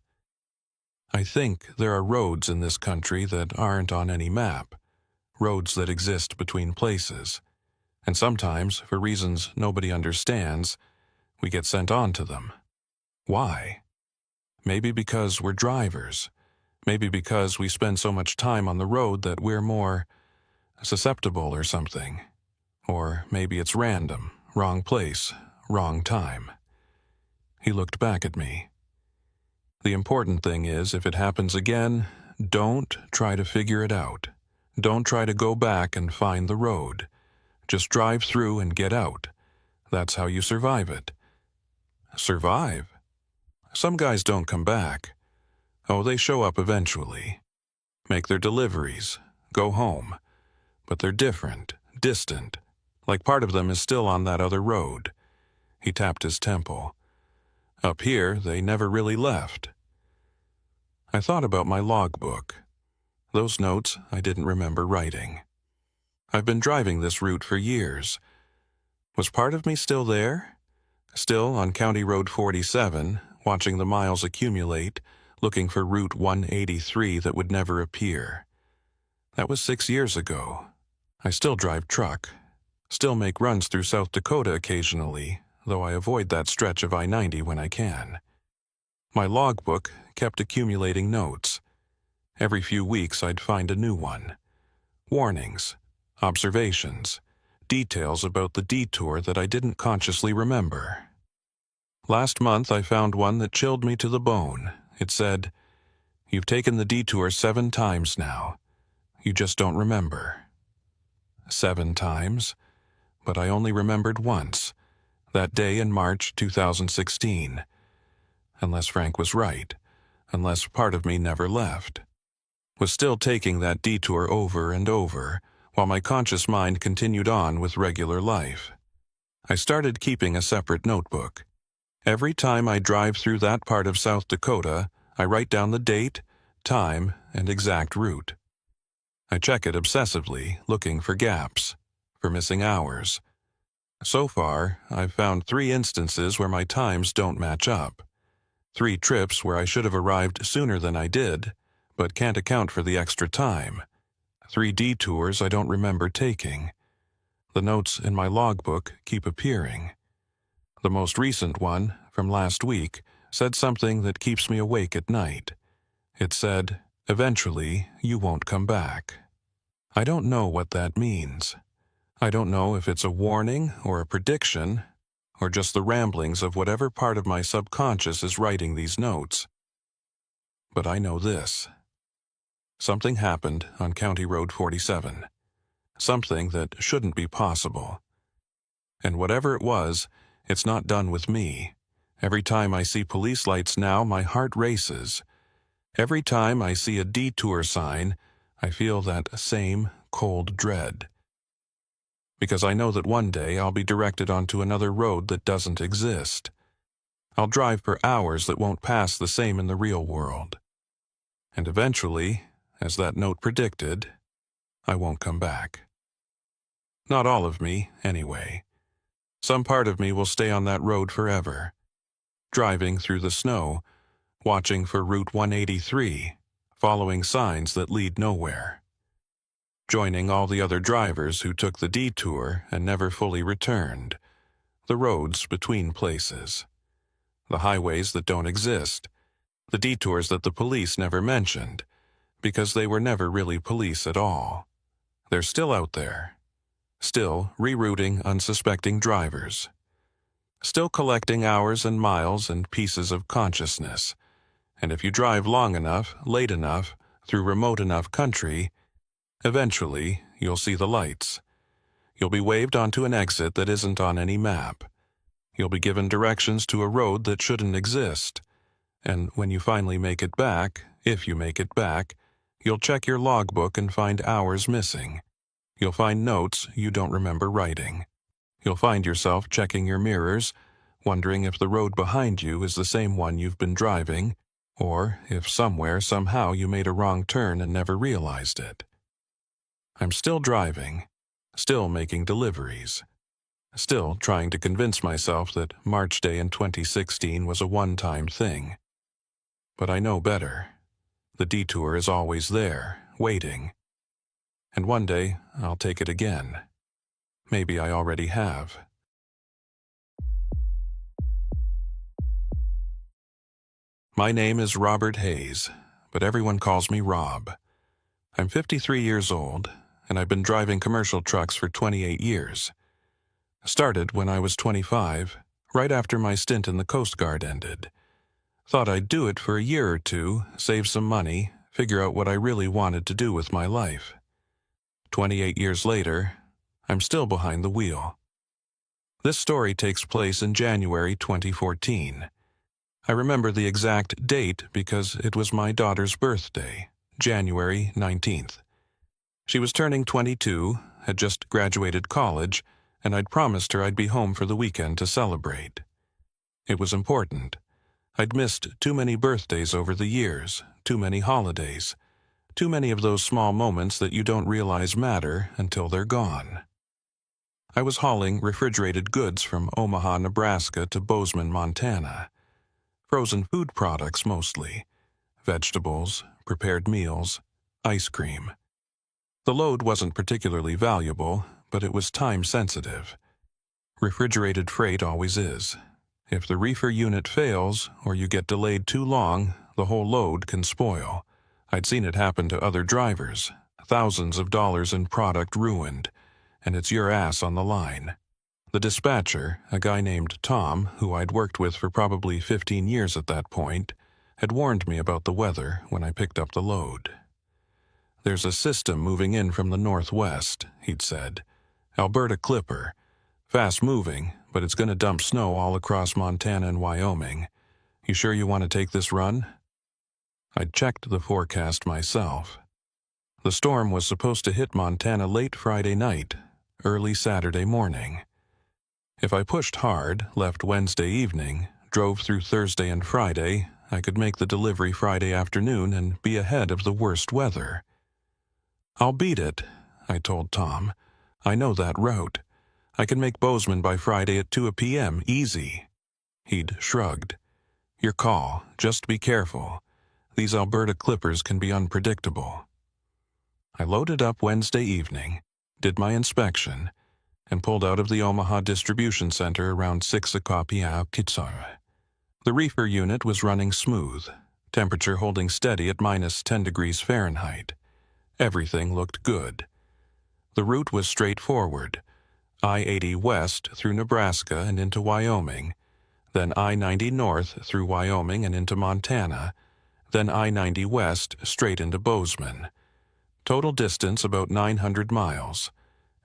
I think there are roads in this country that aren't on any map, roads that exist between places, and sometimes, for reasons nobody understands, we get sent on to them. Why? Maybe because we're drivers. Maybe because we spend so much time on the road that we're more susceptible or something. Or maybe it's random, wrong place, wrong time. He looked back at me. The important thing is, if it happens again, don't try to figure it out. Don't try to go back and find the road. Just drive through and get out. That's how you survive it. Survive? Some guys don't come back. Oh, they show up eventually. Make their deliveries. Go home. But they're different, distant. Like part of them is still on that other road. He tapped his temple. Up here, they never really left. I thought about my logbook. Those notes I didn't remember writing. I've been driving this route for years. Was part of me still there? Still on County Road 47, watching the miles accumulate, looking for Route 183 that would never appear. That was 6 years ago. I still drive truck. Still make runs through South Dakota occasionally, though I avoid that stretch of I-90 when I can. My logbook kept accumulating notes. Every few weeks I'd find a new one. Warnings, observations, details about the detour that I didn't consciously remember. Last month I found one that chilled me to the bone. It said, "You've taken the detour 7 times now. You just don't remember." 7 times? But I only remembered once, that day in March 2016. Unless Frank was right, unless part of me never left. Was still taking that detour over and over, while my conscious mind continued on with regular life. I started keeping a separate notebook. Every time I drive through that part of South Dakota, I write down the date, time, and exact route. I check it obsessively, looking for gaps, for missing hours. So far, I've found 3 instances where my times don't match up. 3 trips where I should have arrived sooner than I did, but can't account for the extra time. 3 detours I don't remember taking. The notes in my logbook keep appearing. The most recent one, from last week, said something that keeps me awake at night. It said, "Eventually, you won't come back." I don't know what that means. I don't know if it's a warning or a prediction, or just the ramblings of whatever part of my subconscious is writing these notes. But I know this. Something happened on County Road 47. Something that shouldn't be possible. And whatever it was, it's not done with me. Every time I see police lights now, my heart races. Every time I see a detour sign, I feel that same cold dread. Because I know that one day I'll be directed onto another road that doesn't exist. I'll drive for hours that won't pass the same in the real world. And eventually, as that note predicted, I won't come back. Not all of me, anyway. Some part of me will stay on that road forever, driving through the snow, watching for Route 183, following signs that lead nowhere, joining all the other drivers who took the detour and never fully returned, the roads between places, the highways that don't exist, the detours that the police never mentioned, because they were never really police at all. They're still out there. Still rerouting unsuspecting drivers. Still collecting hours and miles and pieces of consciousness. And if you drive long enough, late enough, through remote enough country, eventually you'll see the lights. You'll be waved onto an exit that isn't on any map. You'll be given directions to a road that shouldn't exist. And when you finally make it back, if you make it back, you'll check your logbook and find hours missing. You'll find notes you don't remember writing. You'll find yourself checking your mirrors, wondering if the road behind you is the same one you've been driving, or if somewhere, somehow you made a wrong turn and never realized it. I'm still driving, still making deliveries, still trying to convince myself that March Day in 2016 was a one-time thing. But I know better. The detour is always there, waiting. And one day, I'll take it again. Maybe I already have. My name is Robert Hayes, but everyone calls me Rob. I'm 53 years old, and I've been driving commercial trucks for 28 years. Started when I was 25, right after my stint in the Coast Guard ended. Thought I'd do it for a year or two, save some money, figure out what I really wanted to do with my life. 28 years later, I'm still behind the wheel. This story takes place in January 2014. I remember the exact date because it was my daughter's birthday, January 19th. She was turning 22, had just graduated college, and I'd promised her I'd be home for the weekend to celebrate. It was important. I'd missed too many birthdays over the years, too many holidays, too many of those small moments that you don't realize matter until they're gone. I was hauling refrigerated goods from Omaha, Nebraska to Bozeman, Montana. Frozen food products mostly. Vegetables, prepared meals, ice cream. The load wasn't particularly valuable, but it was time-sensitive. Refrigerated freight always is. If the reefer unit fails, or you get delayed too long, the whole load can spoil. I'd seen it happen to other drivers. Thousands of dollars in product ruined, and it's your ass on the line. The dispatcher, a guy named Tom, who I'd worked with for probably 15 years at that point, had warned me about the weather when I picked up the load. There's a system moving in from the northwest, he'd said. Alberta Clipper. Fast moving, but it's going to dump snow all across Montana and Wyoming. You sure you want to take this run? I'd checked the forecast myself. The storm was supposed to hit Montana late Friday night, early Saturday morning. If I pushed hard, left Wednesday evening, drove through Thursday and Friday, I could make the delivery Friday afternoon and be ahead of the worst weather. I'll beat it, I told Tom. I know that route. I can make Bozeman by Friday at 2 p.m. easy. He'd shrugged. Your call, just be careful. These Alberta Clippers can be unpredictable. I loaded up Wednesday evening, did my inspection, and pulled out of the Omaha distribution center around 6:00 p.m. The reefer unit was running smooth, temperature holding steady at -10 degrees Fahrenheit. Everything looked good. The route was straightforward. I-80 west through Nebraska and into Wyoming, then I-90 north through Wyoming and into Montana, then I-90 west straight into Bozeman. Total distance about 900 miles.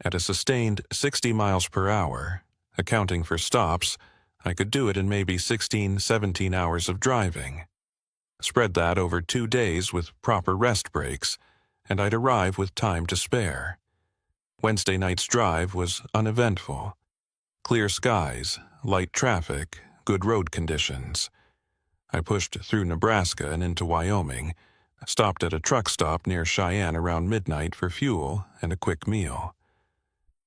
At a sustained 60 miles per hour, accounting for stops, I could do it in maybe 16, 17 hours of driving. Spread that over 2 days with proper rest breaks, and I'd arrive with time to spare. Wednesday night's drive was uneventful. Clear skies, light traffic, good road conditions. I pushed through Nebraska and into Wyoming, stopped at a truck stop near Cheyenne around midnight for fuel and a quick meal.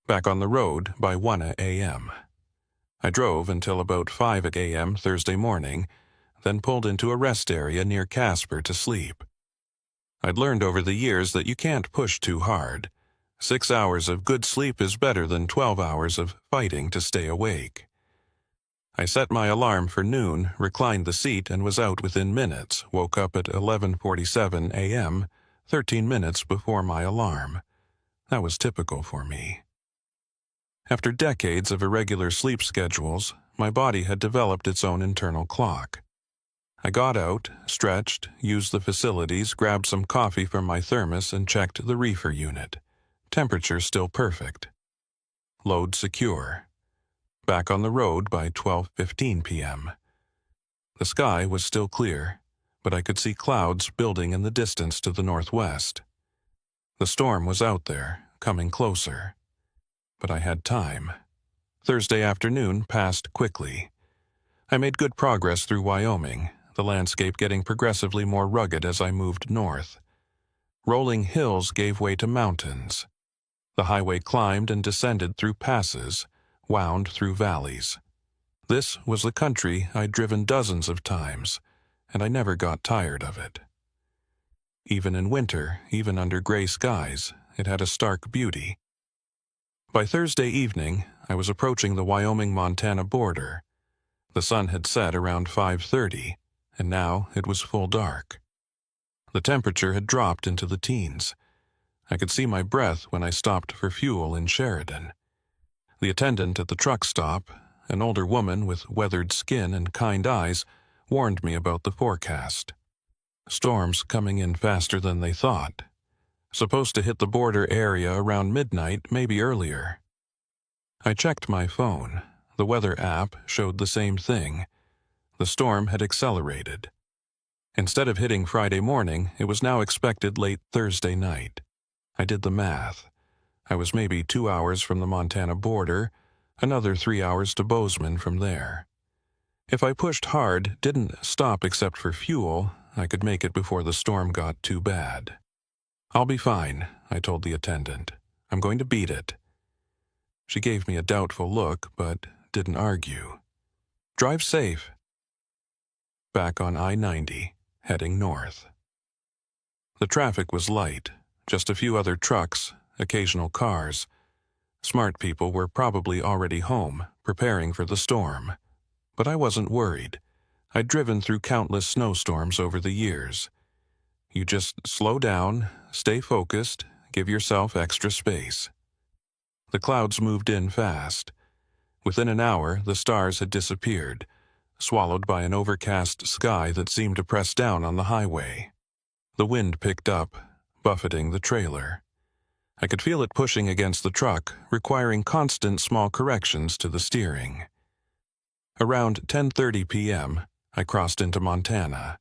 Back on the road by 1 a.m. I drove until about 5 a.m. Thursday morning, then pulled into a rest area near Casper to sleep. I'd learned over the years that you can't push too hard. 6 hours of good sleep is better than 12 hours of fighting to stay awake. I set my alarm for noon, reclined the seat, and was out within minutes, woke up at 11:47 a.m., 13 minutes before my alarm. That was typical for me. After decades of irregular sleep schedules, my body had developed its own internal clock. I got out, stretched, used the facilities, grabbed some coffee from my thermos, and checked the reefer unit. Temperature still perfect. Load secure. Back on the road by 12:15 p.m. The sky was still clear, but I could see clouds building in the distance to the northwest. The storm was out there, coming closer. But I had time. Thursday afternoon passed quickly. I made good progress through Wyoming, the landscape getting progressively more rugged as I moved north. Rolling hills gave way to mountains. The highway climbed and descended through passes, wound through valleys. This was the country I'd driven dozens of times, and I never got tired of it. Even in winter, even under gray skies, it had a stark beauty. By Thursday evening, I was approaching the Wyoming-Montana border. The sun had set around 5:30, and now it was full dark. The temperature had dropped into the teens. I could see my breath when I stopped for fuel in Sheridan. The attendant at the truck stop, an older woman with weathered skin and kind eyes, warned me about the forecast. Storms coming in faster than they thought. Supposed to hit the border area around midnight, maybe earlier. I checked my phone. The weather app showed the same thing. The storm had accelerated. Instead of hitting Friday morning, it was now expected late Thursday night. I did the math. I was maybe 2 hours from the Montana border, another 3 hours to Bozeman from there. If I pushed hard, didn't stop except for fuel, I could make it before the storm got too bad. "I'll be fine," I told the attendant. "I'm going to beat it." She gave me a doubtful look, but didn't argue. "Drive safe." Back on I-90, heading north. The traffic was light, just a few other trucks, occasional cars. Smart people were probably already home, preparing for the storm. But I wasn't worried. I'd driven through countless snowstorms over the years. You just slow down, stay focused, give yourself extra space. The clouds moved in fast. Within an hour, the stars had disappeared, swallowed by an overcast sky that seemed to press down on the highway. The wind picked up, buffeting the trailer. I could feel it pushing against the truck, requiring constant small corrections to the steering. Around 10:30 p.m., I crossed into Montana.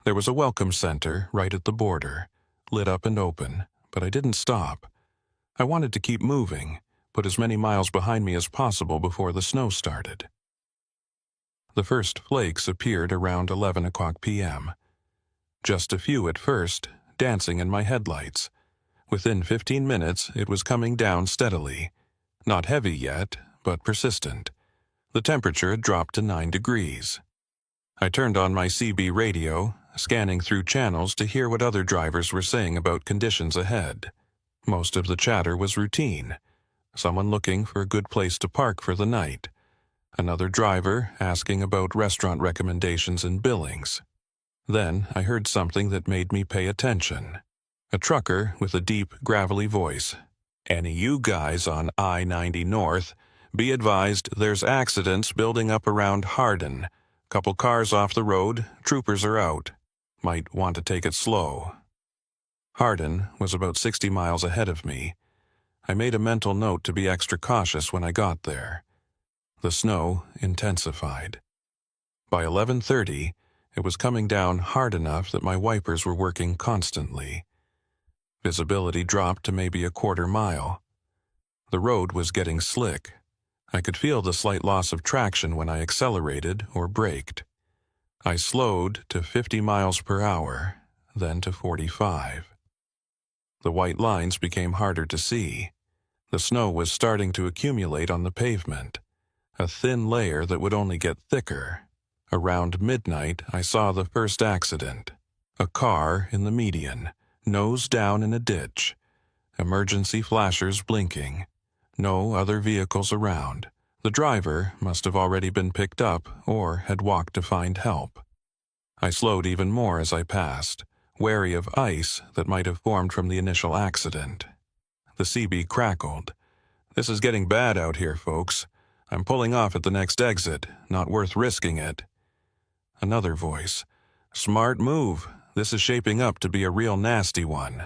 There was a welcome center right at the border, lit up and open, but I didn't stop. I wanted to keep moving, put as many miles behind me as possible before the snow started. The first flakes appeared around 11 o'clock p.m. Just a few at first, dancing in my headlights. Within 15 minutes, it was coming down steadily. Not heavy yet, but persistent. The temperature had dropped to 9 degrees. I turned on my CB radio, scanning through channels to hear what other drivers were saying about conditions ahead. Most of the chatter was routine. Someone looking for a good place to park for the night. Another driver asking about restaurant recommendations and billings. Then I heard something that made me pay attention. A trucker with a deep, gravelly voice. "Any you guys on I-90 North, be advised there's accidents building up around Hardin. Couple cars off the road, troopers are out. Might want to take it slow." Hardin was about 60 miles ahead of me. I made a mental note to be extra cautious when I got there. The snow intensified. By 11:30, it was coming down hard enough that my wipers were working constantly. Visibility dropped to maybe a quarter mile. The road was getting slick. I could feel the slight loss of traction when I accelerated or braked. I slowed to 50 miles per hour, then to 45. The white lines became harder to see. The snow was starting to accumulate on the pavement, a thin layer that would only get thicker. Around midnight, I saw the first accident. A car in the median, nose down in a ditch. Emergency flashers blinking. No other vehicles around. The driver must have already been picked up or had walked to find help. I slowed even more as I passed, wary of ice that might have formed from the initial accident. The CB crackled. "This is getting bad out here, folks. I'm pulling off at the next exit. Not worth risking it." Another voice. Smart move. This is shaping up to be a real nasty one.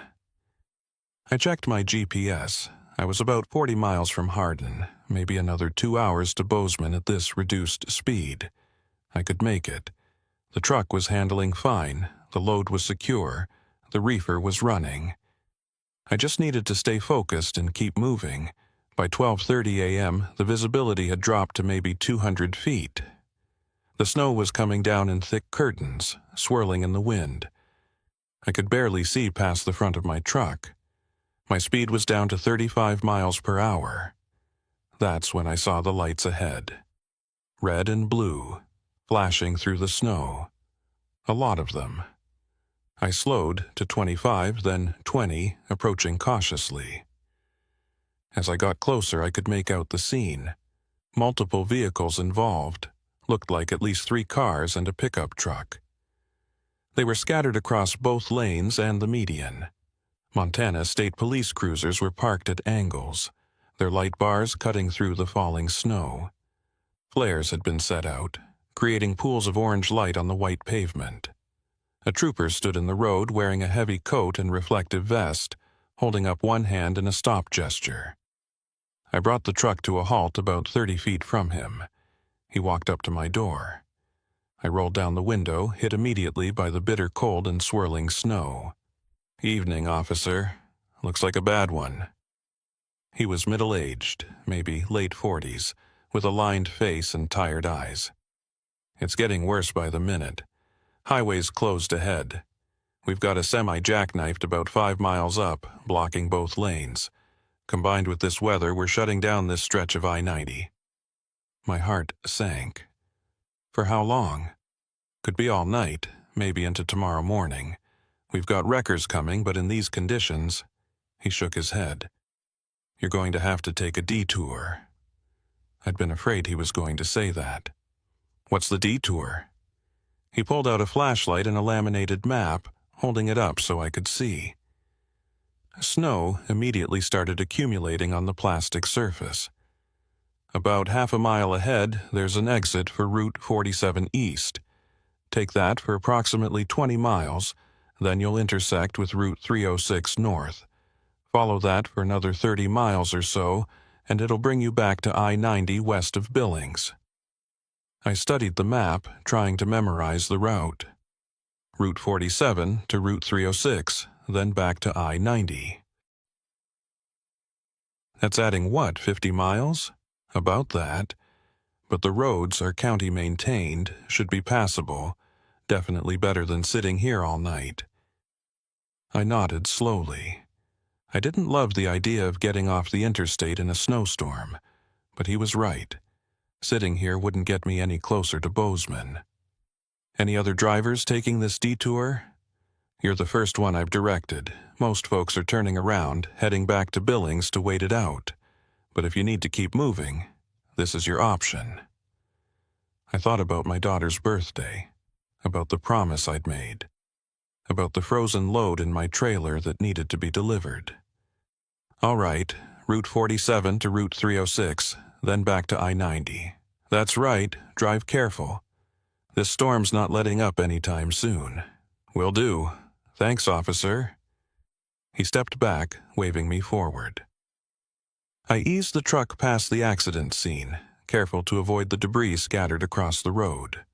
I checked my GPS. I was about 40 miles from Hardin, maybe another 2 hours to Bozeman at this reduced speed. I could make it. The truck was handling fine, the load was secure, the reefer was running. I just needed to stay focused and keep moving. By 12:30 a.m., the visibility had dropped to maybe 200 feet. The snow was coming down in thick curtains, swirling in the wind. I could barely see past the front of my truck. My speed was down to 35 miles per hour. That's when I saw the lights ahead. Red and blue, flashing through the snow. A lot of them. I slowed to 25, then 20, approaching cautiously. As I got closer, I could make out the scene. Multiple vehicles involved. Looked like at least 3 cars and a pickup truck. They were scattered across both lanes and the median. Montana State Police cruisers were parked at angles, their light bars cutting through the falling snow. Flares had been set out, creating pools of orange light on the white pavement. A trooper stood in the road wearing a heavy coat and reflective vest, holding up one hand in a stop gesture. I brought the truck to a halt about 30 feet from him. He walked up to my door. I rolled down the window, hit immediately by the bitter cold and swirling snow. "Evening, officer. Looks like a bad one." He was middle-aged, maybe late 40s, with a lined face and tired eyes. "It's getting worse by the minute. Highway's closed ahead. We've got a semi-jackknifed about 5 miles up, blocking both lanes. Combined with this weather, we're shutting down this stretch of I-90. My heart sank. For how long? Could be all night, maybe into tomorrow morning. We've got wreckers coming, but in these conditions... He shook his head. "You're going to have to take a detour." I'd been afraid he was going to say that. "What's the detour?" He pulled out a flashlight and a laminated map, holding it up so I could see. Snow immediately started accumulating on the plastic surface. About half a mile ahead, there's an exit for Route 47 East. Take that for approximately 20 miles, then you'll intersect with Route 306 North. Follow that for another 30 miles or so, and it'll bring you back to I-90 west of Billings. I studied the map, trying to memorize the route. Route 47 to Route 306, then back to I-90. That's adding what, 50 miles? About that. But the roads are county maintained, should be passable, definitely better than sitting here all night. I nodded slowly. I didn't love the idea of getting off the interstate in a snowstorm, but he was right. Sitting here wouldn't get me any closer to Bozeman. "Any other drivers taking this detour?" "You're the first one I've directed. Most folks are turning around, heading back to Billings to wait it out. But if you need to keep moving, this is your option." I thought about my daughter's birthday, about the promise I'd made, about the frozen load in my trailer that needed to be delivered. "All right, Route 47 to Route 306, then back to I-90. That's right, drive careful. This storm's not letting up anytime soon." "Will do. Thanks, officer." He stepped back, waving me forward. I eased the truck past the accident scene, careful to avoid the debris scattered across the road.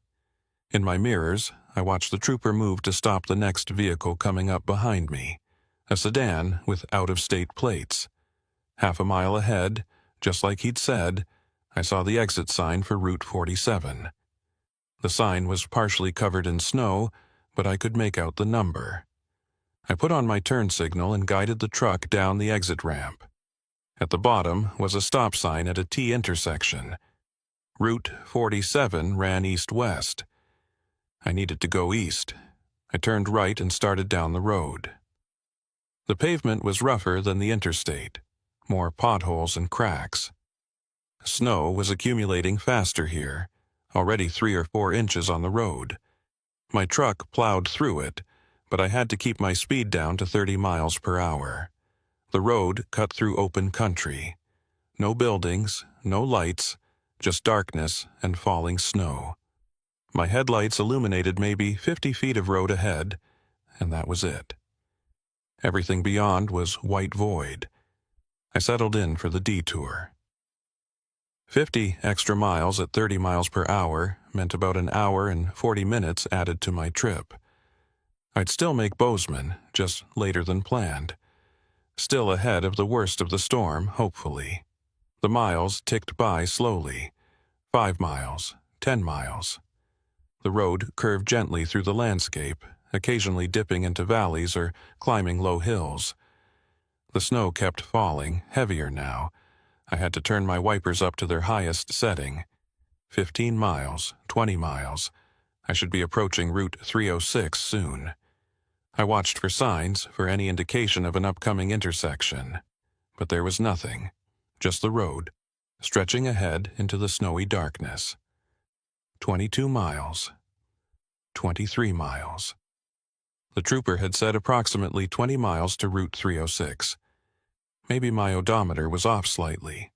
In my mirrors, I watched the trooper move to stop the next vehicle coming up behind me, a sedan with out-of-state plates. Half a mile ahead, just like he'd said, I saw the exit sign for Route 47. The sign was partially covered in snow, but I could make out the number. I put on my turn signal and guided the truck down the exit ramp. At the bottom was a stop sign at a T intersection. Route 47 ran east-west. I needed to go east. I turned right and started down the road. The pavement was rougher than the interstate, more potholes and cracks. Snow was accumulating faster here, already 3 or 4 inches on the road. My truck plowed through it, but I had to keep my speed down to 30 miles per hour. The road cut through open country. No buildings, no lights, just darkness and falling snow. My headlights illuminated maybe 50 feet of road ahead, and that was it. Everything beyond was white void. I settled in for the detour. 50 extra miles at 30 miles per hour meant about an hour and 40 minutes added to my trip. I'd still make Bozeman, just later than planned. Still ahead of the worst of the storm, hopefully. The miles ticked by slowly. 5 miles, 10 miles. The road curved gently through the landscape, occasionally dipping into valleys or climbing low hills. The snow kept falling, heavier now. I had to turn my wipers up to their highest setting. 15 miles, 20 miles. I should be approaching Route 306 soon. I watched for signs, for any indication of an upcoming intersection. But there was nothing, just the road, stretching ahead into the snowy darkness. 22 miles. 23 miles. The trooper had said approximately 20 miles to Route 306. Maybe my odometer was off slightly.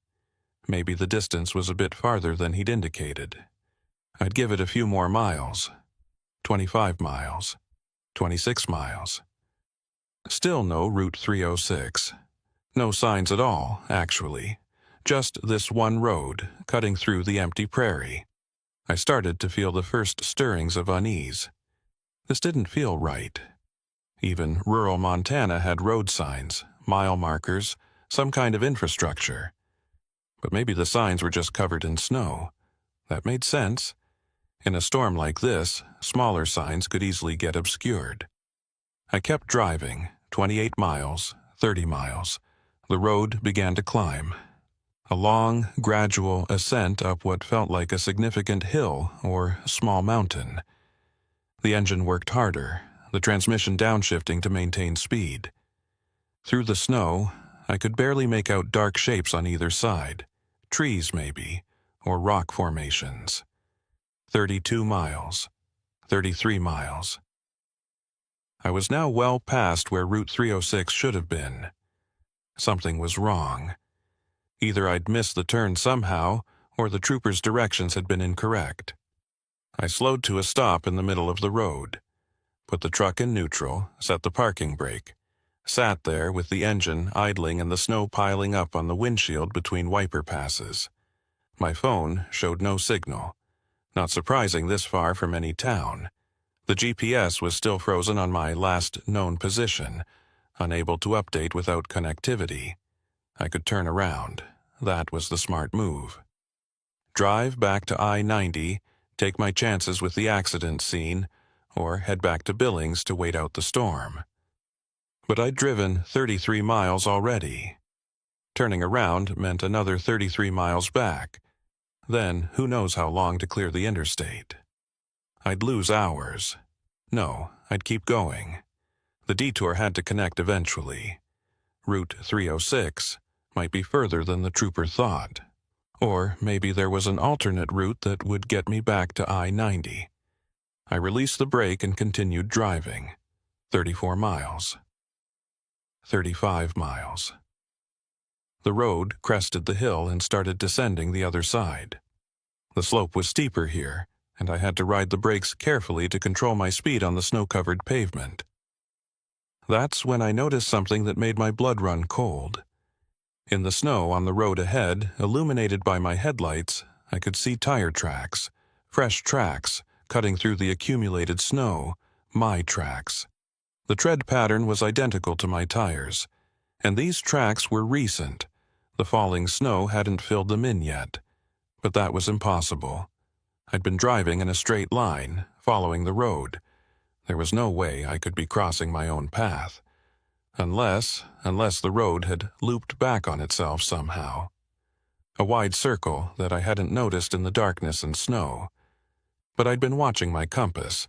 Maybe the distance was a bit farther than he'd indicated. I'd give it a few more miles. 25 miles. 26 miles. Still no Route 306. No signs at all, actually. Just this one road, cutting through the empty prairie. I started to feel the first stirrings of unease. This didn't feel right. Even rural Montana had road signs, mile markers, some kind of infrastructure. But maybe the signs were just covered in snow. That made sense. In a storm like this, smaller signs could easily get obscured. I kept driving, 28 miles, 30 miles. The road began to climb. A long, gradual ascent up what felt like a significant hill or small mountain. The engine worked harder, the transmission downshifting to maintain speed. Through the snow, I could barely make out dark shapes on either side. Trees, maybe, or rock formations. 32 miles. 33 miles. I was now well past where Route 306 should have been. Something was wrong. Either I'd missed the turn somehow, or the trooper's directions had been incorrect. I slowed to a stop in the middle of the road, put the truck in neutral, set the parking brake, sat there with the engine idling and the snow piling up on the windshield between wiper passes. My phone showed no signal. Not surprising this far from any town. The GPS was still frozen on my last known position, unable to update without connectivity. I could turn around. That was the smart move. Drive back to I-90, take my chances with the accident scene, or head back to Billings to wait out the storm. But I'd driven 33 miles already. Turning around meant another 33 miles back. Then, who knows how long to clear the interstate. I'd lose hours. No, I'd keep going. The detour had to connect eventually. Route 306 might be further than the trooper thought. Or maybe there was an alternate route that would get me back to I-90. I released the brake and continued driving. 34 miles. 35 miles. The road crested the hill and started descending the other side. The slope was steeper here, and I had to ride the brakes carefully to control my speed on the snow-covered pavement. That's when I noticed something that made my blood run cold. In the snow on the road ahead, illuminated by my headlights, I could see tire tracks, fresh tracks, cutting through the accumulated snow, my tracks. The tread pattern was identical to my tires, and these tracks were recent. The falling snow hadn't filled them in yet, but that was impossible. I'd been driving in a straight line, following the road. There was no way I could be crossing my own path. Unless the road had looped back on itself somehow. A wide circle that I hadn't noticed in the darkness and snow. But I'd been watching my compass.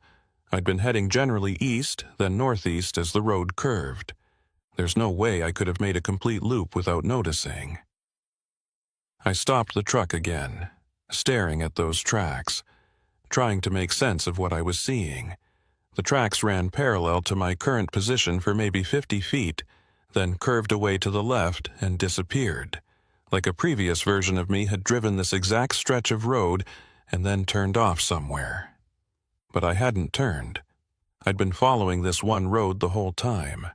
I'd been heading generally east, then northeast as the road curved. There's no way I could have made a complete loop without noticing. I stopped the truck again, staring at those tracks, trying to make sense of what I was seeing. The tracks ran parallel to my current position for maybe 50 feet, then curved away to the left and disappeared, like a previous version of me had driven this exact stretch of road and then turned off somewhere. but I hadn't turned. I'd been following this one road the whole time.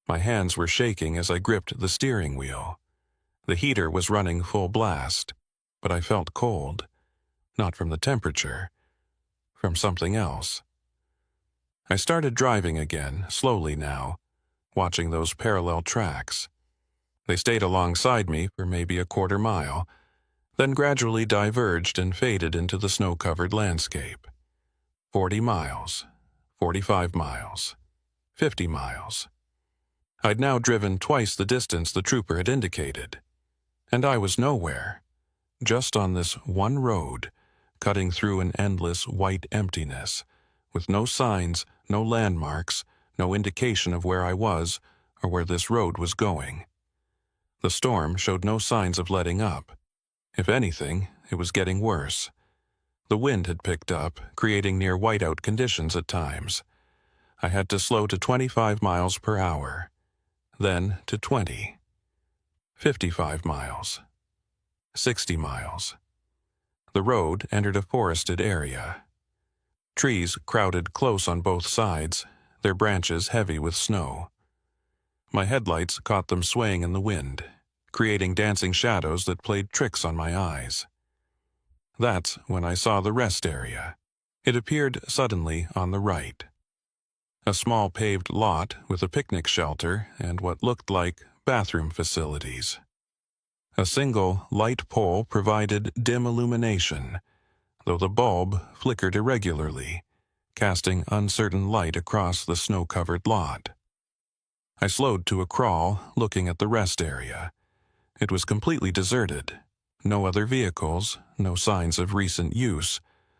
My hands were shaking as I gripped the steering wheel. The heater was running full blast, but I felt cold. Not from the temperature, from something else. I started driving again, slowly now, watching those parallel tracks. They stayed alongside me for maybe a quarter mile, then gradually diverged and faded into the snow-covered landscape. 40 miles, 45 miles, 50 miles. I'd now driven twice the distance the trooper had indicated, and I was nowhere, just on this one road, cutting through an endless white emptiness, with no signs, no landmarks, no indication of where I was or where this road was going. The storm showed no signs of letting up. If anything, it was getting worse. The wind had picked up, creating near whiteout conditions at times. I had to slow to 25 miles per hour, then to 20, 55 miles, 60 miles. The road entered a forested area. Trees crowded close on both sides, their branches heavy with snow. My headlights caught them swaying in the wind, creating dancing shadows that played tricks on my eyes. That's when I saw the rest area. It appeared suddenly on the right. A small paved lot with a picnic shelter and what looked like bathroom facilities. A single light pole provided dim illumination, though the bulb flickered irregularly, casting uncertain light across the snow-covered lot. I slowed to a crawl, looking at the rest area. It was completely deserted. No other vehicles, no signs of recent use.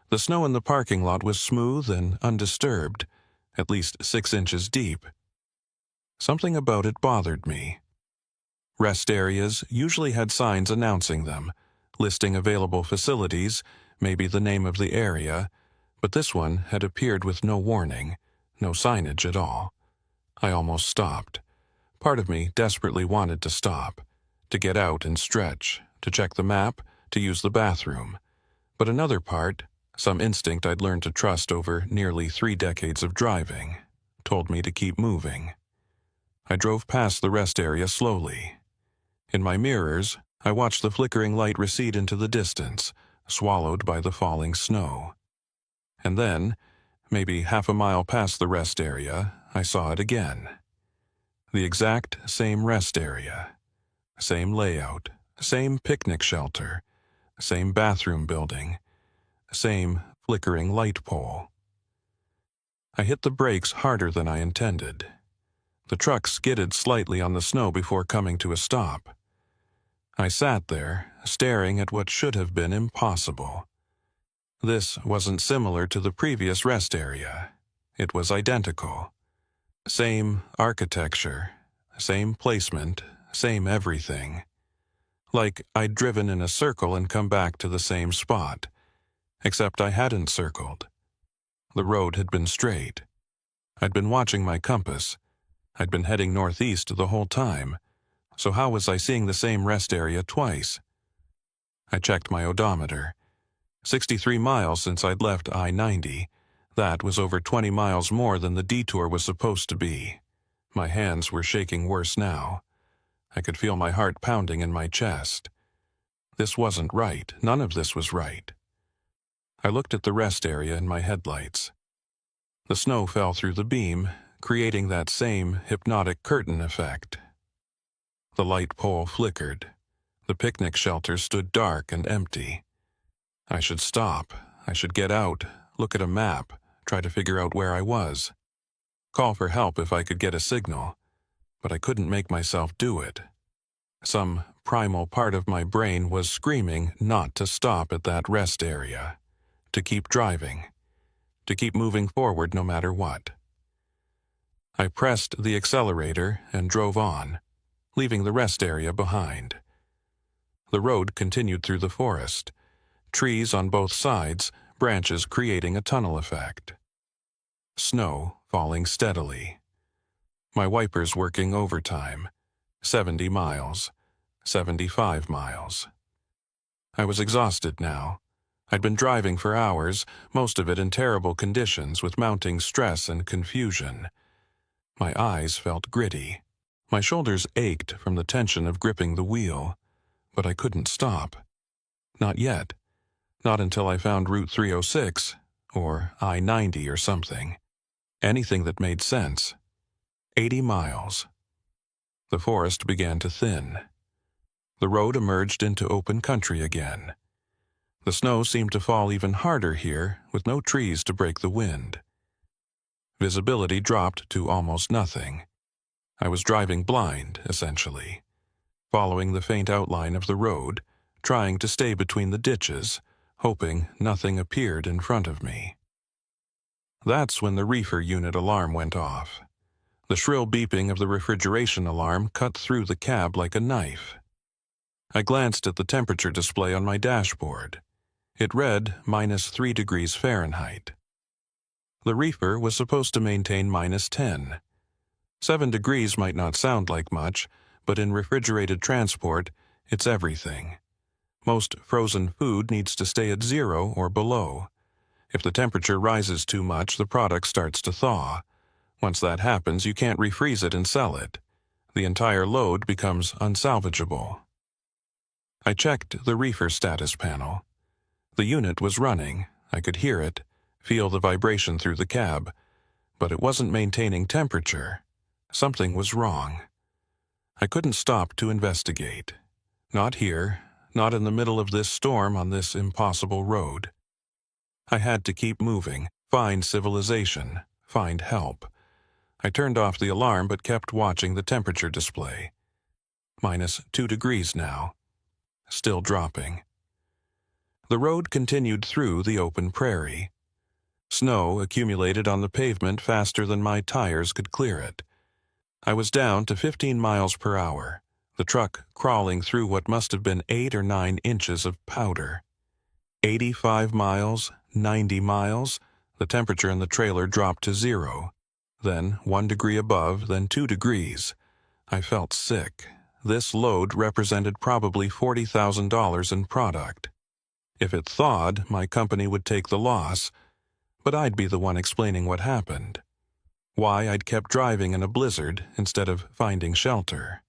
The snow in the parking lot was smooth and undisturbed, at least 6 inches deep. Something about it bothered me. Rest areas usually had signs announcing them, listing available facilities, maybe the name of the area, but this one had appeared with no warning, no signage at all. I almost stopped. Part of me desperately wanted to stop, to get out and stretch, to check the map, to use the bathroom. But another part, some instinct I'd learned to trust over nearly 3 decades of driving, told me to keep moving. I drove past the rest area slowly. In my mirrors, I watched the flickering light recede into the distance, swallowed by the falling snow. And then, maybe half a mile past the rest area, I saw it again. The exact same rest area. Same layout, same picnic shelter, same bathroom building, same flickering light pole. I hit the brakes harder than I intended. The truck skidded slightly on the snow before coming to a stop. I sat there, staring at what should have been impossible. This wasn't similar to the previous rest area. It was identical. Same architecture, same placement, same everything. Like I'd driven in a circle and come back to the same spot. Except I hadn't circled. The road had been straight. I'd been watching my compass. I'd been heading northeast the whole time. So how was I seeing the same rest area twice? I checked my odometer. 63 miles since I'd left I-90. That was over 20 miles more than the detour was supposed to be. My hands were shaking worse now. I could feel my heart pounding in my chest. This wasn't right. None of this was right. I looked at the rest area in my headlights. The snow fell through the beam, creating that same hypnotic curtain effect. The light pole flickered. The picnic shelter stood dark and empty. I should stop. I should get out, look at a map, try to figure out where I was. Call for help if I could get a signal. But I couldn't make myself do it. Some primal part of my brain was screaming not to stop at that rest area, to keep driving, to keep moving forward no matter what. I pressed the accelerator and drove on, leaving the rest area behind. The road continued through the forest, trees on both sides, branches creating a tunnel effect. Snow falling steadily. My wipers working overtime. 70 miles. 75 miles. I was exhausted now. I'd been driving for hours, most of it in terrible conditions with mounting stress and confusion. My eyes felt gritty. My shoulders ached from the tension of gripping the wheel, but I couldn't stop. Not yet. Not until I found Route 306, or I-90 or something. Anything that made sense. 80 miles. The forest began to thin. The road emerged into open country again. The snow seemed to fall even harder here, with no trees to break the wind. Visibility dropped to almost nothing. I was driving blind, essentially, following the faint outline of the road, trying to stay between the ditches, hoping nothing appeared in front of me. That's when the reefer unit alarm went off. The shrill beeping of the refrigeration alarm cut through the cab like a knife. I glanced at the temperature display on my dashboard. It read -3 degrees Fahrenheit. The reefer was supposed to maintain -10. 7 degrees might not sound like much, but in refrigerated transport, it's everything. Most frozen food needs to stay at 0 or below. If the temperature rises too much, the product starts to thaw. Once that happens, you can't refreeze it and sell it. The entire load becomes unsalvageable. I checked the reefer status panel. The unit was running. I could hear it, feel the vibration through the cab, but it wasn't maintaining temperature. Something was wrong. I couldn't stop to investigate. Not here, not in the middle of this storm on this impossible road. I had to keep moving, find civilization, find help. I turned off the alarm but kept watching the temperature display. -2 degrees now. Still dropping. The road continued through the open prairie. Snow accumulated on the pavement faster than my tires could clear it. I was down to 15 miles per hour, the truck crawling through what must have been 8 or 9 inches of powder. 85 miles, 90 miles, the temperature in the trailer dropped to 0. Then 1 degree above, then 2 degrees. I felt sick. This load represented probably $40,000 in product. If it thawed, my company would take the loss, but I'd be the one explaining what happened. Why I'd kept driving in a blizzard instead of finding shelter.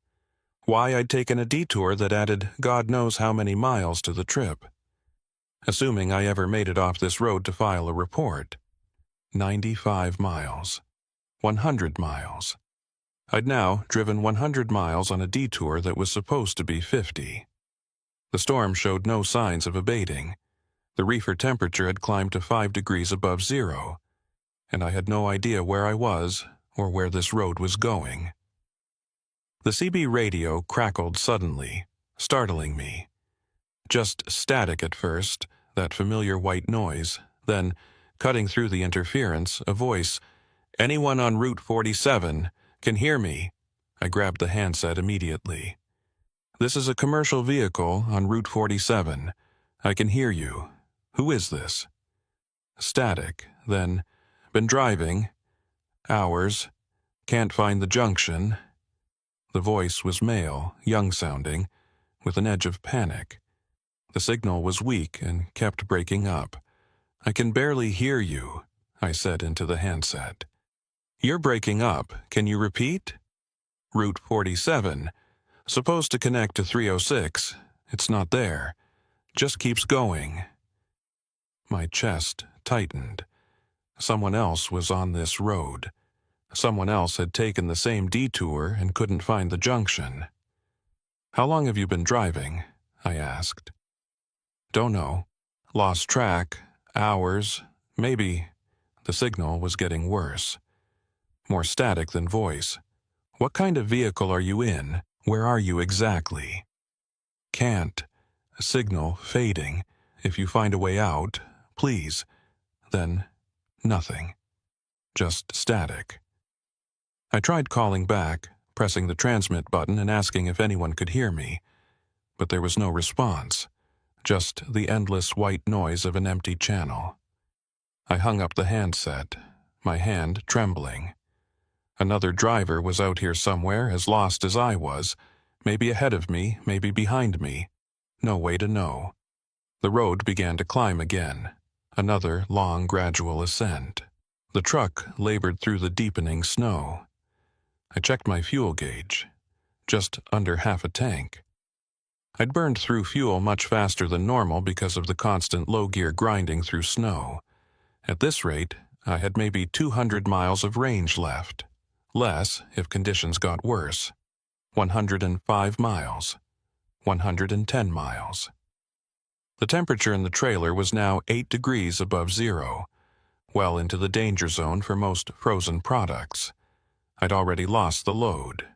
Why I'd taken a detour that added God knows how many miles to the trip. Assuming I ever made it off this road to file a report. 95 miles. 100 miles. I'd now driven 100 miles on a detour that was supposed to be 50. The storm showed no signs of abating. The reefer temperature had climbed to 5 degrees above 0, and I had no idea where I was or where this road was going. The CB radio crackled suddenly, startling me. Just static at first, that familiar white noise, then, cutting through the interference, a voice, "Anyone on Route 47 can hear me." I grabbed the handset immediately. "This is a commercial vehicle on Route 47. I can hear you. Who is this?" Static, then, "Been driving. Hours. Can't find the junction." The voice was male, young-sounding, with an edge of panic. The signal was weak and kept breaking up. "I can barely hear you," I said into the handset. "You're breaking up. Can you repeat?" "Route 47. Supposed to connect to 306. It's not there. Just keeps going." My chest tightened. Someone else was on this road. Someone else had taken the same detour and couldn't find the junction. "How long have you been driving?" I asked. "Don't know. Lost track. Hours. Maybe." The signal was getting worse. More static than voice. "What kind of vehicle are you in? Where are you exactly?" "Can't." Signal fading. "If you find a way out, please." Then nothing. Just static. I tried calling back, pressing the transmit button and asking if anyone could hear me, but there was no response, just the endless white noise of an empty channel. I hung up the handset, my hand trembling. Another driver was out here somewhere, as lost as I was, maybe ahead of me, maybe behind me. No way to know. The road began to climb again, another long, gradual ascent. The truck labored through the deepening snow. I checked my fuel gauge. Just under half a tank. I'd burned through fuel much faster than normal because of the constant low-gear grinding through snow. At this rate, I had maybe 200 miles of range left. Less if conditions got worse. 105 miles. 110 miles. The temperature in the trailer was now 8 degrees above zero, well into the danger zone for most frozen products. I'd already lost the load.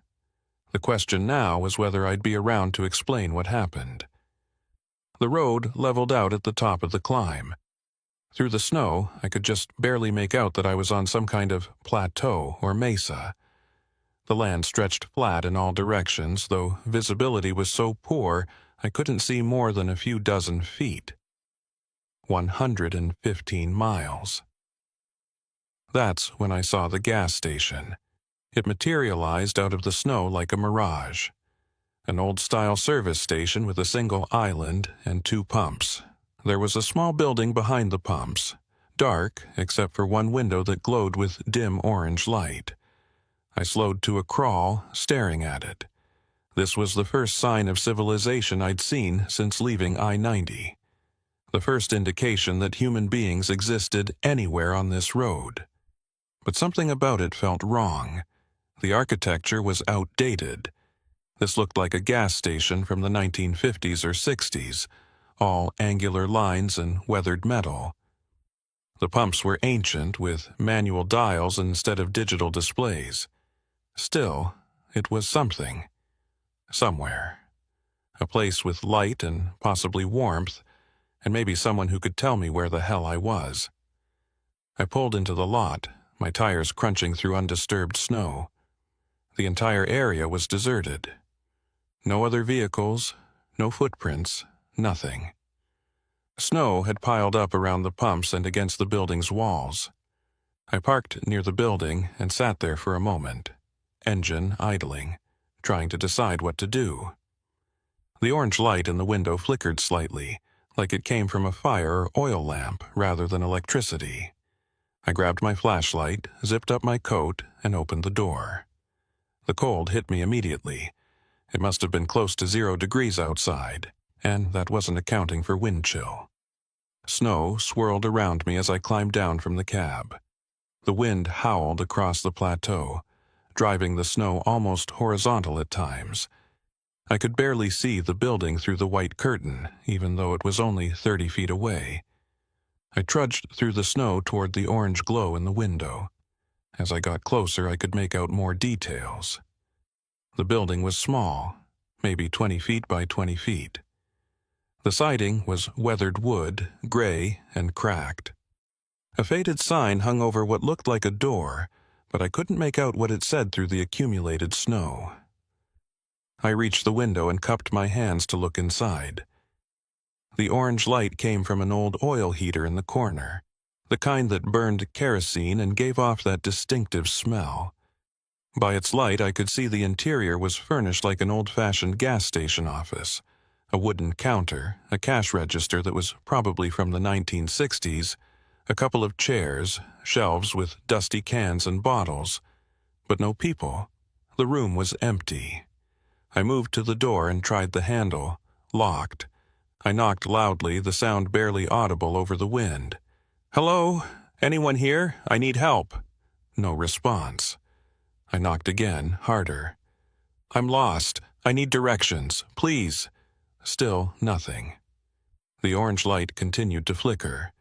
The question now was whether I'd be around to explain what happened. The road leveled out at the top of the climb. Through the snow, I could just barely make out that I was on some kind of plateau or mesa. The land stretched flat in all directions, though visibility was so poor I couldn't see more than a few dozen feet. 115 miles. That's when I saw the gas station. It materialized out of the snow like a mirage. An old-style service station with a single island and 2 pumps. There was a small building behind the pumps, dark except for one window that glowed with dim orange light. I slowed to a crawl, staring at it. This was the first sign of civilization I'd seen since leaving I-90. The first indication that human beings existed anywhere on this road. But something about it felt wrong. The architecture was outdated. This looked like a gas station from the 1950s or 60s, all angular lines and weathered metal. The pumps were ancient, with manual dials instead of digital displays. Still, it was something. Somewhere. A place with light and possibly warmth, and maybe someone who could tell me where the hell I was. I pulled into the lot, my tires crunching through undisturbed snow. The entire area was deserted. No other vehicles, no footprints, nothing. Snow had piled up around the pumps and against the building's walls. I parked near the building and sat there for a moment, engine idling, trying to decide what to do. The orange light in the window flickered slightly, like it came from a fire or oil lamp rather than electricity. I grabbed my flashlight, zipped up my coat, and opened the door. The cold hit me immediately. It must have been close to 0 degrees outside, and that wasn't accounting for wind chill. Snow swirled around me as I climbed down from the cab. The wind howled across the plateau, driving the snow almost horizontal at times. I could barely see the building through the white curtain, even though it was only 30 feet away. I trudged through the snow toward the orange glow in the window. As I got closer, I could make out more details. The building was small, maybe 20 feet by 20 feet. The siding was weathered wood, gray and cracked. A faded sign hung over what looked like a door, but I couldn't make out what it said through the accumulated snow. I reached the window and cupped my hands to look inside. The orange light came from an old oil heater in the corner, the kind that burned kerosene and gave off that distinctive smell. By its light, I could see the interior was furnished like an old-fashioned gas station office. A wooden counter, a cash register that was probably from the 1960s, a couple of chairs, shelves with dusty cans and bottles. But no people. The room was empty. I moved to the door and tried the handle. Locked. I knocked loudly, the sound barely audible over the wind. "Hello? Anyone here? I need help." No response. I knocked again, harder. "I'm lost. I need directions. Please." Still nothing. The orange light continued to flicker.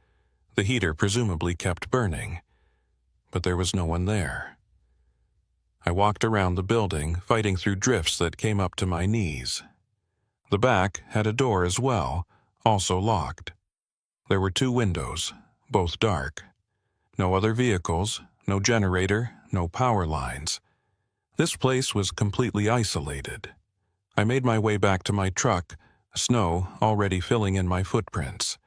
The heater presumably kept burning. But there was no one there. I walked around the building, fighting through drifts that came up to my knees. The back had a door as well, also locked. There were 2 windows, both dark. No other vehicles, no generator, no power lines. This place was completely isolated. I made my way back to my truck, snow already filling in my footprints.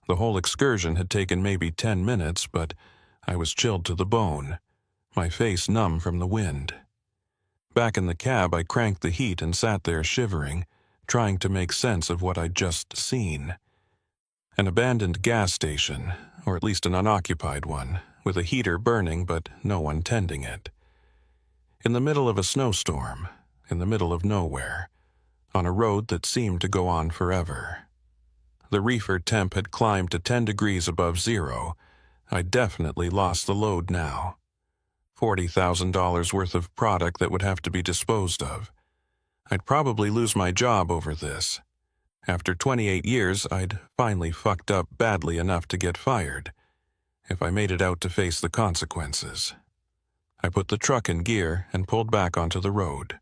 The whole excursion had taken maybe 10 minutes, but I was chilled to the bone, my face numb from the wind. Back in the cab, I cranked the heat and sat there shivering, trying to make sense of what I'd just seen. An abandoned gas station, or at least an unoccupied one, with a heater burning but no one tending it. In the middle of a snowstorm, in the middle of nowhere, on a road that seemed to go on forever. The reefer temp had climbed to 10 degrees above zero. I'd definitely lost the load now. $40,000 worth of product that would have to be disposed of. I'd probably lose my job over this. After 28 years, I'd finally fucked up badly enough to get fired, if I made it out to face the consequences. I put the truck in gear and pulled back onto the road.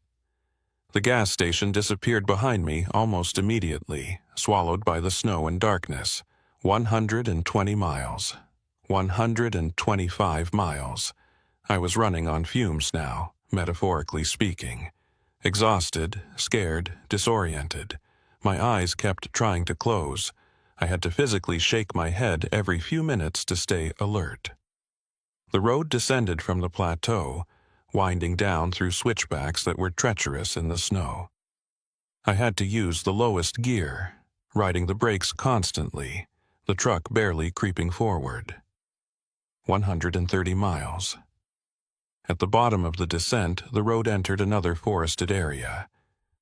The gas station disappeared behind me almost immediately, swallowed by the snow and darkness. 120 miles. 125 miles. I was running on fumes now, metaphorically speaking. Exhausted, scared, disoriented. My eyes kept trying to close. I had to physically shake my head every few minutes to stay alert. The road descended from the plateau, winding down through switchbacks that were treacherous in the snow. I had to use the lowest gear, riding the brakes constantly, the truck barely creeping forward. 130 miles. At the bottom of the descent, the road entered another forested area,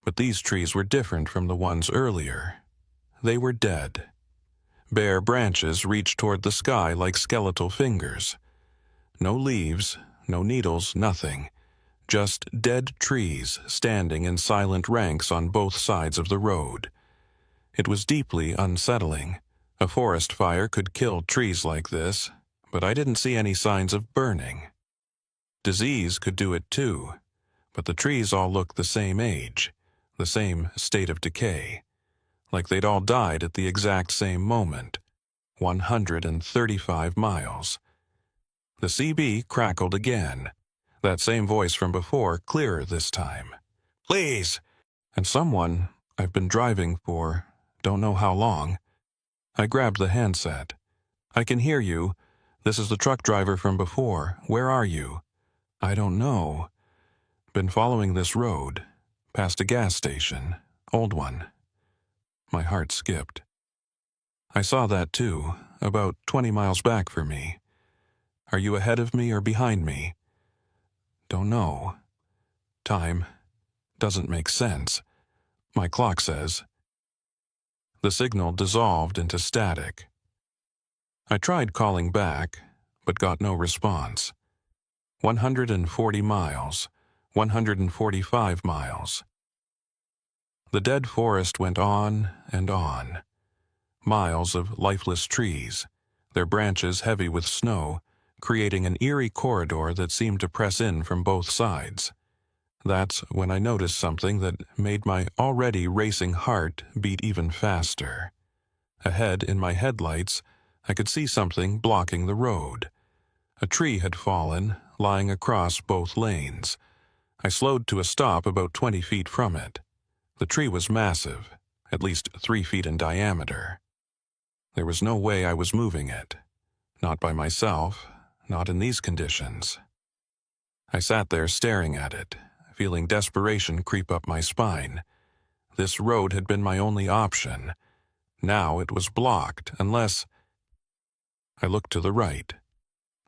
but these trees were different from the ones earlier. They were dead. Bare branches reached toward the sky like skeletal fingers. No leaves, no needles, nothing. Just dead trees standing in silent ranks on both sides of the road. It was deeply unsettling. A forest fire could kill trees like this, but I didn't see any signs of burning. Disease could do it too, but the trees all looked the same age, the same state of decay, like they'd all died at the exact same moment. 135 miles. The CB crackled again, that same voice from before, clearer this time. "Please!" And someone I've been driving for don't know how long. I grabbed the handset. "I can hear you. This is the truck driver from before. Where are you?" "I don't know. Been following this road, past a gas station, old one." My heart skipped. "I saw that too, about 20 miles back for me. Are you ahead of me or behind me?" "Don't know. Time doesn't make sense. My clock says." The signal dissolved into static. I tried calling back, but got no response. 140 miles. 145 miles. The dead forest went on and on. Miles of lifeless trees, their branches heavy with snow, creating an eerie corridor that seemed to press in from both sides. That's when I noticed something that made my already racing heart beat even faster. Ahead in my headlights, I could see something blocking the road. A tree had fallen, lying across both lanes. I slowed to a stop about 20 feet from it. The tree was massive, at least 3 feet in diameter. There was no way I was moving it. Not by myself, not in these conditions. I sat there staring at it, feeling desperation creep up my spine. This road had been my only option. Now it was blocked, unless... I looked to the right.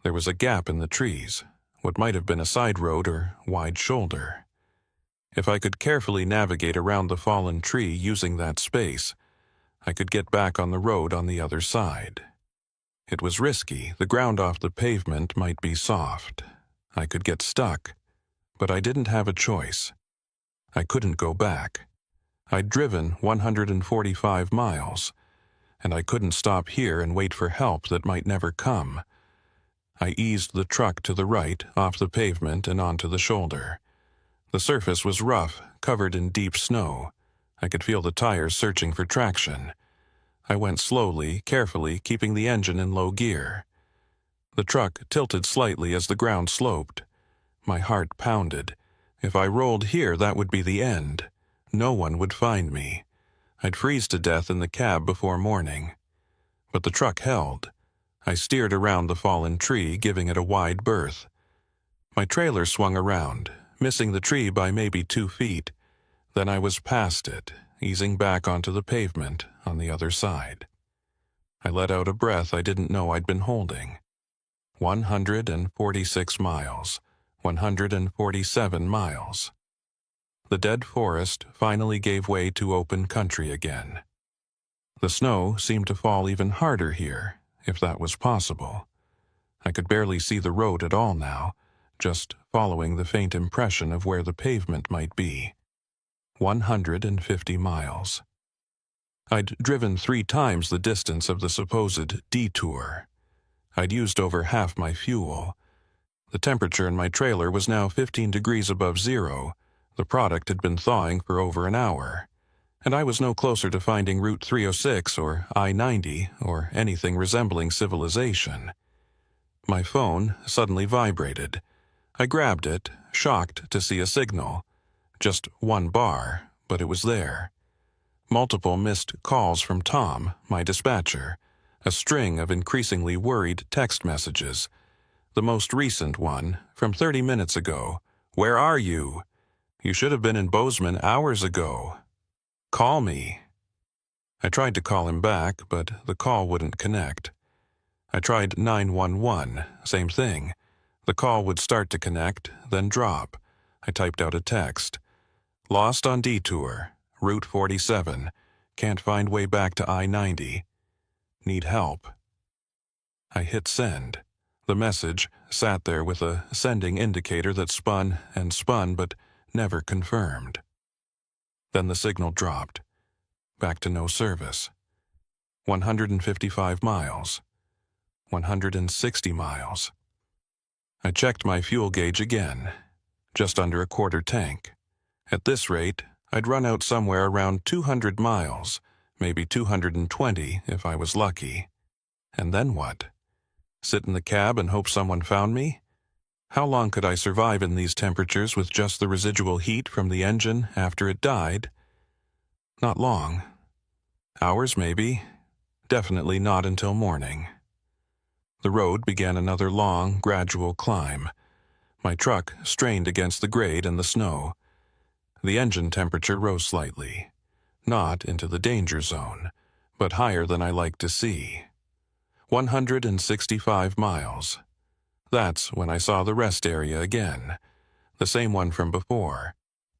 There was a gap in the trees, what might have been a side road or wide shoulder. If I could carefully navigate around the fallen tree using that space, I could get back on the road on the other side. It was risky. The ground off the pavement might be soft. I could get stuck, but I didn't have a choice. I couldn't go back. I'd driven 145 miles, and I couldn't stop here and wait for help that might never come. I eased the truck to the right, off the pavement and onto the shoulder. The surface was rough, covered in deep snow. I could feel the tires searching for traction. I went slowly, carefully, keeping the engine in low gear. The truck tilted slightly as the ground sloped. My heart pounded. If I rolled here, that would be the end. No one would find me. I'd freeze to death in the cab before morning. But the truck held. I steered around the fallen tree, giving it a wide berth. My trailer swung around, missing the tree by maybe 2 feet. Then I was past it, easing back onto the pavement on the other side. I let out a breath I didn't know I'd been holding. 146 miles. 147 miles. The dead forest finally gave way to open country again. The snow seemed to fall even harder here, if that was possible. I could barely see the road at all now, just following the faint impression of where the pavement might be. 150 miles. I'd driven 3 times the distance of the supposed detour. I'd used over half my fuel. The temperature in my trailer was now 15 degrees above zero. The product had been thawing for over an hour, and I was no closer to finding Route 306 or I-90 or anything resembling civilization. My phone suddenly vibrated. I grabbed it, shocked to see a signal. Just 1 bar, but it was there. Multiple missed calls from Tom, my dispatcher, a string of increasingly worried text messages. The most recent one, from 30 minutes ago. "Where are you? You should have been in Bozeman hours ago. Call me." I tried to call him back, but the call wouldn't connect. I tried 911, same thing. The call would start to connect, then drop. I typed out a text. "Lost on Detour, Route 47. Can't find way back to I-90. Need help." I hit send. The message sat there with a sending indicator that spun and spun but never confirmed. Then the signal dropped. Back to no service. 155 miles. 160 miles. I checked my fuel gauge again. Just under a quarter tank. At this rate, I'd run out somewhere around 200 miles, maybe 220 if I was lucky. And then what? Sit in the cab and hope someone found me? How long could I survive in these temperatures with just the residual heat from the engine after it died? Not long. Hours maybe. Definitely not until morning. The road began another long, gradual climb. My truck strained against the grade and the snow. The engine temperature rose slightly. Not into the danger zone, but higher than I like to see. 165 miles. That's when I saw the rest area again. The same one from before.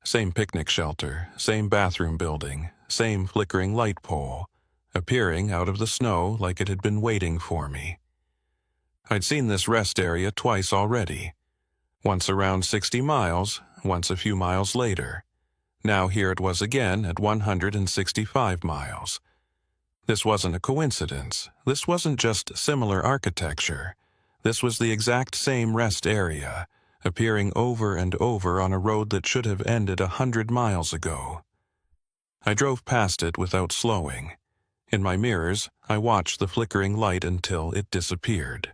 Same picnic shelter, same bathroom building, same flickering light pole, appearing out of the snow like it had been waiting for me. I'd seen this rest area twice already. Once around 60 miles, once a few miles later. Now here it was again at 165 miles. This wasn't a coincidence. This wasn't just similar architecture. This was the exact same rest area, appearing over and over on a road that should have ended 100 miles ago. I drove past it without slowing. In my mirrors, I watched the flickering light until it disappeared.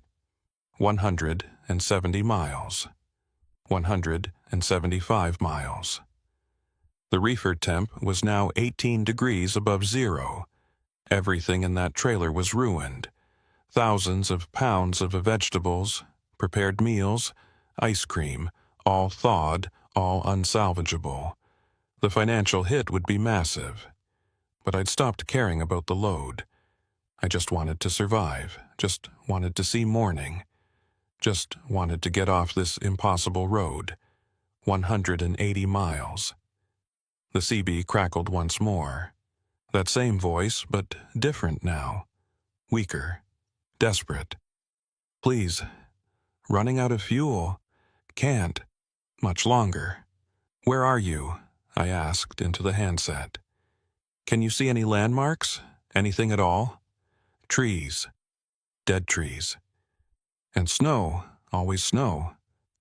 170 miles. 175 miles. The reefer temp was now 18 degrees above zero. Everything in that trailer was ruined. Thousands of pounds of vegetables, prepared meals, ice cream, all thawed, all unsalvageable. The financial hit would be massive. But I'd stopped caring about the load. I just wanted to survive, just wanted to see morning, just wanted to get off this impossible road. 180 miles. The CB crackled once more. That same voice, but different now. Weaker. Desperate. "Please. Running out of fuel. Can't. Much longer. Where are you?" I asked into the handset. "Can you see any landmarks? Anything at all?" "Trees. Dead trees. And snow. Always snow."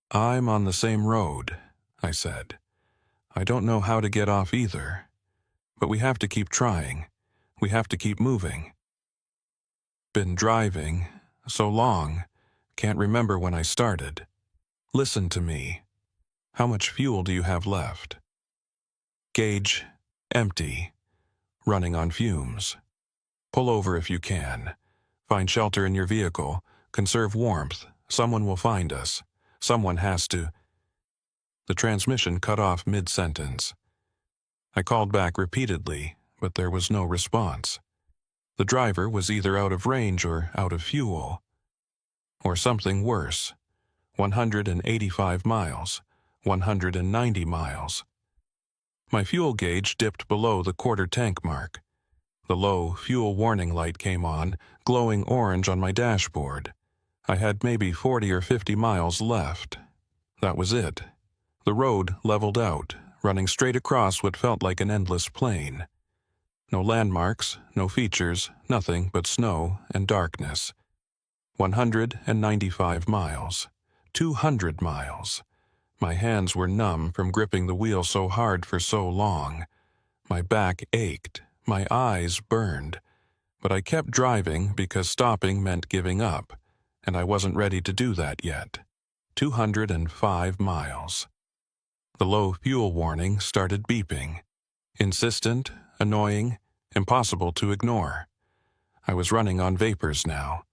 "I'm on the same road," I said. "I don't know how to get off either. But we have to keep trying. We have to keep moving. Been driving so long, can't remember when I started. Listen to me. How much fuel do you have left?" "Gauge, empty. Running on fumes. Pull over if you can. Find shelter in your vehicle. Conserve warmth. Someone will find us. Someone has to." The transmission cut off mid-sentence. I called back repeatedly, but there was no response. The driver was either out of range or out of fuel. Or something worse. 185 miles. 190 miles. My fuel gauge dipped below the quarter tank mark. The low fuel warning light came on, glowing orange on my dashboard. I had maybe 40 or 50 miles left. That was it. The road leveled out, running straight across what felt like an endless plain. No landmarks, no features, nothing but snow and darkness. 195 miles. 200 miles. My hands were numb from gripping the wheel so hard for so long. My back ached. My eyes burned. But I kept driving because stopping meant giving up, and I wasn't ready to do that yet. 205 miles. The low fuel warning started beeping. Insistent, annoying, impossible to ignore. I was running on vapors now.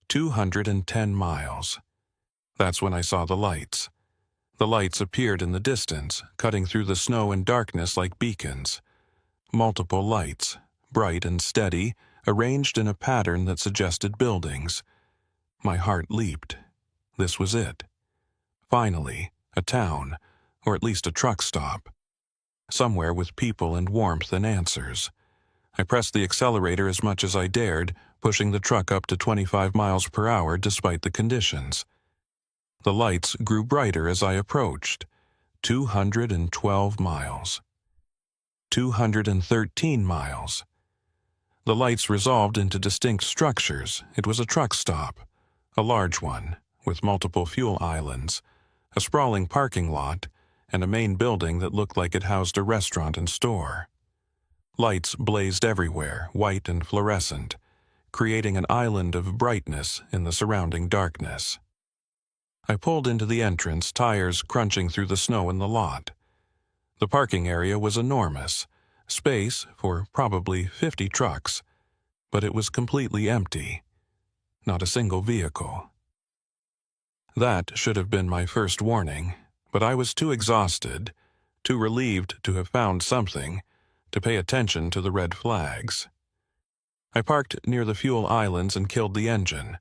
210 miles. That's when I saw the lights. The lights appeared in the distance, cutting through the snow and darkness like beacons. Multiple lights, bright and steady, arranged in a pattern that suggested buildings. My heart leaped. This was it. Finally, a town, or at least a truck stop. Somewhere with people and warmth and answers. I pressed the accelerator as much as I dared, pushing the truck up to 25 miles per hour despite the conditions. The lights grew brighter as I approached. 212 miles. 213 miles. The lights resolved into distinct structures. It was a truck stop, a large one, with multiple fuel islands, a sprawling parking lot, and a main building that looked like it housed a restaurant and store. Lights blazed everywhere, white and fluorescent, creating an island of brightness in the surrounding darkness. I pulled into the entrance, tires crunching through the snow in the lot. The parking area was enormous, space for probably 50 trucks, but it was completely empty. Not a single vehicle. That should have been my first warning, but I was too exhausted, too relieved to have found something, to pay attention to the red flags. I parked near the fuel islands and killed the engine.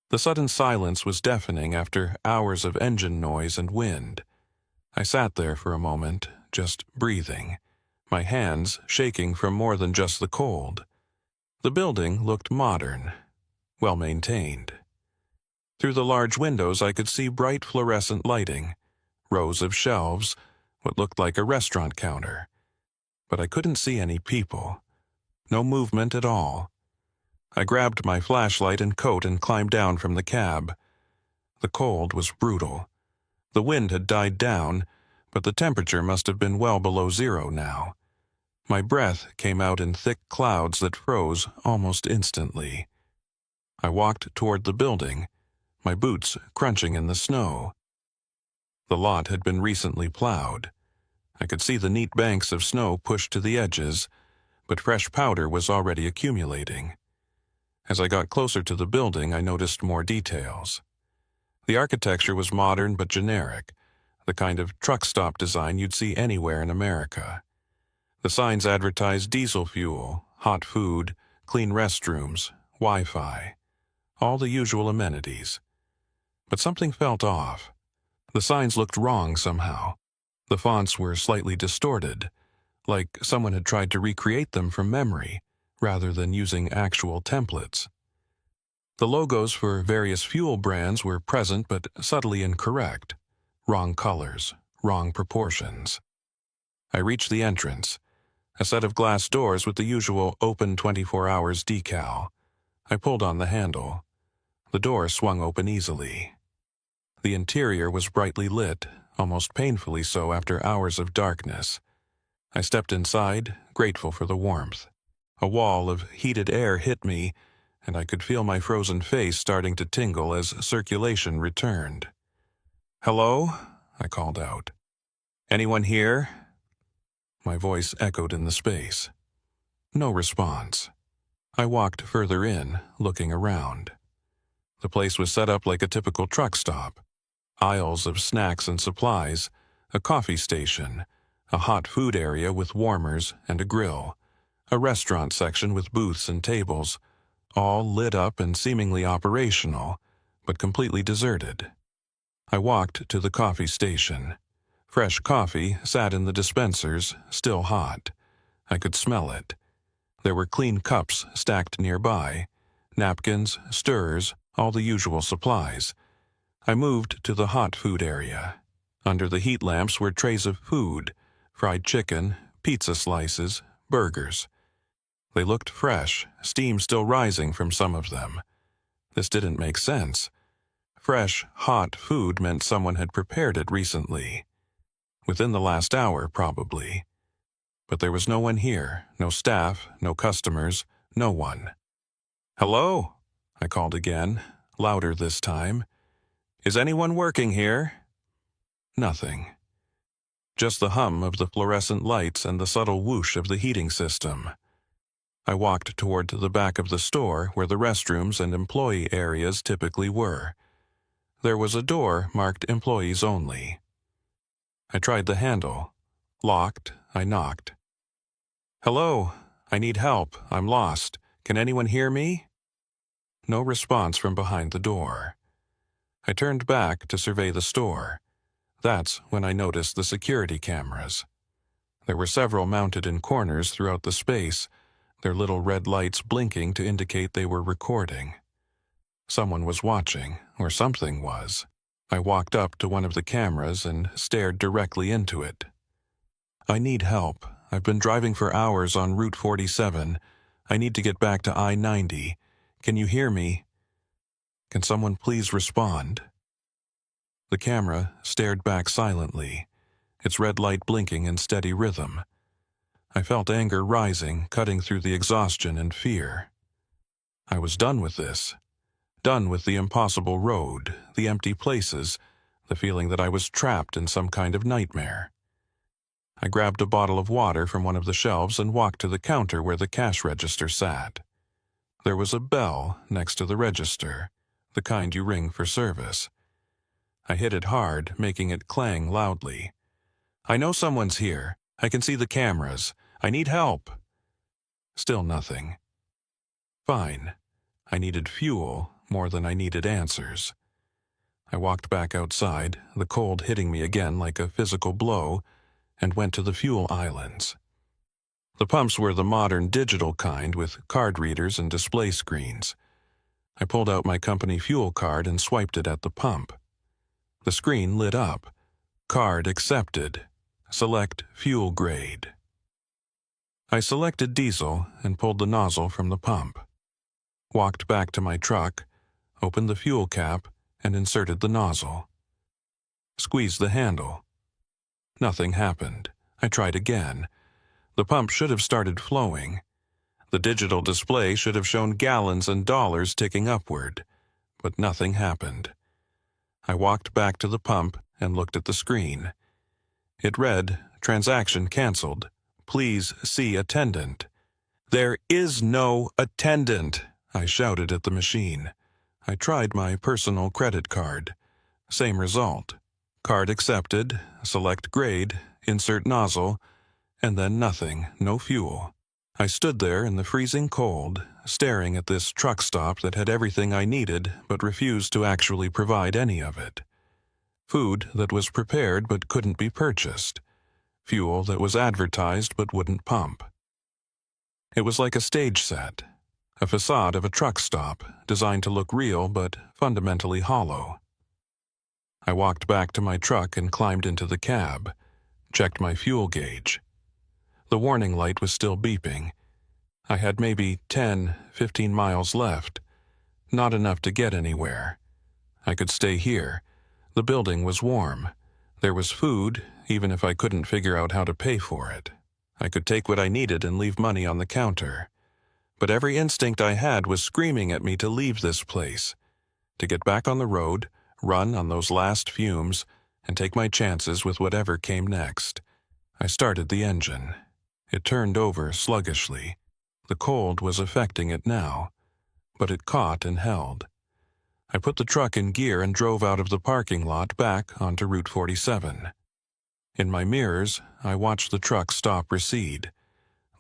The sudden silence was deafening after hours of engine noise and wind. I sat there for a moment, just breathing, my hands shaking from more than just the cold. The building looked modern, well-maintained. Through the large windows I could see bright fluorescent lighting, rows of shelves, what looked like a restaurant counter. But I couldn't see any people. No movement at all. I grabbed my flashlight and coat and climbed down from the cab. The cold was brutal. The wind had died down, but the temperature must have been well below zero now. My breath came out in thick clouds that froze almost instantly. I walked toward the building, my boots crunching in the snow. The lot had been recently plowed. I could see the neat banks of snow pushed to the edges, but fresh powder was already accumulating. As I got closer to the building, I noticed more details. The architecture was modern but generic, the kind of truck stop design you'd see anywhere in America. The signs advertised diesel fuel, hot food, clean restrooms, Wi-Fi, all the usual amenities. But something felt off. The signs looked wrong somehow. The fonts were slightly distorted, like someone had tried to recreate them from memory, rather than using actual templates. The logos for various fuel brands were present but subtly incorrect. Wrong colors, wrong proportions. I reached the entrance, a set of glass doors with the usual open 24 hours decal. I pulled on the handle. The door swung open easily. The interior was brightly lit, almost painfully so after hours of darkness. I stepped inside, grateful for the warmth. A wall of heated air hit me, and I could feel my frozen face starting to tingle as circulation returned. "Hello?" I called out. "Anyone here?" My voice echoed in the space. No response. I walked further in, looking around. The place was set up like a typical truck stop. Aisles of snacks and supplies, a coffee station, a hot food area with warmers and a grill, a restaurant section with booths and tables, all lit up and seemingly operational, but completely deserted. I walked to the coffee station. Fresh coffee sat in the dispensers, still hot. I could smell it. There were clean cups stacked nearby, napkins, stirrers, all the usual supplies. I moved to the hot food area. Under the heat lamps were trays of food, fried chicken, pizza slices, burgers. They looked fresh, steam still rising from some of them. This didn't make sense. Fresh, hot food meant someone had prepared it recently. Within the last hour, probably. But there was no one here, no staff, no customers, no one. "Hello?" I called again, louder this time. "Is anyone working here?" Nothing. Just the hum of the fluorescent lights and the subtle whoosh of the heating system. I walked toward the back of the store where the restrooms and employee areas typically were. There was a door marked Employees Only. I tried the handle. Locked, I knocked. "Hello, I need help. I'm lost. Can anyone hear me?" No response from behind the door. I turned back to survey the store. That's when I noticed the security cameras. There were several mounted in corners throughout the space, their little red lights blinking to indicate they were recording. Someone was watching, or something was. I walked up to one of the cameras and stared directly into it. "I need help. I've been driving for hours on Route 47. I need to get back to I-90. Can you hear me? Can someone please respond?" The camera stared back silently, its red light blinking in steady rhythm. I felt anger rising, cutting through the exhaustion and fear. I was done with this. Done with the impossible road, the empty places, the feeling that I was trapped in some kind of nightmare. I grabbed a bottle of water from one of the shelves and walked to the counter where the cash register sat. There was a bell next to the register, the kind you ring for service. I hit it hard, making it clang loudly. "I know someone's here. I can see the cameras. I need help." Still nothing. Fine. I needed fuel more than I needed answers. I walked back outside, the cold hitting me again like a physical blow, and went to the fuel islands. The pumps were the modern digital kind with card readers and display screens. I pulled out my company fuel card and swiped it at the pump. The screen lit up. Card accepted. Select fuel grade. I selected diesel and pulled the nozzle from the pump. Walked back to my truck, opened the fuel cap, and inserted the nozzle. Squeezed the handle. Nothing happened. I tried again. The pump should have started flowing. The digital display should have shown gallons and dollars ticking upward, but nothing happened. I walked back to the pump and looked at the screen. It read, "Transaction canceled. Please see attendant." "There is no attendant," I shouted at the machine. I tried my personal credit card. Same result. Card accepted, select grade, insert nozzle, and then nothing, no fuel. I stood there in the freezing cold, staring at this truck stop that had everything I needed but refused to actually provide any of it. Food that was prepared but couldn't be purchased. Fuel that was advertised but wouldn't pump. It was like a stage set, a facade of a truck stop designed to look real but fundamentally hollow. I walked back to my truck and climbed into the cab, checked my fuel gauge. The warning light was still beeping. I had maybe 10, 15 miles left. Not enough to get anywhere. I could stay here. The building was warm. There was food, even if I couldn't figure out how to pay for it. I could take what I needed and leave money on the counter. But every instinct I had was screaming at me to leave this place, to get back on the road, run on those last fumes, and take my chances with whatever came next. I started the engine. It turned over sluggishly. The cold was affecting it now, but it caught and held. I put the truck in gear and drove out of the parking lot back onto Route 47. In my mirrors, I watched the truck stop recede.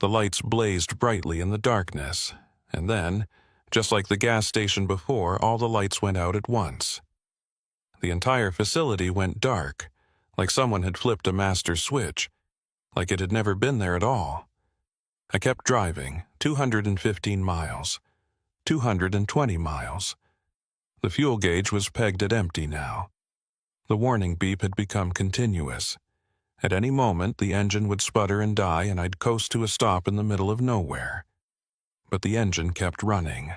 The lights blazed brightly in the darkness, and then, just like the gas station before, all the lights went out at once. The entire facility went dark, like someone had flipped a master switch, like it had never been there at all. I kept driving, 215 miles, 220 miles. The fuel gauge was pegged at empty now. The warning beep had become continuous. At any moment, the engine would sputter and die, and I'd coast to a stop in the middle of nowhere. But the engine kept running.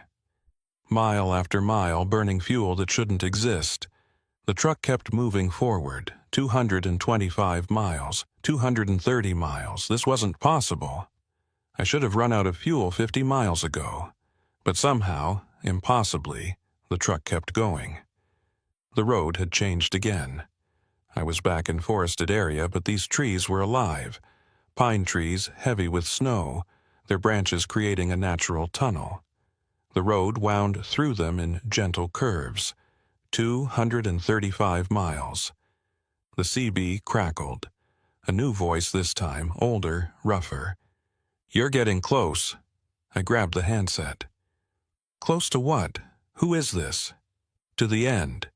Mile after mile, burning fuel that shouldn't exist. The truck kept moving forward, 225 miles, 230 miles. This wasn't possible. I should have run out of fuel 50 miles ago. But somehow, impossibly, the truck kept going. The road had changed again. I was back in forested area, but these trees were alive. Pine trees, heavy with snow, their branches creating a natural tunnel. The road wound through them in gentle curves. 235 miles. The CB crackled. A new voice this time, older, rougher. "You're getting close." I grabbed the handset. "Close to what? Who is this?" "To the end.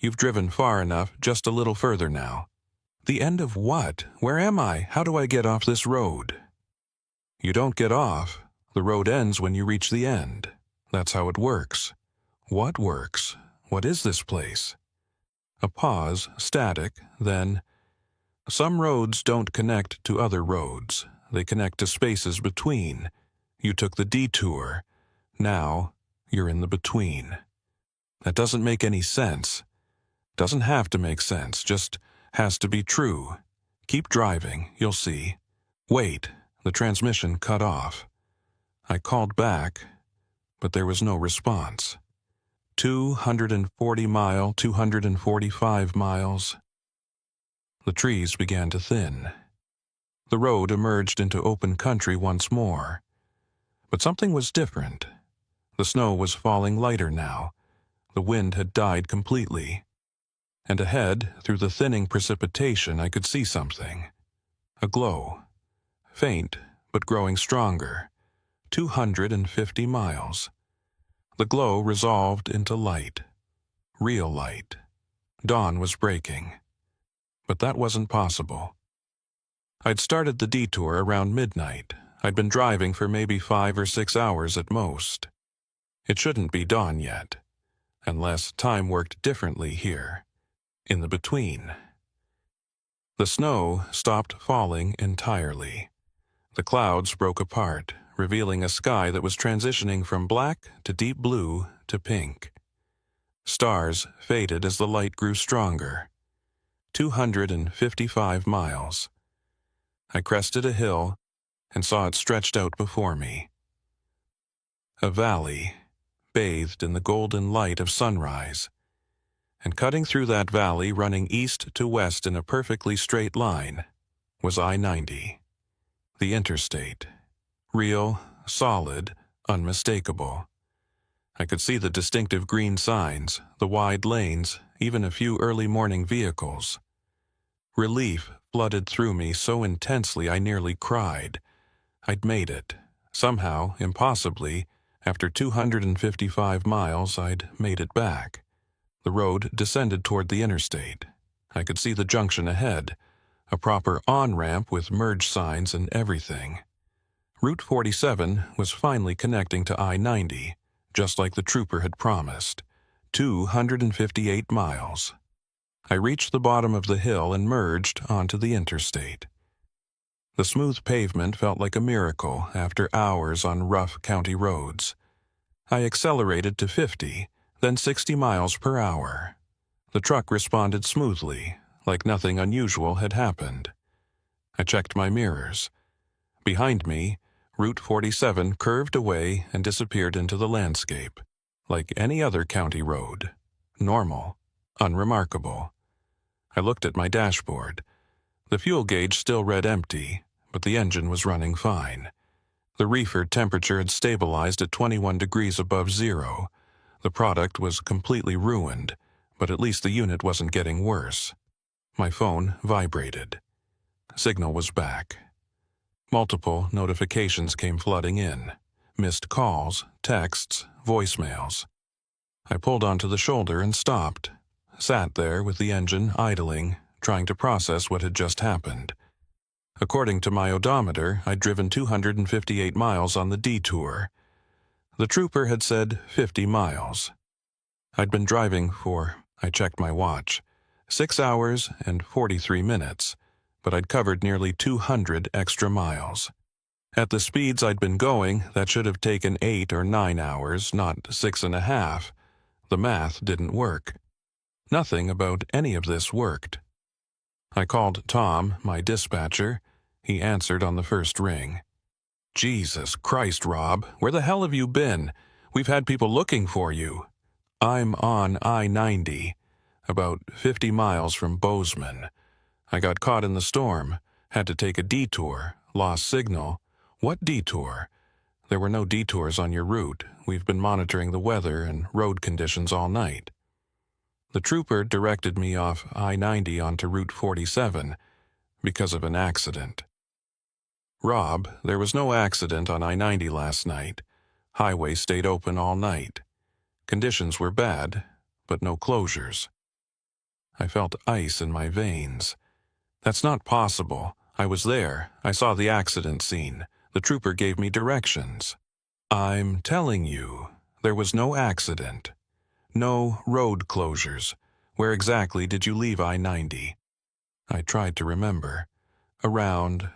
You've driven far enough, just a little further now." "The end of what? Where am I? How do I get off this road?" "You don't get off. The road ends when you reach the end. That's how it works." "What works? What is this place?" A pause, static, then, "Some roads don't connect to other roads. They connect to spaces between. You took the detour. Now, you're in the between." That doesn't make any sense. Doesn't have to make sense, just has to be true. "Keep driving, you'll see." "Wait," the transmission cut off. I called back, but there was no response. 240 mile, 245 miles. The trees began to thin. The road emerged into open country once more. But something was different. The snow was falling lighter now. The wind had died completely. And ahead, through the thinning precipitation, I could see something. A glow. Faint, but growing stronger. 250 miles. The glow resolved into light. Real light. Dawn was breaking. But that wasn't possible. I'd started the detour around midnight. I'd been driving for maybe 5 or 6 hours at most. It shouldn't be dawn yet, unless time worked differently here, in the between. The snow stopped falling entirely. The clouds broke apart, revealing a sky that was transitioning from black to deep blue to pink. Stars faded as the light grew stronger. 255 miles. I crested a hill and saw it stretched out before me. A valley, bathed in the golden light of sunrise. And cutting through that valley, running east to west in a perfectly straight line, was I-90. The interstate. Real, solid, unmistakable. I could see the distinctive green signs, the wide lanes, even a few early morning vehicles. Relief flooded through me so intensely I nearly cried. I'd made it. Somehow, impossibly, after 255 miles, I'd made it back. The road descended toward the interstate. I could see the junction ahead, a proper on-ramp with merge signs and everything. Route 47 was finally connecting to I-90, just like the trooper had promised. 258 miles. I reached the bottom of the hill and merged onto the interstate. The smooth pavement felt like a miracle after hours on rough county roads. I accelerated to 50, then 60 miles per hour. The truck responded smoothly, like nothing unusual had happened. I checked my mirrors. Behind me, Route 47 curved away and disappeared into the landscape, like any other county road. Normal, unremarkable. I looked at my dashboard. The fuel gauge still read empty, but the engine was running fine. The reefer temperature had stabilized at 21 degrees above zero. The product was completely ruined, but at least the unit wasn't getting worse. My phone vibrated. Signal was back. Multiple notifications came flooding in. Missed calls, texts, voicemails. I pulled onto the shoulder and stopped. Sat there with the engine idling, trying to process what had just happened. According to my odometer, I'd driven 258 miles on the Detour. The trooper had said 50 miles. I'd been driving for, I checked my watch, 6 hours and 43 minutes, but I'd covered nearly 200 extra miles. At the speeds I'd been going, that should have taken 8 or 9 hours, not 6.5. The math didn't work. Nothing about any of this worked. I called Tom, my dispatcher. He answered on the first ring. "Jesus Christ, Rob, where the hell have you been? We've had people looking for you." "I'm on I-90, about 50 miles from Bozeman. I got caught in the storm, had to take a detour, lost signal." "What detour?" "There were no detours on your route. We've been monitoring the weather and road conditions all night." The trooper directed me off I-90 onto Route 47 because of an accident. "Rob, there was no accident on I-90 last night. Highway stayed open all night. Conditions were bad, but no closures." I felt ice in my veins. "That's not possible. I was there. I saw the accident scene. The trooper gave me directions." "I'm telling you, there was no accident. No road closures. Where exactly did you leave I-90? I tried to remember. Around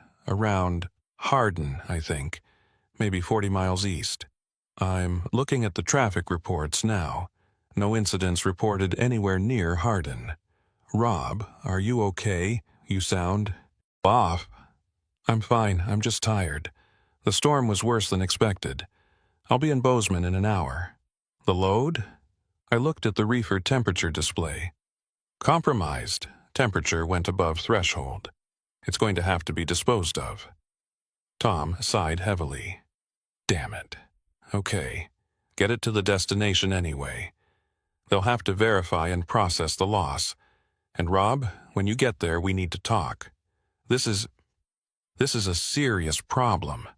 Hardin, I think. Maybe 40 miles east. I'm looking at the traffic reports now. No incidents reported anywhere near Hardin. Rob, are you okay? You sound off." "I'm fine. I'm just tired. The storm was worse than expected. I'll be in Bozeman in an hour." "The load?" I looked at the reefer temperature display. "Compromised. Temperature went above threshold. It's going to have to be disposed of." Tom sighed heavily. "Damn it. Okay. Get it to the destination anyway. They'll have to verify and process the loss. And Rob, when you get there, we need to talk. This is a serious problem."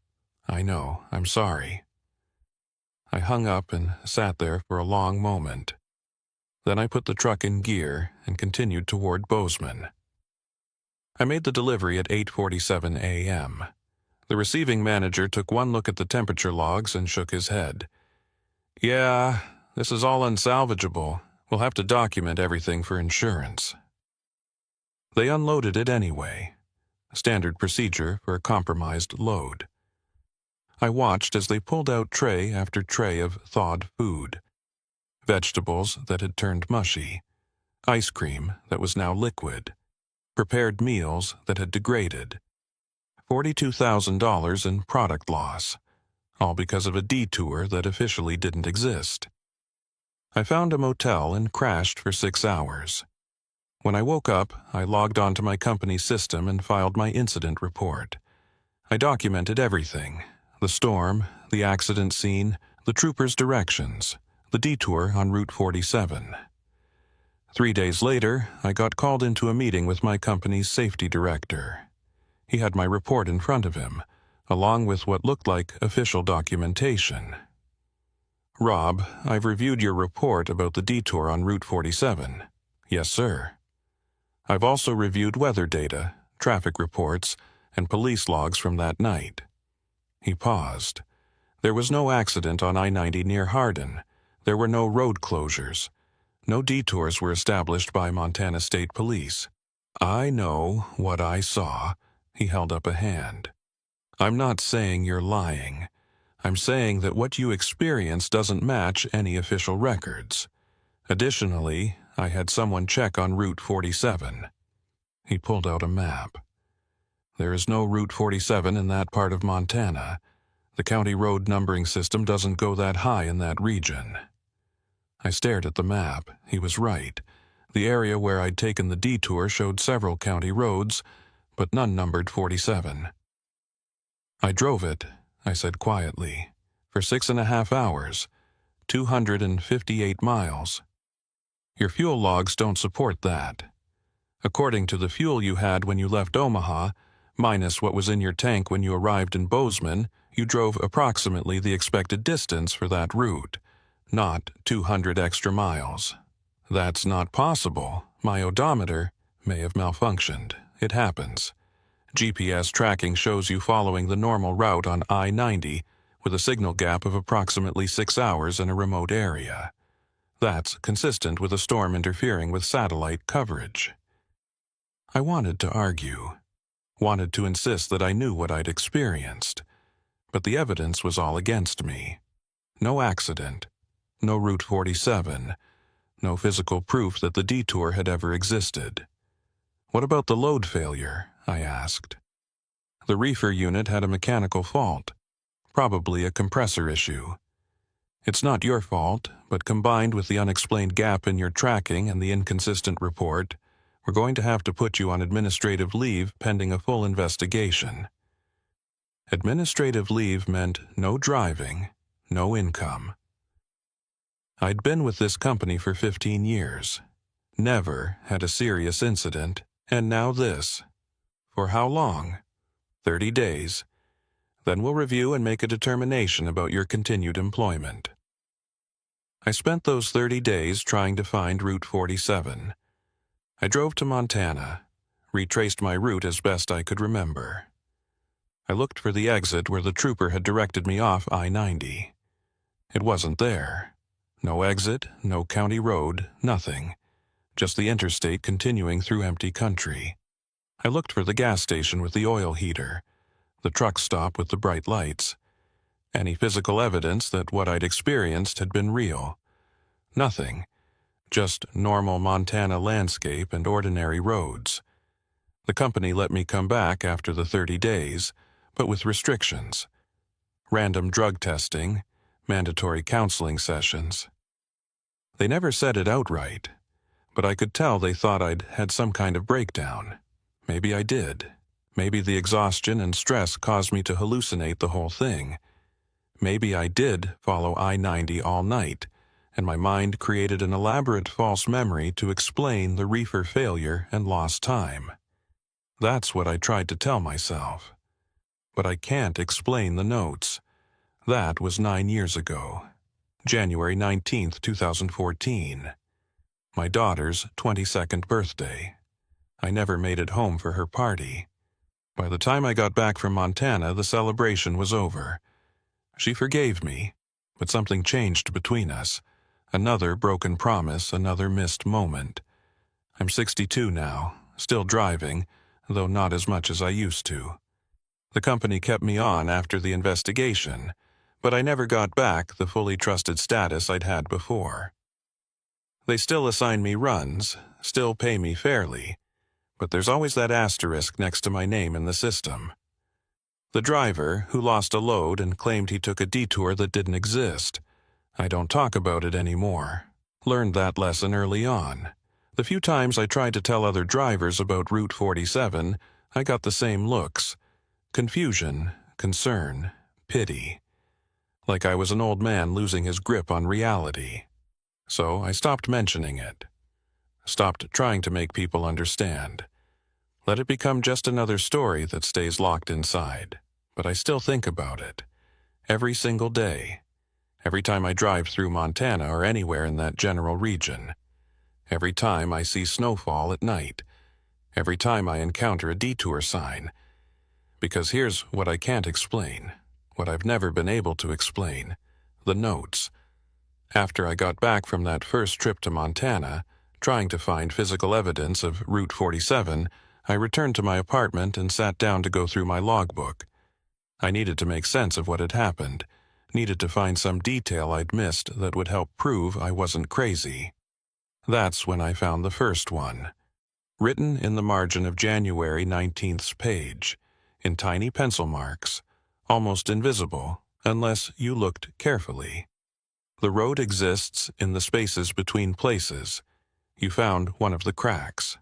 "I know. I'm sorry." I hung up and sat there for a long moment. Then I put the truck in gear and continued toward Bozeman. I made the delivery at 8:47 a.m. The receiving manager took one look at the temperature logs and shook his head. "Yeah, this is all unsalvageable. We'll have to document everything for insurance." They unloaded it anyway. Standard procedure for a compromised load. I watched as they pulled out tray after tray of thawed food. Vegetables that had turned mushy. Ice cream that was now liquid. Prepared meals that had degraded. $42,000 in product loss. All because of a detour that officially didn't exist. I found a motel and crashed for 6 hours. When I woke up, I logged onto my company's system and filed my incident report. I documented everything. The storm, the accident scene, the trooper's directions, the detour on Route 47. 3 days later, I got called into a meeting with my company's safety director. He had my report in front of him, along with what looked like official documentation. "Rob, I've reviewed your report about the detour on Route 47. "Yes, sir." "I've also reviewed weather data, traffic reports, and police logs from that night." He paused. "There was no accident on I-90 near Hardin. There were no road closures. No detours were established by Montana State Police." "I know what I saw." He held up a hand. "I'm not saying you're lying. I'm saying that what you experienced doesn't match any official records. Additionally, I had someone check on Route 47. He pulled out a map. "There is no Route 47 in that part of Montana. The county road numbering system doesn't go that high in that region." I stared at the map. He was right. The area where I'd taken the detour showed several county roads, but none numbered 47. "I drove it," I said quietly, "for 6.5 hours, 258 miles. Your fuel logs don't support that. According to the fuel you had when you left Omaha, Minus what was in your tank when you arrived in Bozeman, you drove approximately the expected distance for that route, not 200 extra miles. That's not possible. My odometer may have malfunctioned. It happens. GPS tracking shows you following the normal route on I-90 with a signal gap of approximately 6 hours in a remote area. That's consistent with a storm interfering with satellite coverage. I wanted to argue, wanted to insist that I knew what I'd experienced, but the evidence was all against me. No accident, no Route 47, no physical proof that the detour had ever existed. What about the load failure? I asked. The reefer unit had a mechanical fault, probably a compressor issue. It's not your fault, but combined with the unexplained gap in your tracking and the inconsistent report, we're going to have to put you on administrative leave pending a full investigation. Administrative leave meant no driving, no income. I'd been with this company for 15 years, never had a serious incident, and now this. For how long? 30 days. Then we'll review and make a determination about your continued employment. I spent those 30 days trying to find Route 47. I drove to Montana, retraced my route as best I could remember. I looked for the exit where the trooper had directed me off I-90. It wasn't there. No exit, no county road, nothing. Just the interstate continuing through empty country. I looked for the gas station with the oil heater, the truck stop with the bright lights. Any physical evidence that what I'd experienced had been real. Nothing. Just normal Montana landscape and ordinary roads. The company let me come back after the 30 days, but with restrictions. Random drug testing, mandatory counseling sessions. They never said it outright, but I could tell they thought I'd had some kind of breakdown. Maybe I did. Maybe the exhaustion and stress caused me to hallucinate the whole thing. Maybe I did follow I-90 all night, and my mind created an elaborate false memory to explain the reefer failure and lost time. That's what I tried to tell myself. But I can't explain the notes. That was 9 years ago. January 19th, 2014. My daughter's 22nd birthday. I never made it home for her party. By the time I got back from Montana, the celebration was over. She forgave me, but something changed between us. Another broken promise, another missed moment. I'm 62 now, still driving, though not as much as I used to. The company kept me on after the investigation, but I never got back the fully trusted status I'd had before. They still assign me runs, still pay me fairly, but there's always that asterisk next to my name in the system. The driver, who lost a load and claimed he took a detour that didn't exist. I don't talk about it anymore. Learned that lesson early on. The few times I tried to tell other drivers about Route 47, I got the same looks. Confusion, concern, pity. Like I was an old man losing his grip on reality. So I stopped mentioning it. Stopped trying to make people understand. Let it become just another story that stays locked inside. But I still think about it. Every single day. Every time I drive through Montana or anywhere in that general region. Every time I see snowfall at night. Every time I encounter a detour sign. Because here's what I can't explain. What I've never been able to explain. The notes. After I got back from that first trip to Montana, trying to find physical evidence of Route 47, I returned to my apartment and sat down to go through my logbook. I needed to make sense of what had happened, needed to find some detail I'd missed that would help prove I wasn't crazy. That's when I found the first one. Written in the margin of January 19th's page, in tiny pencil marks, almost invisible unless you looked carefully. The road exists in the spaces between places. You found one of the cracks.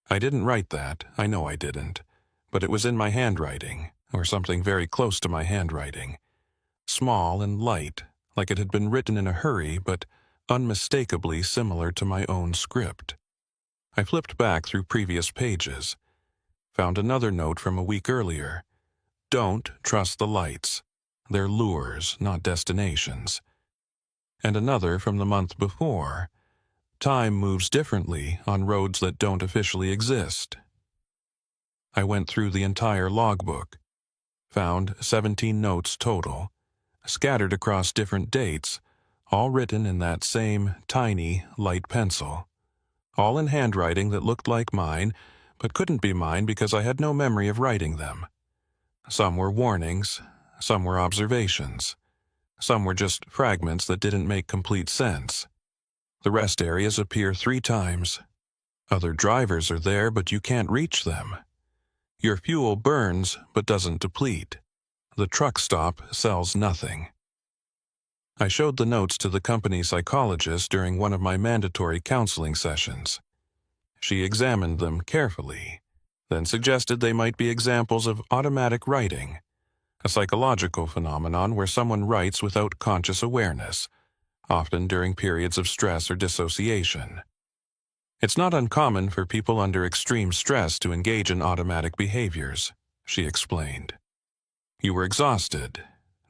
I didn't write that, I know I didn't, but it was in my handwriting, or something very close to my handwriting. Small and light, like it had been written in a hurry, but unmistakably similar to my own script. I flipped back through previous pages. Found another note from a week earlier. Don't trust the lights. They're lures, not destinations. And another from the month before. Time moves differently on roads that don't officially exist. I went through the entire logbook. Found 17 notes total, scattered across different dates, all written in that same tiny, light pencil. All in handwriting that looked like mine, but couldn't be mine because I had no memory of writing them. Some were warnings, some were observations. Some were just fragments that didn't make complete sense. The rest areas appear 3 times. Other drivers are there, but you can't reach them. Your fuel burns, but doesn't deplete. The truck stop sells nothing. I showed the notes to the company psychologist during one of my mandatory counseling sessions. She examined them carefully, then suggested they might be examples of automatic writing, a psychological phenomenon where someone writes without conscious awareness, often during periods of stress or dissociation. It's not uncommon for people under extreme stress to engage in automatic behaviors, she explained. You were exhausted,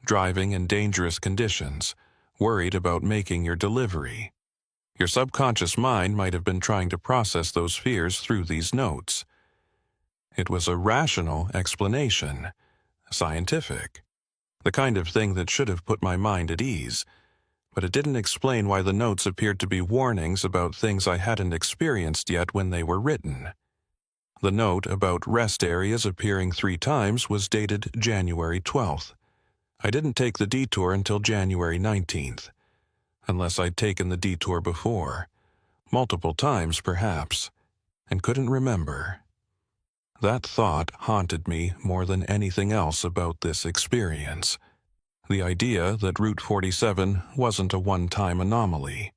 driving in dangerous conditions, worried about making your delivery. Your subconscious mind might have been trying to process those fears through these notes. It was a rational explanation, scientific, the kind of thing that should have put my mind at ease, but it didn't explain why the notes appeared to be warnings about things I hadn't experienced yet when they were written. The note about rest areas appearing 3 times was dated January 12th. I didn't take the detour until January 19th, unless I'd taken the detour before, multiple times perhaps, and couldn't remember. That thought haunted me more than anything else about this experience. The idea that Route 47 wasn't a one-time anomaly,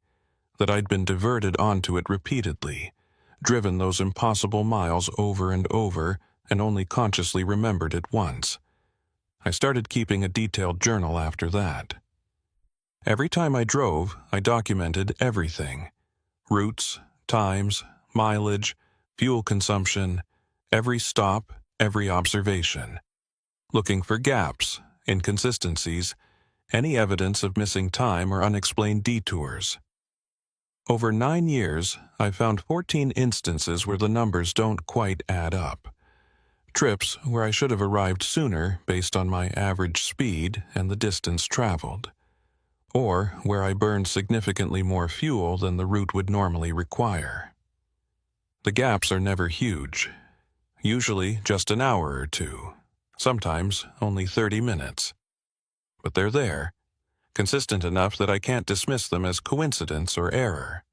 that I'd been diverted onto it repeatedly, driven those impossible miles over and over, and only consciously remembered it once. I started keeping a detailed journal after that. Every time I drove, I documented everything: routes, times, mileage, fuel consumption, every stop, every observation, looking for gaps, inconsistencies, any evidence of missing time or unexplained detours. Over 9 years, I found 14 instances where the numbers don't quite add up. Trips where I should have arrived sooner based on my average speed and the distance traveled, or where I burned significantly more fuel than the route would normally require. The gaps are never huge, usually just an hour or 2, sometimes only 30 minutes. But they're there, consistent enough that I can't dismiss them as coincidence or error.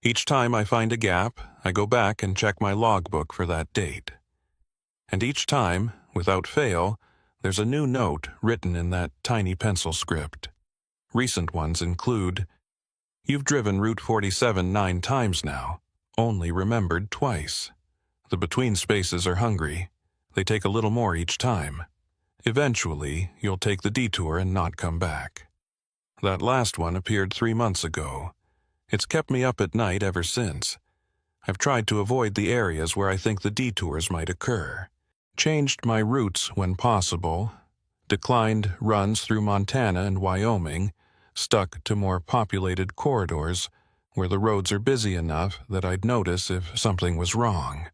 Each time I find a gap, I go back and check my logbook for that date. And each time, without fail, there's a new note written in that tiny pencil script. Recent ones include, "You've driven Route 47 9 times now, only remembered twice. The between spaces are hungry. They take a little more each time. Eventually, you'll take the detour and not come back." That last one appeared 3 months ago. It's kept me up at night ever since. I've tried to avoid the areas where I think the detours might occur, changed my routes when possible, declined runs through Montana and Wyoming, stuck to more populated corridors where the roads are busy enough that I'd notice if something was wrong.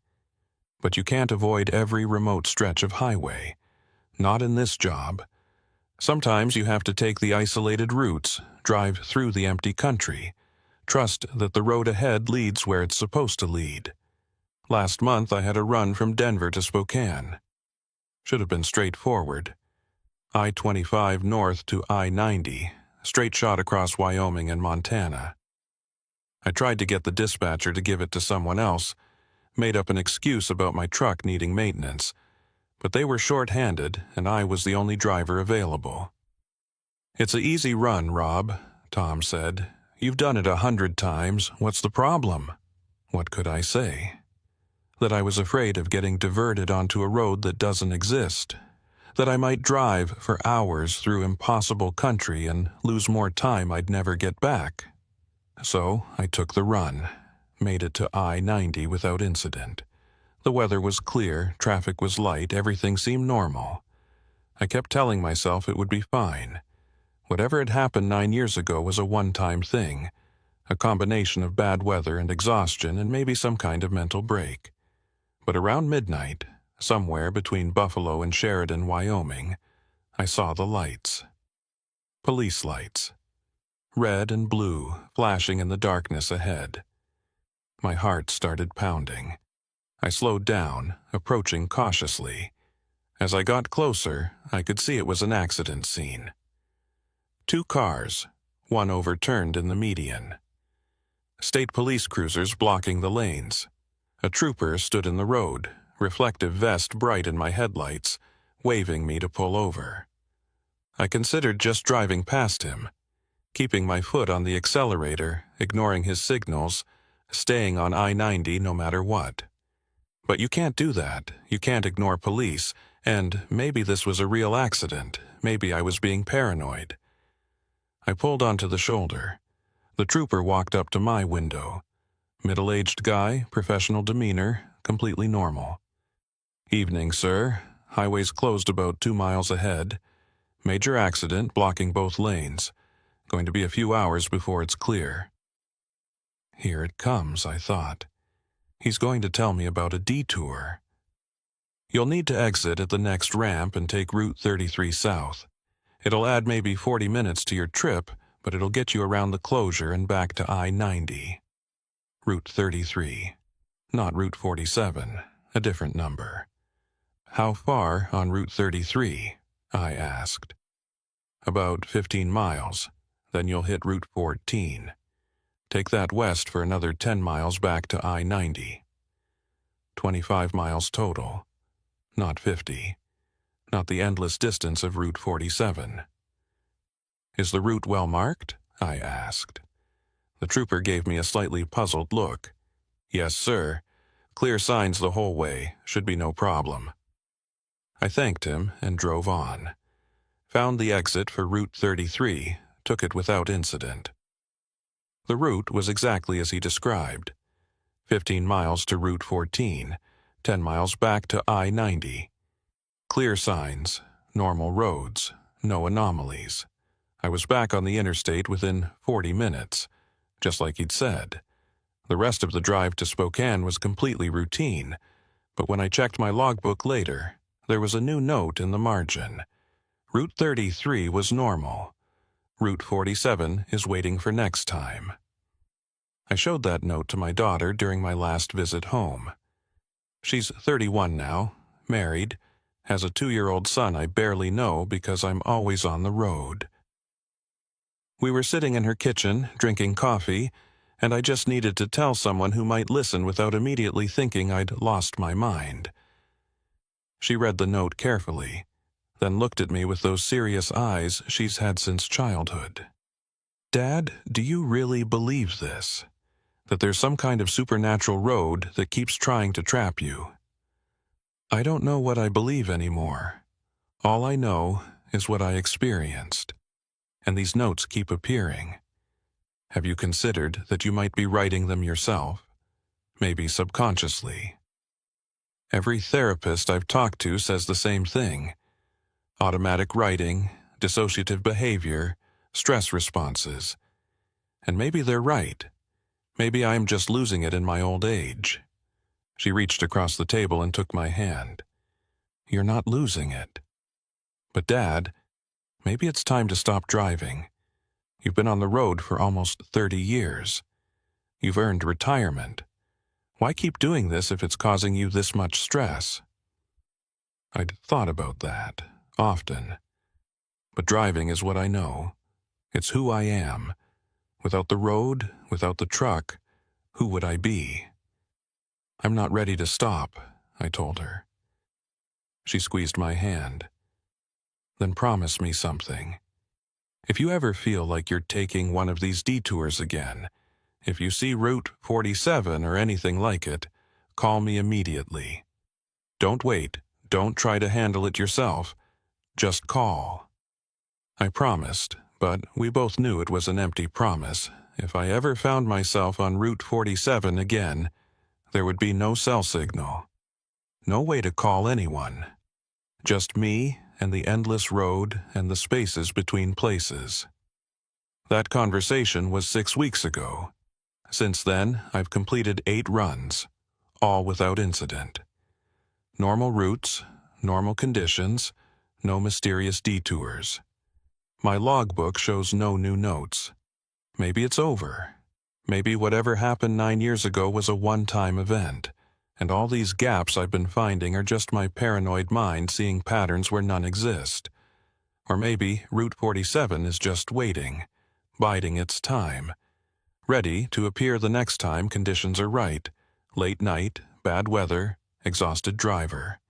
But you can't avoid every remote stretch of highway. Not in this job. Sometimes you have to take the isolated routes, drive through the empty country, trust that the road ahead leads where it's supposed to lead. Last month I had a run from Denver to Spokane. Should have been straightforward. I-25 north to I-90, straight shot across Wyoming and Montana. I tried to get the dispatcher to give it to someone else, made up an excuse about my truck needing maintenance, but they were short-handed and I was the only driver available. "It's an easy run, Rob," Tom said. "You've done it 100 times. What's the problem?" What could I say? That I was afraid of getting diverted onto a road that doesn't exist, that I might drive for hours through impossible country and lose more time I'd never get back. So I took the run, made it to I-90 without incident, The weather was clear, traffic was light, everything seemed normal. I kept telling myself it would be fine. Whatever had happened 9 years ago was a one-time thing, a combination of bad weather and exhaustion and maybe some kind of mental break. But around midnight, somewhere between Buffalo and Sheridan, Wyoming, I saw the lights. Police lights. Red and blue, flashing in the darkness ahead. My heart started pounding. I slowed down, approaching cautiously. As I got closer, I could see it was an accident scene. 2 cars, one overturned in the median. State police cruisers blocking the lanes. A trooper stood in the road, reflective vest bright in my headlights, waving me to pull over. I considered just driving past him, keeping my foot on the accelerator, ignoring his signals, staying on I-90 no matter what. But you can't do that. You can't ignore police, and maybe this was a real accident. Maybe I was being paranoid. I pulled onto the shoulder. The trooper walked up to my window. Middle-aged guy, professional demeanor, completely normal. "Evening, sir. Highway's closed about 2 miles ahead. Major accident, blocking both lanes. Going to be a few hours before it's clear." Here it comes, I thought. He's going to tell me about a detour. "You'll need to exit at the next ramp and take Route 33 south. It'll add maybe 40 minutes to your trip, but it'll get you around the closure and back to I-90. Route 33. Not Route 47, a different number. "How far on Route 33? I asked. "About 15 miles. Then you'll hit Route 14. Take that west for another 10 miles back to I-90. 25 miles total. Not 50. Not the endless distance of Route 47. "Is the route well marked?" I asked. The trooper gave me a slightly puzzled look. "Yes, sir. Clear signs the whole way. Should be no problem." I thanked him and drove on. Found the exit for Route 33, took it without incident. The route was exactly as he described. 15 miles to Route 14, 10 miles back to I-90. Clear signs, normal roads, no anomalies. I was back on the interstate within 40 minutes, just like he'd said. The rest of the drive to Spokane was completely routine, but when I checked my logbook later, there was a new note in the margin. Route 33 was normal. Route 47 is waiting for next time. I showed that note to my daughter during my last visit home. She's 31 now, married, has a 2-year-old son I barely know because I'm always on the road. We were sitting in her kitchen, drinking coffee, and I just needed to tell someone who might listen without immediately thinking I'd lost my mind. She read the note carefully, then looked at me with those serious eyes she's had since childhood. "Dad, do you really believe this? That there's some kind of supernatural road that keeps trying to trap you?" "I don't know what I believe anymore. All I know is what I experienced. And these notes keep appearing. Have you considered that you might be writing them yourself? Maybe subconsciously. Every therapist I've talked to says the same thing. Automatic writing, dissociative behavior, stress responses. And maybe they're right. Maybe I'm just losing it in my old age." She reached across the table and took my hand. "You're not losing it. But Dad, maybe it's time to stop driving. You've been on the road for almost 30 years. You've earned retirement. Why keep doing this if it's causing you this much stress?" I'd thought about that, often. But driving is what I know. It's who I am. Without the road, without the truck, who would I be? "I'm not ready to stop," I told her. She squeezed my hand. "Then promise me something. If you ever feel like you're taking one of these detours again, if you see Route 47 or anything like it, call me immediately. Don't wait. Don't try to handle it yourself. Just call." I promised, but we both knew it was an empty promise. If I ever found myself on Route 47 again, there would be no cell signal. No way to call anyone. Just me and the endless road and the spaces between places. That conversation was 6 weeks ago. Since then, I've completed 8 runs, all without incident. Normal routes, normal conditions, no mysterious detours. My logbook shows no new notes. Maybe it's over. Maybe whatever happened 9 years ago was a one-time event, and all these gaps I've been finding are just my paranoid mind seeing patterns where none exist. Or maybe Route 47 is just waiting, biding its time, ready to appear the next time conditions are right, late night, bad weather, exhausted driver.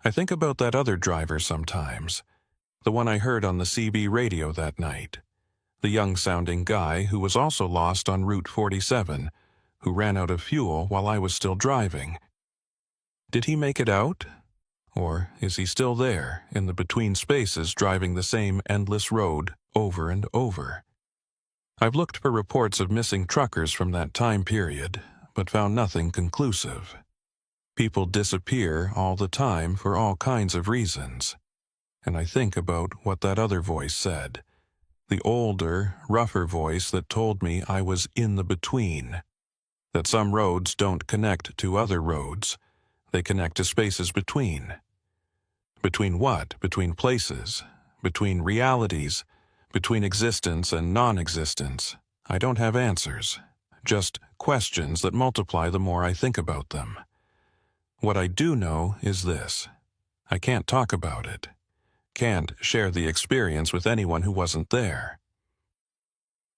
I think about that other driver sometimes, the one I heard on the CB radio that night, the young-sounding guy who was also lost on Route 47, who ran out of fuel while I was still driving. Did he make it out? Or is he still there, in the between spaces, driving the same endless road over and over? I've looked for reports of missing truckers from that time period, but found nothing conclusive. People disappear all the time for all kinds of reasons. And I think about what that other voice said, the older, rougher voice that told me I was in the between, that some roads don't connect to other roads, they connect to spaces between. Between what? Between places, between realities, between existence and non-existence. I don't have answers, just questions that multiply the more I think about them. What I do know is this: I can't talk about it, can't share the experience with anyone who wasn't there.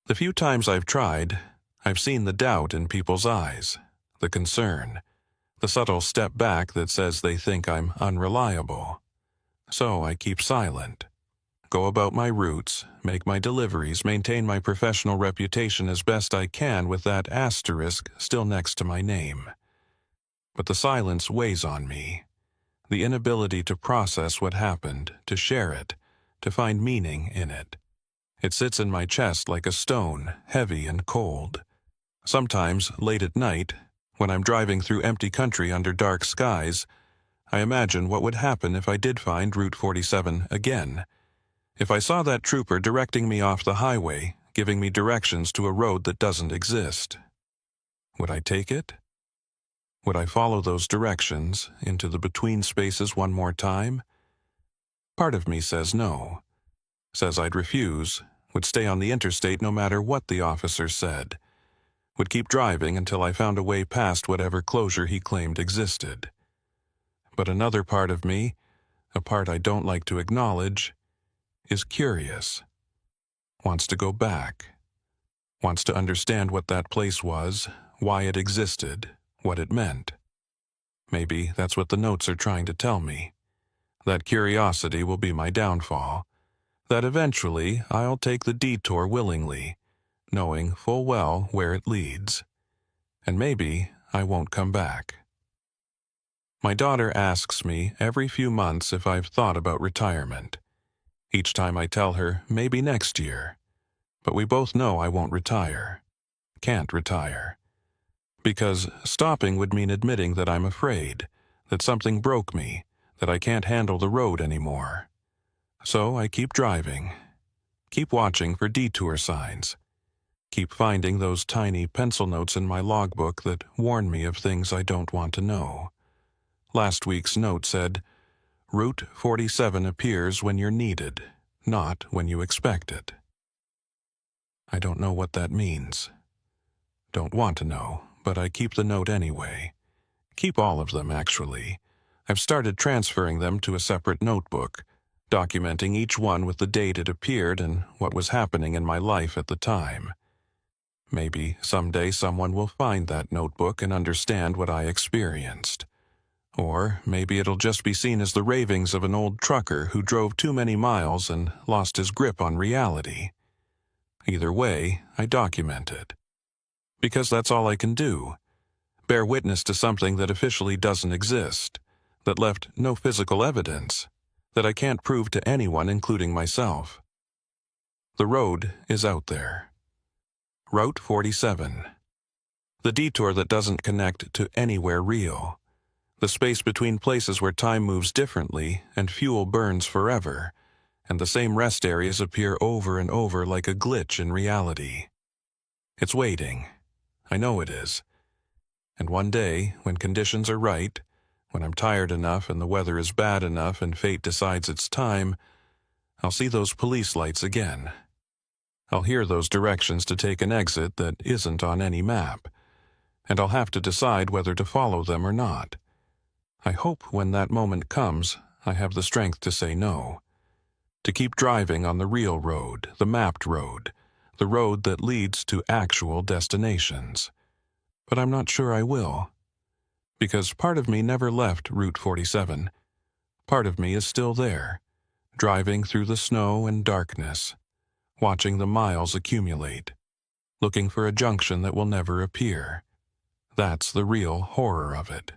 The few times I've tried, I've seen the doubt in people's eyes, the concern, the subtle step back that says they think I'm unreliable. So I keep silent, go about my routes, make my deliveries, maintain my professional reputation as best I can with that asterisk still next to my name. But the silence weighs on me, the inability to process what happened, to share it, to find meaning in it. It sits in my chest like a stone, heavy and cold. Sometimes, late at night, when I'm driving through empty country under dark skies, I imagine what would happen if I did find Route 47 again. If I saw that trooper directing me off the highway, giving me directions to a road that doesn't exist. Would I take it? Would I follow those directions into the between spaces one more time? Part of me says no, says I'd refuse, would stay on the interstate no matter what the officer said, would keep driving until I found a way past whatever closure he claimed existed. But another part of me, a part I don't like to acknowledge, is curious, wants to go back, wants to understand what that place was, why it existed, what it meant. Maybe that's what the notes are trying to tell me. That curiosity will be my downfall, that eventually I'll take the detour willingly, knowing full well where it leads. And maybe I won't come back. My daughter asks me every few months if I've thought about retirement. Each time I tell her, maybe next year. But we both know I won't retire. Can't retire. Because stopping would mean admitting that I'm afraid, that something broke me, that I can't handle the road anymore. So I keep driving, keep watching for detour signs, keep finding those tiny pencil notes in my logbook that warn me of things I don't want to know. Last week's note said, Route 47 appears when you're needed, not when you expect it. I don't know what that means. Don't want to know, but I keep the note anyway. Keep all of them, actually. I've started transferring them to a separate notebook, documenting each one with the date it appeared and what was happening in my life at the time. Maybe someday someone will find that notebook and understand what I experienced. Or maybe it'll just be seen as the ravings of an old trucker who drove too many miles and lost his grip on reality. Either way, I document it. Because that's all I can do. Bear witness to something that officially doesn't exist, that left no physical evidence, that I can't prove to anyone, including myself. The road is out there. Route 47. The detour that doesn't connect to anywhere real. The space between places where time moves differently and fuel burns forever, and the same rest areas appear over and over like a glitch in reality. It's waiting. I know it is. And one day, when conditions are right, when I'm tired enough and the weather is bad enough and fate decides it's time, I'll see those police lights again. I'll hear those directions to take an exit that isn't on any map, and I'll have to decide whether to follow them or not. I hope when that moment comes, I have the strength to say no, to keep driving on the real road, the mapped road, the road that leads to actual destinations. But I'm not sure I will, because part of me never left Route 47. Part of me is still there, driving through the snow and darkness, watching the miles accumulate, looking for a junction that will never appear. That's the real horror of it.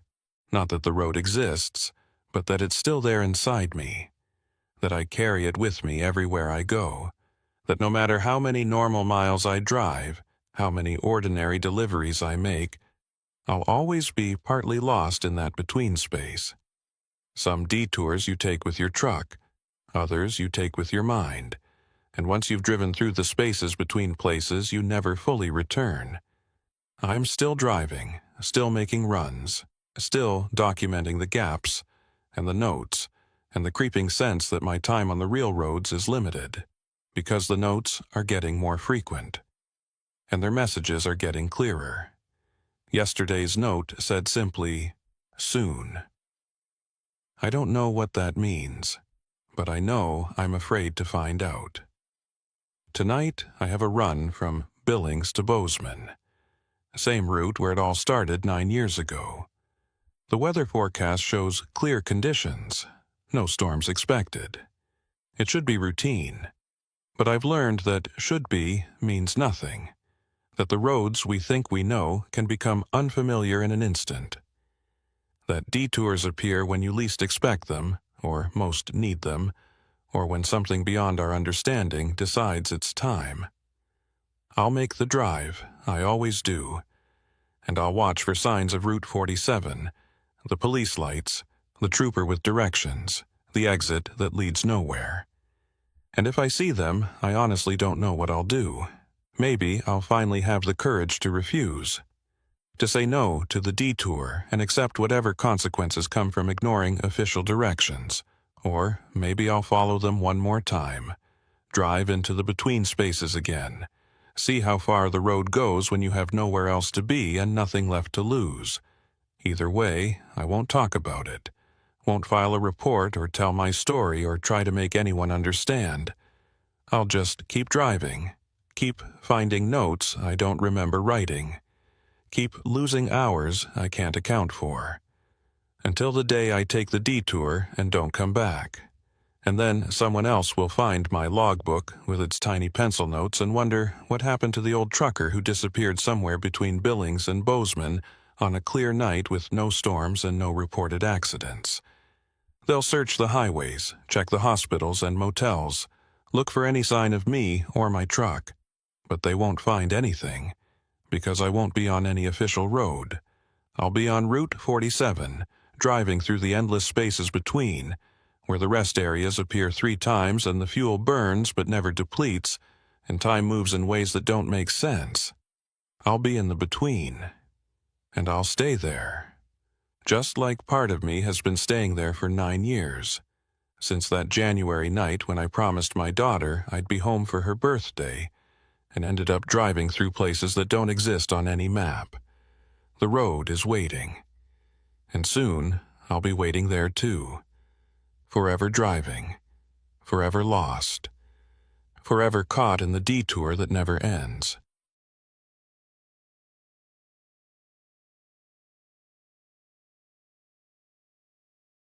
Not that the road exists, but that it's still there inside me, that I carry it with me everywhere I go, that no matter how many normal miles I drive, how many ordinary deliveries I make, I'll always be partly lost in that between space. Some detours you take with your truck, others you take with your mind, and once you've driven through the spaces between places, you never fully return. I'm still driving, still making runs, still documenting the gaps, and the notes, and the creeping sense that my time on the real roads is limited, because the notes are getting more frequent, and their messages are getting clearer. Yesterday's note said simply, "Soon." I don't know what that means, but I know I'm afraid to find out. Tonight, I have a run from Billings to Bozeman, same route where it all started 9 years ago. The weather forecast shows clear conditions, no storms expected. It should be routine, but I've learned that should be means nothing, that the roads we think we know can become unfamiliar in an instant, that detours appear when you least expect them, or most need them, or when something beyond our understanding decides it's time. I'll make the drive, I always do, and I'll watch for signs of Route 47, the police lights, the trooper with directions, the exit that leads nowhere. And if I see them, I honestly don't know what I'll do. Maybe I'll finally have the courage to refuse, to say no to the detour and accept whatever consequences come from ignoring official directions. Or maybe I'll follow them one more time, drive into the between spaces again, see how far the road goes when you have nowhere else to be and nothing left to lose. Either way, I won't talk about it, won't file a report or tell my story or try to make anyone understand. I'll just keep driving, keep finding notes I don't remember writing, keep losing hours I can't account for, until the day I take the detour and don't come back. And then someone else will find my logbook with its tiny pencil notes and wonder what happened to the old trucker who disappeared somewhere between Billings and Bozeman on a clear night with no storms and no reported accidents. They'll search the highways, check the hospitals and motels, look for any sign of me or my truck, but they won't find anything, because I won't be on any official road. I'll be on Route 47, driving through the endless spaces between, where the rest areas appear 3 times and the fuel burns but never depletes, and time moves in ways that don't make sense. I'll be in the between, and I'll stay there, just like part of me has been staying there for 9 years, since that January night when I promised my daughter I'd be home for her birthday, and ended up driving through places that don't exist on any map. The road is waiting, and soon I'll be waiting there too. Forever driving, forever lost, forever caught in the detour that never ends.